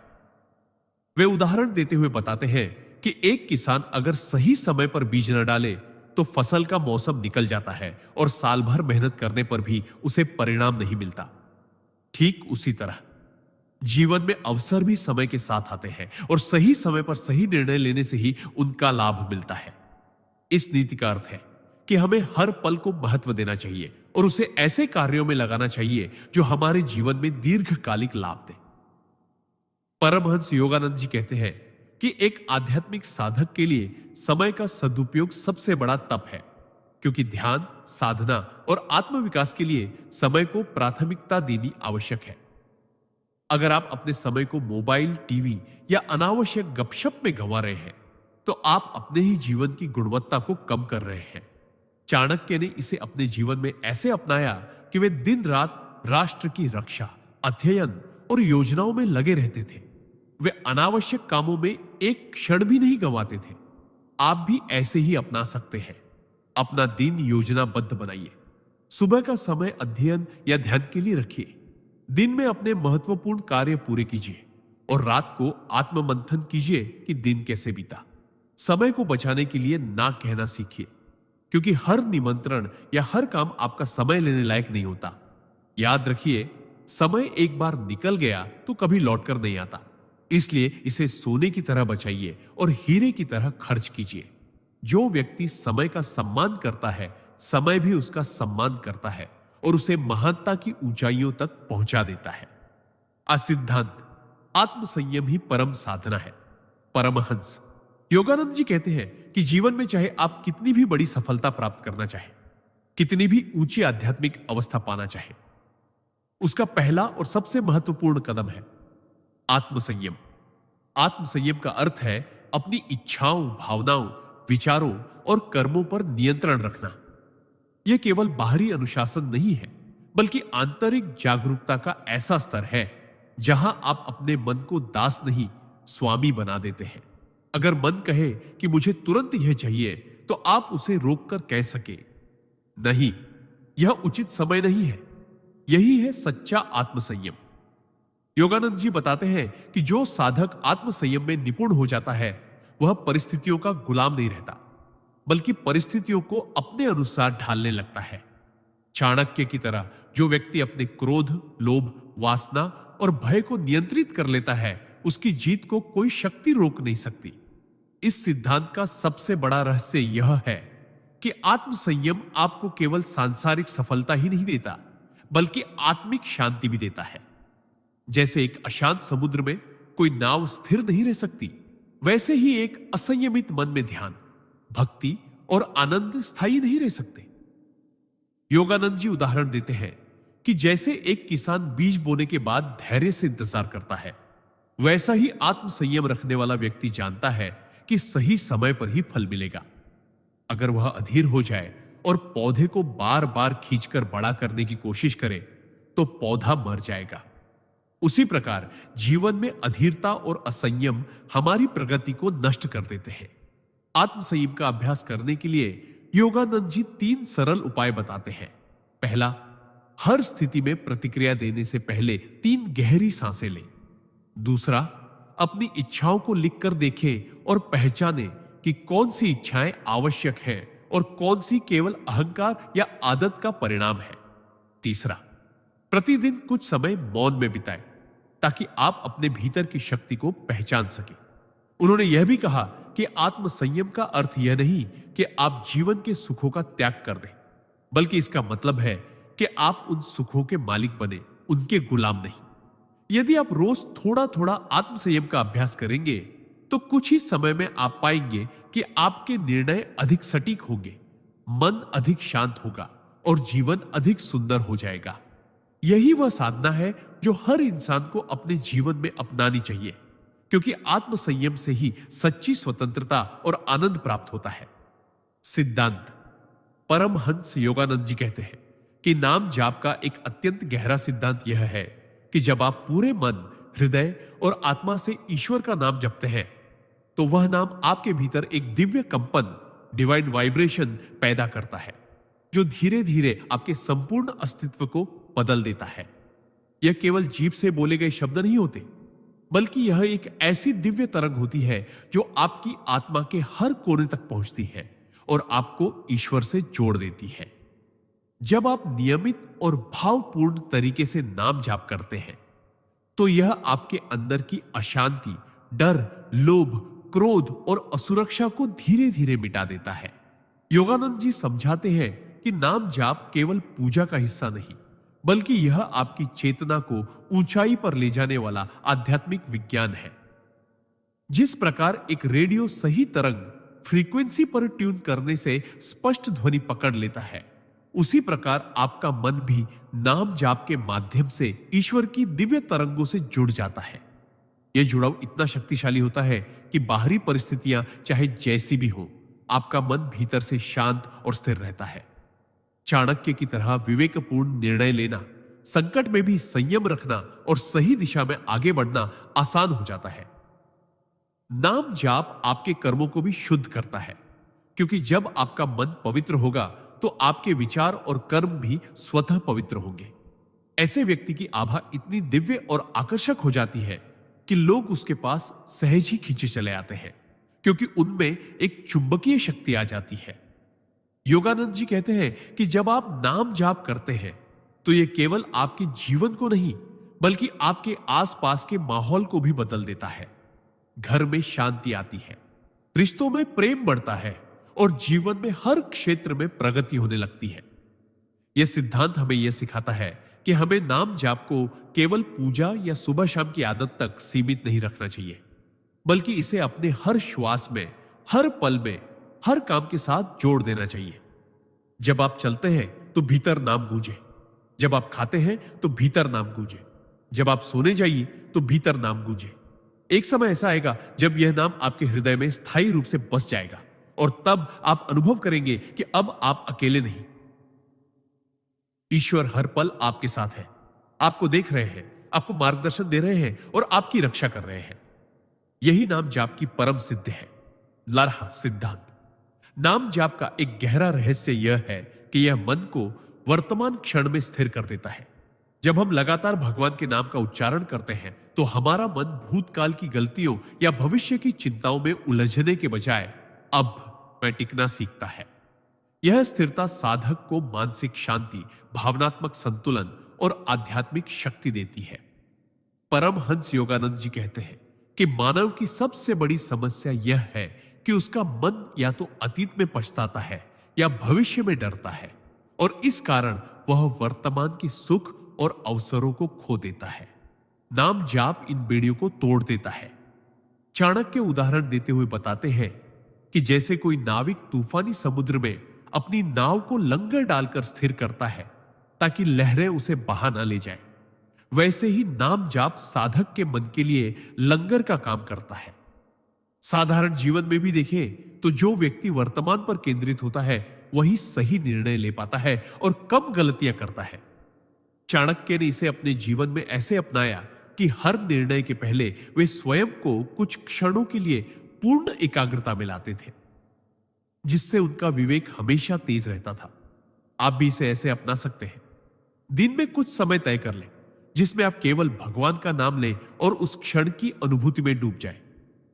वे उदाहरण देते हुए बताते हैं कि एक किसान अगर सही समय पर बीज न डाले तो फसल का मौसम निकल जाता है और साल भर मेहनत करने पर भी उसे परिणाम नहीं मिलता। ठीक उसी तरह जीवन में अवसर भी समय के साथ आते हैं और सही समय पर सही निर्णय लेने से ही उनका लाभ मिलता है। इस नीति का अर्थ है कि हमें हर पल को महत्व देना चाहिए और उसे ऐसे कार्यों में लगाना चाहिए जो हमारे जीवन में दीर्घकालिक लाभ दे। परमहंस योगानंद जी कहते हैं कि एक आध्यात्मिक साधक के लिए समय का सदुपयोग सबसे बड़ा तप है, क्योंकि ध्यान, साधना और आत्मविकास के लिए समय को प्राथमिकता देनी आवश्यक है। अगर आप अपने समय को मोबाइल, टीवी या अनावश्यक गपशप में गंवा रहे हैं, तो आप अपने ही जीवन की गुणवत्ता को कम कर रहे हैं। चाणक्य ने इसे अपने जीवन में ऐसे अपनाया कि वे दिन रात राष्ट्र की रक्षा, अध्ययन और योजनाओं में लगे रहते थे। वे अनावश्यक कामों में एक क्षण भी नहीं गंवाते थे। आप भी ऐसे ही अपना सकते हैं। अपना दिन योजनाबद्ध बनाइए। सुबह का समय अध्ययन या ध्यान के लिए रखिए। दिन में अपने महत्वपूर्ण कार्य पूरे कीजिए और रात को आत्ममंथन कीजिए कि दिन कैसे बीता। समय को बचाने के लिए ना कहना सीखिए, क्योंकि हर निमंत्रण या हर काम आपका समय लेने लायक नहीं होता। याद रखिए, समय एक बार निकल गया तो कभी लौटकर नहीं आता, इसलिए इसे सोने की तरह बचाइए और हीरे की तरह खर्च कीजिए। जो व्यक्ति समय का सम्मान करता है, समय भी उसका सम्मान करता है और उसे महानता की ऊंचाइयों तक पहुंचा देता है। सिद्धांत आत्मसंयम ही परम साधना है। परमहंस योगानंद जी कहते हैं कि जीवन में चाहे आप कितनी भी बड़ी सफलता प्राप्त करना चाहे, कितनी भी ऊंची आध्यात्मिक अवस्था पाना चाहे, उसका पहला और सबसे महत्वपूर्ण कदम है आत्मसंयम। आत्मसंयम का अर्थ है अपनी इच्छाओं, भावनाओं, विचारों और कर्मों पर नियंत्रण रखना। यह केवल बाहरी अनुशासन नहीं है, बल्कि आंतरिक जागरूकता का ऐसा स्तर है जहां आप अपने मन को दास नहीं, स्वामी बना देते हैं। अगर मन कहे कि मुझे तुरंत यह चाहिए, तो आप उसे रोककर कह सके, नहीं, यह उचित समय नहीं है। यही है सच्चा आत्मसंयम। योगानंद जी बताते हैं कि जो साधक आत्मसंयम में निपुण हो जाता है, वह परिस्थितियों का गुलाम नहीं रहता, बल्कि परिस्थितियों को अपने अनुसार ढालने लगता है। चाणक्य की तरह जो व्यक्ति अपने क्रोध, लोभ, वासना और भय को नियंत्रित कर लेता है, उसकी जीत को कोई शक्ति रोक नहीं सकती। इस सिद्धांत का सबसे बड़ा रहस्य यह है कि आत्मसंयम आपको केवल सांसारिक सफलता ही नहीं देता, बल्कि आत्मिक शांति भी देता है। जैसे एक अशांत समुद्र में कोई नाव स्थिर नहीं रह सकती, वैसे ही एक असंयमित मन में ध्यान, भक्ति और आनंद स्थायी नहीं रह सकते। योगानंद जी उदाहरण देते हैं कि जैसे एक किसान बीज बोने के बाद धैर्य से इंतजार करता है, वैसा ही आत्मसंयम रखने वाला व्यक्ति जानता है कि सही समय पर ही फल मिलेगा। अगर वह अधीर हो जाए और पौधे को बार बार खींचकर बड़ा करने की कोशिश करे, तो पौधा मर जाएगा। उसी प्रकार जीवन में अधीरता और असंयम हमारी प्रगति को नष्ट कर देते हैं। आत्मसंयम का अभ्यास करने के लिए योगानंद जी 3 सरल उपाय बताते हैं। पहला, हर स्थिति में प्रतिक्रिया देने से पहले 3 गहरी सांसें लें। दूसरा, अपनी इच्छाओं को लिखकर देखें और पहचानें कि कौन सी इच्छाएं आवश्यक हैं और कौन सी केवल अहंकार या आदत का परिणाम है। तीसरा, प्रतिदिन कुछ समय मौन में बिताएं ताकि आप अपने भीतर की शक्ति को पहचान सकें। उन्होंने यह भी कहा कि आत्मसंयम का अर्थ यह नहीं कि आप जीवन के सुखों का त्याग कर दें, बल्कि इसका मतलब है कि आप उन सुखों के मालिक बने, उनके गुलाम नहीं। यदि आप रोज थोड़ा थोड़ा आत्मसंयम का अभ्यास करेंगे, तो कुछ ही समय में आप पाएंगे कि आपके निर्णय अधिक सटीक होंगे, मन अधिक शांत होगा और जीवन अधिक सुंदर हो जाएगा। यही वह साधना है जो हर इंसान को अपने जीवन में अपनानी चाहिए, क्योंकि आत्म संयम से ही सच्ची स्वतंत्रता और आनंद प्राप्त होता है। सिद्धांत। परमहंस योगानंद जी कहते हैं कि नाम जाप का एक अत्यंत गहरा सिद्धांत यह है कि जब आप पूरे मन, हृदय और आत्मा से ईश्वर का नाम जपते हैं तो वह नाम आपके भीतर एक दिव्य कंपन, डिवाइन वाइब्रेशन पैदा करता है, जो धीरे धीरे आपके संपूर्ण अस्तित्व को बदल देता है। यह केवल जीभ से बोले गए शब्द नहीं होते, बल्कि यह एक ऐसी दिव्य तरंग होती है जो आपकी आत्मा के हर कोने तक पहुंचती है और आपको ईश्वर से जोड़ देती है। जब आप नियमित और भावपूर्ण तरीके से नाम जाप करते हैं तो यह आपके अंदर की अशांति, डर, लोभ, क्रोध और असुरक्षा को धीरे धीरे मिटा देता है। योगानंद जी समझाते हैं कि नाम जाप केवल पूजा का हिस्सा नहीं, बल्कि यह आपकी चेतना को ऊंचाई पर ले जाने वाला आध्यात्मिक विज्ञान है। जिस प्रकार एक रेडियो सही तरंग, फ्रीक्वेंसी पर ट्यून करने से स्पष्ट ध्वनि पकड़ लेता है, उसी प्रकार आपका मन भी नाम जाप के माध्यम से ईश्वर की दिव्य तरंगों से जुड़ जाता है। यह जुड़ाव इतना शक्तिशाली होता है कि बाहरी परिस्थितियां चाहे जैसी भी हो, आपका मन भीतर से शांत और स्थिर रहता है। चाणक्य की तरह विवेकपूर्ण निर्णय लेना, संकट में भी संयम रखना और सही दिशा में आगे बढ़ना आसान हो जाता है। नाम जाप आपके कर्मों को भी शुद्ध करता है, क्योंकि जब आपका मन पवित्र होगा तो आपके विचार और कर्म भी स्वतः पवित्र होंगे। ऐसे व्यक्ति की आभा इतनी दिव्य और आकर्षक हो जाती है कि लोग उसके पास सहज ही खींचे चले आते हैं, क्योंकि उनमें एक चुंबकीय शक्ति आ जाती है। योगानंद जी कहते हैं कि जब आप नाम जाप करते हैं तो यह केवल आपके जीवन को नहीं, बल्कि आपके आसपास के माहौल को भी बदल देता है। घर में शांति आती है, रिश्तों में प्रेम बढ़ता है और जीवन में हर क्षेत्र में प्रगति होने लगती है। यह सिद्धांत हमें यह सिखाता है कि हमें नाम जाप को केवल पूजा या सुबह शाम की आदत तक सीमित नहीं रखना चाहिए, बल्कि इसे अपने हर श्वास में, हर पल में, हर काम के साथ जोड़ देना चाहिए। जब आप चलते हैं तो भीतर नाम गूंजे, जब आप खाते हैं तो भीतर नाम गूंजे, जब आप सोने जाइए तो भीतर नाम गूंजे। एक समय ऐसा आएगा जब यह नाम आपके हृदय में स्थायी रूप से बस जाएगा और तब आप अनुभव करेंगे कि अब आप अकेले नहीं। ईश्वर हर पल आपके साथ है, आपको देख रहे हैं, आपको मार्गदर्शन दे रहे हैं और आपकी रक्षा कर रहे हैं। यही नाम जाप की परम सिद्ध है। लारहा सिद्धांत। नाम जाप का एक गहरा रहस्य यह है कि यह मन को वर्तमान क्षण में स्थिर कर देता है। जब हम लगातार भगवान के नाम का उच्चारण करते हैं तो हमारा मन भूतकाल की गलतियों या भविष्य की चिंताओं में उलझने के बजाय अब में टिकना सीखता है। यह स्थिरता साधक को मानसिक शांति, भावनात्मक संतुलन और आध्यात्मिक शक्ति देती है। परमहंस योगानंद जी कहते हैं कि मानव की सबसे बड़ी समस्या यह है कि उसका मन या तो अतीत में पछताता है या भविष्य में डरता है, और इस कारण वह वर्तमान की सुख और अवसरों को खो देता है। नाम जाप इन बेड़ियों को तोड़ देता है। चाणक्य उदाहरण देते हुए बताते हैं कि जैसे कोई नाविक तूफानी समुद्र में अपनी नाव को लंगर डालकर स्थिर करता है ताकि लहरें उसे बहा ना ले जाए, वैसे ही नाम जाप साधक के मन के लिए लंगर का काम करता है। साधारण जीवन में भी देखें तो जो व्यक्ति वर्तमान पर केंद्रित होता है वही सही निर्णय ले पाता है और कम गलतियां करता है। चाणक्य ने इसे अपने जीवन में ऐसे अपनाया कि हर निर्णय के पहले वे स्वयं को कुछ क्षणों के लिए पूर्ण एकाग्रता में लाते थे, जिससे उनका विवेक हमेशा तेज रहता था। आप भी इसे ऐसे अपना सकते हैं। दिन में कुछ समय तय कर लें जिसमें आप केवल भगवान का नाम लें और उस क्षण की अनुभूति में डूब जाएं।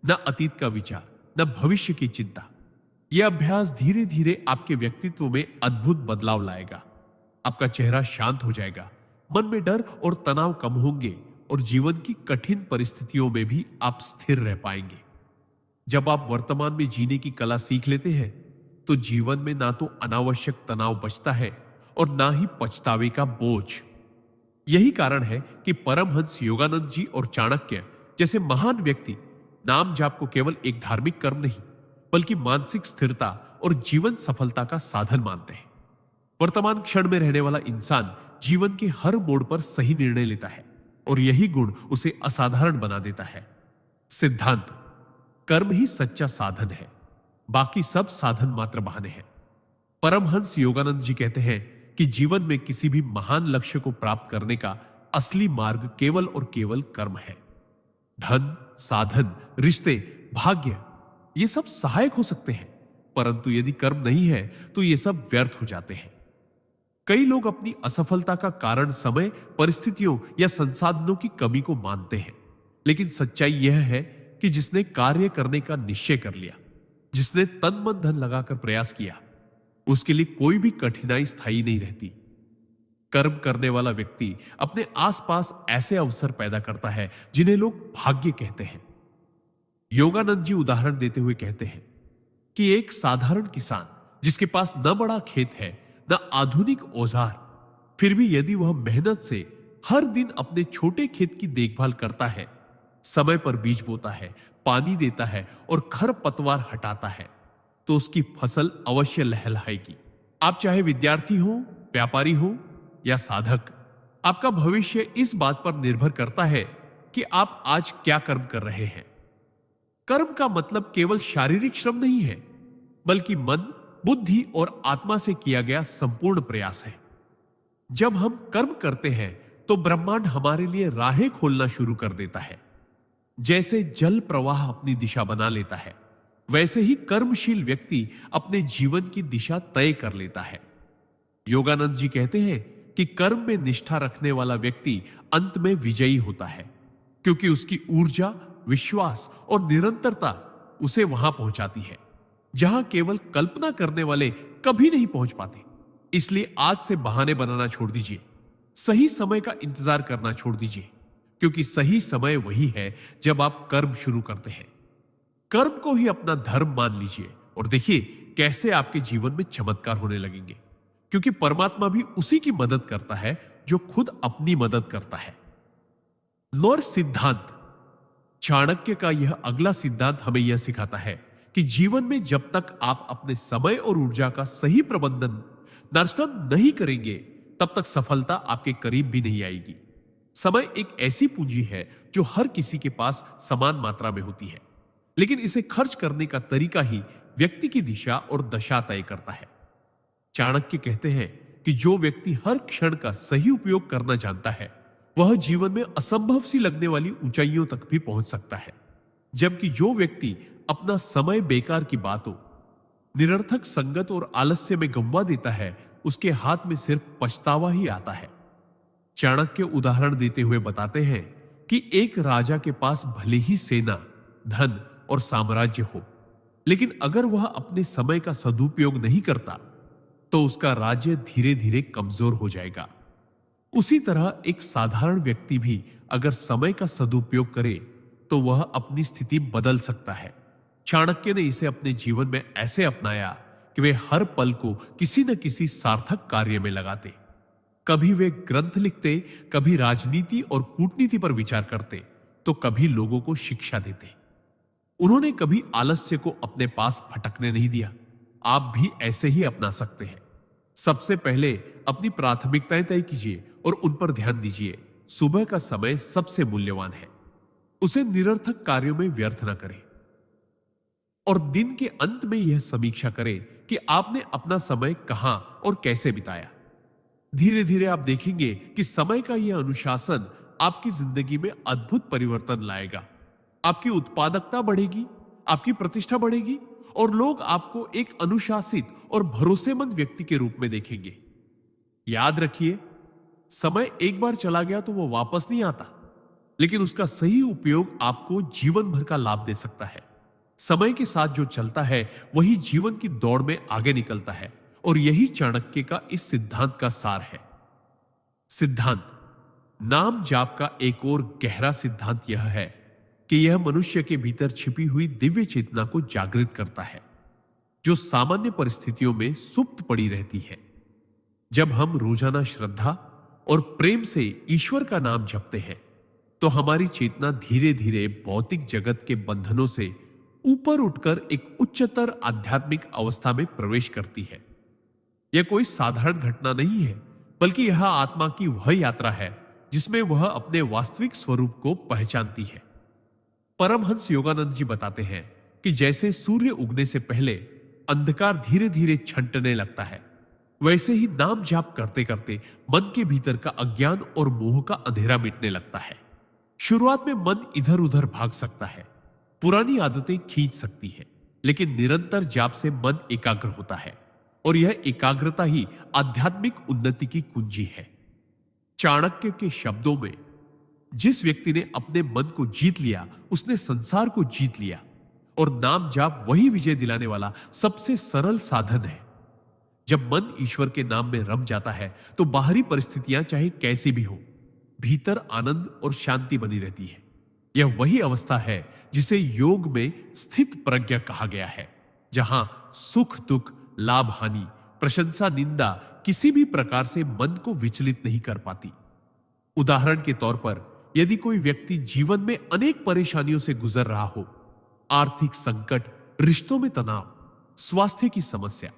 न अतीत का विचार, न भविष्य की चिंता। यह अभ्यास धीरे धीरे आपके व्यक्तित्व में अद्भुत बदलाव लाएगा। आपका चेहरा शांत हो जाएगा, मन में डर और तनाव कम होंगे और जीवन की कठिन परिस्थितियों में भी आप स्थिर रह पाएंगे। जब आप वर्तमान में जीने की कला सीख लेते हैं तो जीवन में ना तो अनावश्यक तनाव बचता है और ना ही पछतावे का बोझ। यही कारण है कि परमहंस योगानंद जी और चाणक्य जैसे महान व्यक्ति नाम जाप को केवल एक धार्मिक कर्म नहीं, बल्कि मानसिक स्थिरता और जीवन सफलता का साधन मानते हैं। वर्तमान क्षण में रहने वाला इंसान जीवन के हर मोड़ पर सही निर्णय लेता है और यही गुण उसे असाधारण बना देता है। सिद्धांत: कर्म ही सच्चा साधन है, बाकी सब साधन मात्र बहाने हैं। परमहंस योगानंद जी कहते हैं कि जीवन में किसी भी महान लक्ष्य को प्राप्त करने का असली मार्ग केवल और केवल कर्म है। धन, साधन, रिश्ते, भाग्य, ये सब सहायक हो सकते हैं, परंतु यदि कर्म नहीं है तो ये सब व्यर्थ हो जाते हैं। कई लोग अपनी असफलता का कारण समय, परिस्थितियों या संसाधनों की कमी को मानते हैं, लेकिन सच्चाई यह है कि जिसने कार्य करने का निश्चय कर लिया, जिसने तन मन धन लगाकर प्रयास किया, उसके लिए कोई भी कठिनाई स्थायी नहीं रहती। कर्म करने वाला व्यक्ति अपने आसपास ऐसे अवसर पैदा करता है जिन्हें लोग भाग्य कहते हैं। योगानंद जी उदाहरण देते हुए कहते हैं कि एक साधारण किसान जिसके पास न बड़ा खेत है, न आधुनिक औजार, फिर भी यदि वह मेहनत से हर दिन अपने छोटे खेत की देखभाल करता है, समय पर बीज बोता है, पानी देता है और खरपतवार हटाता है, तो उसकी फसल अवश्य लहलहाएगी। आप चाहे विद्यार्थी हो, व्यापारी हो या साधक, आपका भविष्य इस बात पर निर्भर करता है कि आप आज क्या कर्म कर रहे हैं। कर्म का मतलब केवल शारीरिक श्रम नहीं है, बल्कि मन, बुद्धि और आत्मा से किया गया संपूर्ण प्रयास है। जब हम कर्म करते हैं तो ब्रह्मांड हमारे लिए राहें खोलना शुरू कर देता है। जैसे जल प्रवाह अपनी दिशा बना लेता है, वैसे ही कर्मशील व्यक्ति अपने जीवन की दिशा तय कर लेता है। योगानंद जी कहते हैं कि कर्म में निष्ठा रखने वाला व्यक्ति अंत में विजयी होता है, क्योंकि उसकी ऊर्जा, विश्वास और निरंतरता उसे वहां पहुंचाती है जहां केवल कल्पना करने वाले कभी नहीं पहुंच पाते। इसलिए आज से बहाने बनाना छोड़ दीजिए, सही समय का इंतजार करना छोड़ दीजिए, क्योंकि सही समय वही है जब आप कर्म शुरू करते हैं। कर्म को ही अपना धर्म मान लीजिए और देखिए कैसे आपके जीवन में चमत्कार होने लगेंगे, क्योंकि परमात्मा भी उसी की मदद करता है जो खुद अपनी मदद करता है। नॉर सिद्धांत: चाणक्य का यह अगला सिद्धांत हमें यह सिखाता है कि जीवन में जब तक आप अपने समय और ऊर्जा का सही प्रबंधन नर्सन नहीं करेंगे, तब तक सफलता आपके करीब भी नहीं आएगी। समय एक ऐसी पूंजी है जो हर किसी के पास समान मात्रा में होती है, लेकिन इसे खर्च करने का तरीका ही व्यक्ति की दिशा और दशा तय करता है। चाणक्य कहते हैं कि जो व्यक्ति हर क्षण का सही उपयोग करना जानता है, वह जीवन में असंभव सी लगने वाली ऊंचाइयों तक भी पहुंच सकता है, जबकि जो व्यक्ति अपना समय बेकार की बातों, निरर्थक संगत और आलस्य में गंवा देता है, उसके हाथ में सिर्फ पछतावा ही आता है। चाणक्य उदाहरण देते हुए बताते हैं कि एक राजा के पास भले ही सेना, धन और साम्राज्य हो, लेकिन अगर वह अपने समय का सदुपयोग नहीं करता तो उसका राज्य धीरे धीरे कमजोर हो जाएगा। उसी तरह एक साधारण व्यक्ति भी अगर समय का सदुपयोग करे तो वह अपनी स्थिति बदल सकता है। चाणक्य ने इसे अपने जीवन में ऐसे अपनाया कि वे हर पल को किसी न किसी सार्थक कार्य में लगाते। कभी वे ग्रंथ लिखते, कभी राजनीति और कूटनीति पर विचार करते, तो कभी लोगों को शिक्षा देते। उन्होंने कभी आलस्य को अपने पास भटकने नहीं दिया। आप भी ऐसे ही अपना सकते हैं। सबसे पहले अपनी प्राथमिकताएं तय कीजिए और उन पर ध्यान दीजिए। सुबह का समय सबसे मूल्यवान है, उसे निरर्थक कार्यों में व्यर्थ न करें। और दिन के अंत में यह समीक्षा करें कि आपने अपना समय कहां और कैसे बिताया। धीरे धीरे आप देखेंगे कि समय का यह अनुशासन आपकी जिंदगी में अद्भुत परिवर्तन लाएगा। आपकी उत्पादकता बढ़ेगी, आपकी प्रतिष्ठा बढ़ेगी और लोग आपको एक अनुशासित और भरोसेमंद व्यक्ति के रूप में देखेंगे। याद रखिए, समय एक बार चला गया तो वो वापस नहीं आता, लेकिन उसका सही उपयोग आपको जीवन भर का लाभ दे सकता है। समय के साथ जो चलता है वही जीवन की दौड़ में आगे निकलता है, और यही चाणक्य का इस सिद्धांत का सार है। सिद्धांत: नाम जाप का एक और गहरा सिद्धांत यह है कि यह मनुष्य के भीतर छिपी हुई दिव्य चेतना को जागृत करता है, जो सामान्य परिस्थितियों में सुप्त पड़ी रहती है। जब हम रोजाना श्रद्धा और प्रेम से ईश्वर का नाम जपते हैं, तो हमारी चेतना धीरे धीरे भौतिक जगत के बंधनों से ऊपर उठकर एक उच्चतर आध्यात्मिक अवस्था में प्रवेश करती है। यह कोई साधारण घटना नहीं है, बल्कि यह आत्मा की वह यात्रा है जिसमें वह अपने वास्तविक स्वरूप को पहचानती है। परमहंस योगानंद जी बताते हैं कि जैसे सूर्य उगने से पहले अंधकार धीरे धीरे छंटने लगता है, वैसे ही नाम जाप करते करते मन के भीतर का अज्ञान और मोह का अंधेरा मिटने लगता है। शुरुआत में मन इधर उधर भाग सकता है, पुरानी आदतें खींच सकती है, लेकिन निरंतर जाप से मन एकाग्र होता है और यह एकाग्रता ही आध्यात्मिक उन्नति की कुंजी है। चाणक्य के शब्दों में, जिस व्यक्ति ने अपने मन को जीत लिया उसने संसार को जीत लिया, और नाम जाप वही विजय दिलाने वाला सबसे सरल साधन है। जब मन ईश्वर के नाम में रम जाता है तो बाहरी परिस्थितियां चाहे कैसी भी हो, भीतर आनंद और शांति बनी रहती है। यह वही अवस्था है जिसे योग में स्थित प्रज्ञा कहा गया है, जहां सुख दुख, लाभ हानि, प्रशंसा निंदा किसी भी प्रकार से मन को विचलित नहीं कर पाती। उदाहरण के तौर पर, यदि कोई व्यक्ति जीवन में अनेक परेशानियों से गुजर रहा हो, आर्थिक संकट, रिश्तों में तनाव, स्वास्थ्य की समस्या,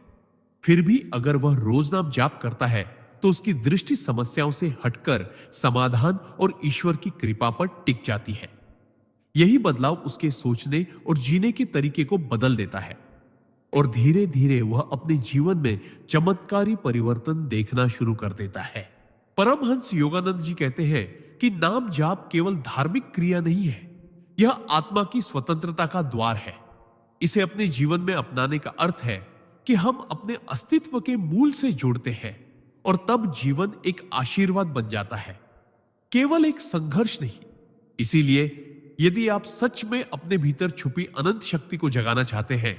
फिर भी अगर वह रोज नाम जाप करता है तो उसकी दृष्टि समस्याओं से हटकर समाधान और ईश्वर की कृपा पर टिक जाती है। यही बदलाव उसके सोचने और जीने के तरीके को बदल देता है और धीरे धीरे वह अपने जीवन में चमत्कारी परिवर्तन देखना शुरू कर देता है। परमहंस योगानंद जी कहते हैं कि नाम जाप केवल धार्मिक क्रिया नहीं है, यह आत्मा की स्वतंत्रता का द्वार है। इसे अपने जीवन में अपनाने का अर्थ है कि हम अपने अस्तित्व के मूल से जुड़ते हैं और तब जीवन एक आशीर्वाद बन जाता है, केवल एक संघर्ष नहीं। इसीलिए यदि आप सच में अपने भीतर छुपी अनंत शक्ति को जगाना चाहते हैं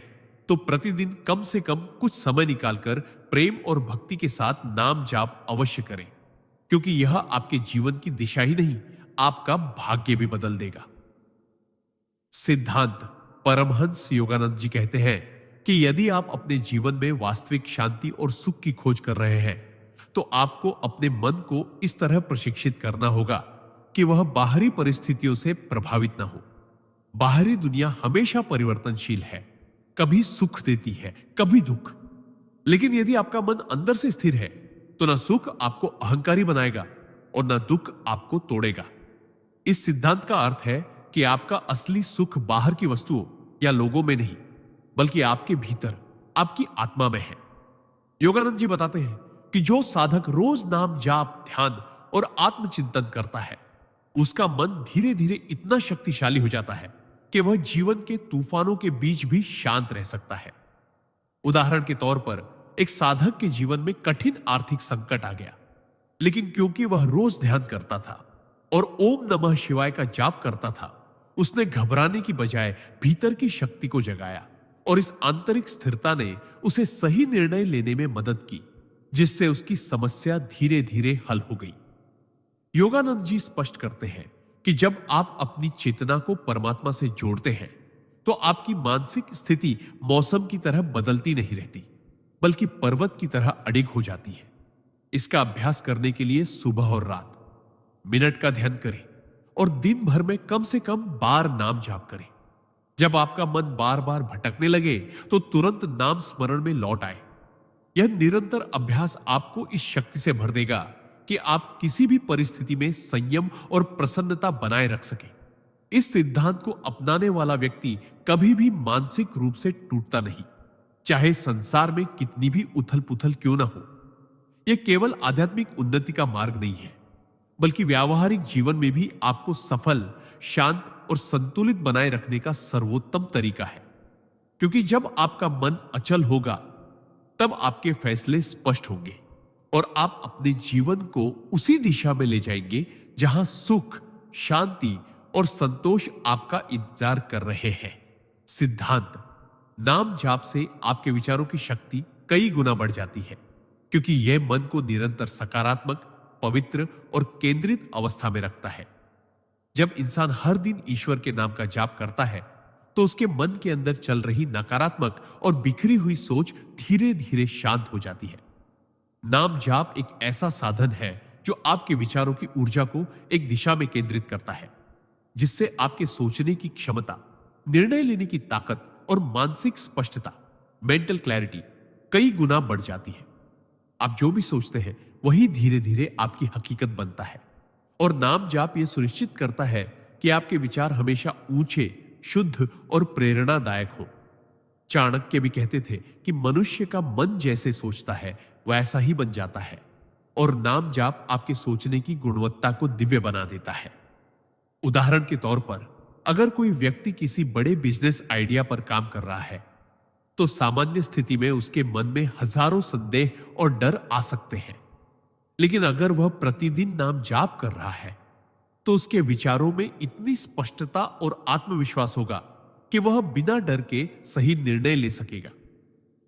तो प्रतिदिन कम से कम कुछ समय निकालकर प्रेम और भक्ति के साथ नाम जाप अवश्य करें, क्योंकि यह आपके जीवन की दिशा ही नहीं, आपका भाग्य भी बदल देगा। सिद्धांत परमहंस योगानंद जी कहते हैं कि यदि आप अपने जीवन में वास्तविक शांति और सुख की खोज कर रहे हैं तो आपको अपने मन को इस तरह प्रशिक्षित करना होगा कि वह बाहरी परिस्थितियों से प्रभावित न हो। बाहरी दुनिया हमेशा परिवर्तनशील है, कभी सुख देती है, कभी दुख। लेकिन यदि आपका मन अंदर से स्थिर है तो ना सुख आपको अहंकारी बनाएगा और ना दुख आपको तोड़ेगा। इस सिद्धांत का अर्थ है कि आपका असली सुख बाहर की वस्तुओं या लोगों में नहीं, बल्कि आपके भीतर, आपकी आत्मा में है। योगानंद जी बताते हैं कि जो साधक रोज नाम जाप, ध्यान और आत्मचिंतन करता है, उसका मन धीरे धीरे इतना शक्तिशाली हो जाता है कि वह जीवन के तूफानों के बीच भी शांत रह सकता है। उदाहरण के तौर पर, एक साधक के जीवन में कठिन आर्थिक संकट आ गया, लेकिन क्योंकि वह रोज ध्यान करता था और ओम नमः शिवाय का जाप करता था, उसने घबराने की बजाय भीतर की शक्ति को जगाया और इस आंतरिक स्थिरता ने उसे सही निर्णय लेने में मदद की, जिससे उसकी समस्या धीरे धीरे हल हो गई। योगानंद जी स्पष्ट करते हैं कि जब आप अपनी चेतना को परमात्मा से जोड़ते हैं तो आपकी मानसिक स्थिति मौसम की तरह बदलती नहीं रहती, बल्कि पर्वत की तरह अडिग हो जाती है। इसका अभ्यास करने के लिए सुबह और रात मिनट का ध्यान करें और दिन भर में कम से कम बार नाम जाप करें। जब आपका मन बार बार भटकने लगे तो तुरंत नाम स्मरण में लौट आए। यह निरंतर अभ्यास आपको इस शक्ति से भर देगा कि आप किसी भी परिस्थिति में संयम और प्रसन्नता बनाए रख सके। इस सिद्धांत को अपनाने वाला व्यक्ति कभी भी मानसिक रूप से टूटता नहीं, चाहे संसार में कितनी भी उथल पुथल क्यों ना हो। यह केवल आध्यात्मिक उन्नति का मार्ग नहीं है, बल्कि व्यावहारिक जीवन में भी आपको सफल, शांत और संतुलित बनाए रखने का सर्वोत्तम तरीका है। क्योंकि जब आपका मन अचल होगा तब आपके फैसले स्पष्ट होंगे और आप अपने जीवन को उसी दिशा में ले जाएंगे जहां सुख, शांति और संतोष आपका इंतजार कर रहे हैं। सिद्धांत नाम जाप से आपके विचारों की शक्ति कई गुना बढ़ जाती है, क्योंकि यह मन को निरंतर सकारात्मक, पवित्र और केंद्रित अवस्था में रखता है। जब इंसान हर दिन ईश्वर के नाम का जाप करता है तो उसके मन के अंदर चल रही नकारात्मक और बिखरी हुई सोच धीरे धीरे शांत हो जाती है। नाम जाप एक ऐसा साधन है जो आपके विचारों की ऊर्जा को एक दिशा में केंद्रित करता है, जिससे आपके सोचने की क्षमता, निर्णय लेने की ताकत और मानसिक स्पष्टता, मेंटल क्लैरिटी कई गुना बढ़ जाती है। आप जो भी सोचते हैं वही धीरे धीरे आपकी हकीकत बनता है। और नाम जाप यह सुनिश्चित करता है कि आपके विचार हमेशा ऊंचे, शुद्ध और प्रेरणादायक हो। चाणक्य भी कहते थे कि मनुष्य का मन जैसे सोचता है वैसा ही बन जाता है, और नाम जाप आपके सोचने की गुणवत्ता को दिव्य बना देता है। उदाहरण के तौर पर, अगर कोई व्यक्ति किसी बड़े बिजनेस आइडिया पर काम कर रहा है, तो सामान्य स्थिति में उसके मन में हजारों संदेह और डर आ सकते हैं। लेकिन अगर वह प्रतिदिन नाम जाप कर रहा है, तो उसके विचारों में इतनी स्पष्टता और आत्मविश्वास होगा कि वह बिना डर के सही निर्णय ले सकेगा।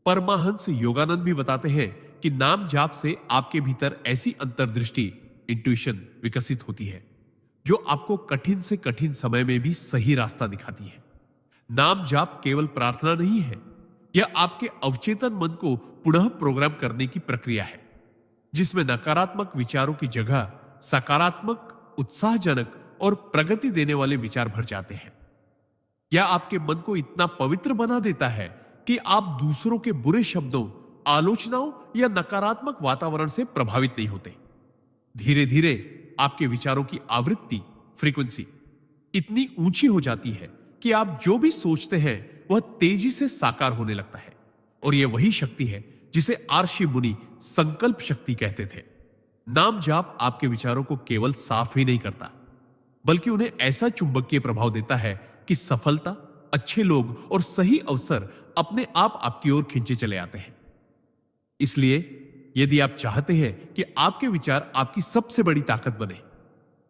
परमाहंस योगानंद भी बताते हैं कि नाम जाप से आपके भीतर ऐसी अंतर्दृष्टि, इंट्यूशन विकसित होती है जो आपको कठिन से कठिन समय में भी सही रास्ता दिखाती है। नाम जाप केवल प्रार्थना नहीं है, यह आपके अवचेतन मन को पुनः प्रोग्राम करने की प्रक्रिया है, जिसमें नकारात्मक विचारों की जगह सकारात्मक, उत्साहजनक और प्रगति देने वाले विचार भर जाते हैं। यह आपके मन को इतना पवित्र बना देता है कि आप दूसरों के बुरे शब्दों, आलोचनाओं या नकारात्मक वातावरण से प्रभावित नहीं होते। धीरे धीरे आपके विचारों की आवृत्ति, फ्रीक्वेंसी इतनी ऊंची हो जाती है कि आप जो भी सोचते हैं वह तेजी से साकार होने लगता है। और यह वही शक्ति है जिसे आर्षि मुनि संकल्प शक्ति कहते थे। नाम जाप आपके विचारों को केवल साफ ही नहीं करता, बल्कि उन्हें ऐसा चुंबकीय प्रभाव देता है कि सफलता, अच्छे लोग और सही अवसर अपने आप आपकी ओर खींचे चले आते हैं। इसलिए यदि आप चाहते हैं कि आपके विचार आपकी सबसे बड़ी ताकत बने,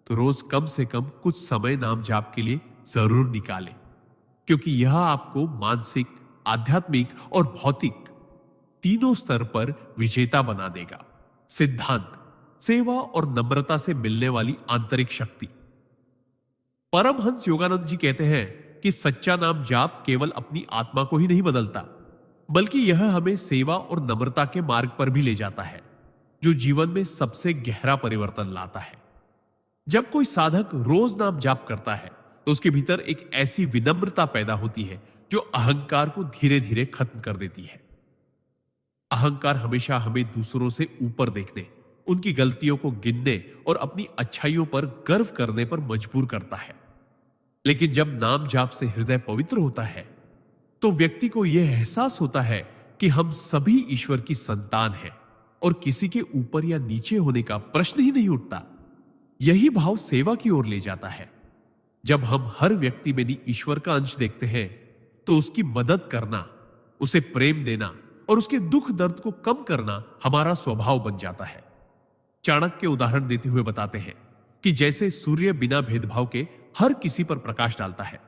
तो रोज कम से कम कुछ समय नाम जाप के लिए जरूर निकालें, क्योंकि यह आपको मानसिक, आध्यात्मिक और भौतिक तीनों स्तर पर विजेता बना देगा। सिद्धांत, सेवा और नम्रता से मिलने वाली आंतरिक शक्ति। परमहंस योगानंद जी कहते हैं कि सच्चा नाम जाप केवल अपनी आत्मा को ही नहीं बदलता, बल्कि यह हमें सेवा और नम्रता के मार्ग पर भी ले जाता है, जो जीवन में सबसे गहरा परिवर्तन लाता है। जब कोई साधक रोज नाम जाप करता है, तो उसके भीतर एक ऐसी विनम्रता पैदा होती है जो अहंकार को धीरे धीरे खत्म कर देती है। अहंकार हमेशा हमें दूसरों से ऊपर देखने, उनकी गलतियों को गिनने और अपनी अच्छाइयों पर गर्व करने पर मजबूर करता है। लेकिन जब नाम जाप से हृदय पवित्र होता है, तो व्यक्ति को यह एहसास होता है कि हम सभी ईश्वर की संतान हैं और किसी के ऊपर या नीचे होने का प्रश्न ही नहीं उठता। यही भाव सेवा की ओर ले जाता है। जब हम हर व्यक्ति में ईश्वर का अंश देखते हैं, तो उसकी मदद करना, उसे प्रेम देना और उसके दुख दर्द को कम करना हमारा स्वभाव बन जाता है। चाणक्य उदाहरण देते हुए बताते हैं कि जैसे सूर्य बिना भेदभाव के हर किसी पर प्रकाश डालता है,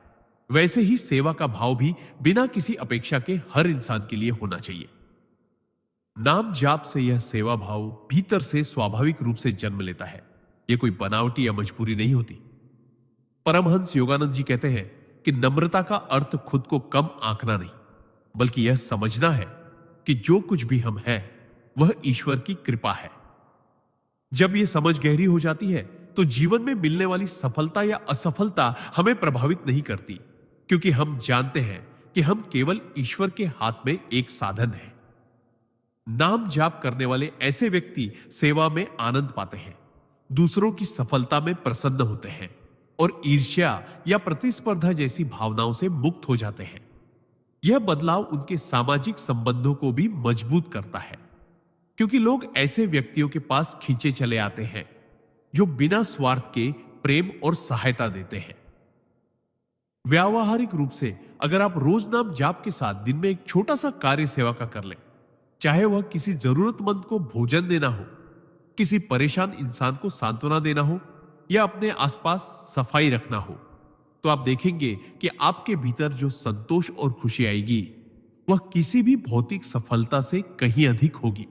वैसे ही सेवा का भाव भी बिना किसी अपेक्षा के हर इंसान के लिए होना चाहिए। नाम जाप से यह सेवा भाव भीतर से स्वाभाविक रूप से जन्म लेता है। यह कोई बनावटी या मजबूरी नहीं होती। परमहंस योगानंद जी कहते हैं कि नम्रता का अर्थ खुद को कम आंकना नहीं, बल्कि यह समझना है कि जो कुछ भी हम हैं, वह ईश्वर की कृपा है। जब यह समझ गहरी हो जाती है, तो जीवन में मिलने वाली सफलता या असफलता हमें प्रभावित नहीं करती, क्योंकि हम जानते हैं कि हम केवल ईश्वर के हाथ में एक साधन हैं। नाम जाप करने वाले ऐसे व्यक्ति सेवा में आनंद पाते हैं, दूसरों की सफलता में प्रसन्न होते हैं और ईर्ष्या या प्रतिस्पर्धा जैसी भावनाओं से मुक्त हो जाते हैं। यह बदलाव उनके सामाजिक संबंधों को भी मजबूत करता है, क्योंकि लोग ऐसे व्यक्तियों के पास खींचे चले आते हैं जो बिना स्वार्थ के प्रेम और सहायता देते हैं। व्यावहारिक रूप से अगर आप रोज नाम जाप के साथ दिन में एक छोटा सा कार्य सेवा का कर लें, चाहे वह किसी जरूरतमंद को भोजन देना हो, किसी परेशान इंसान को सांत्वना देना हो या अपने आसपास सफाई रखना हो, तो आप देखेंगे कि आपके भीतर जो संतोष और खुशी आएगी, वह किसी भी भौतिक सफलता से कहीं अधिक होगी।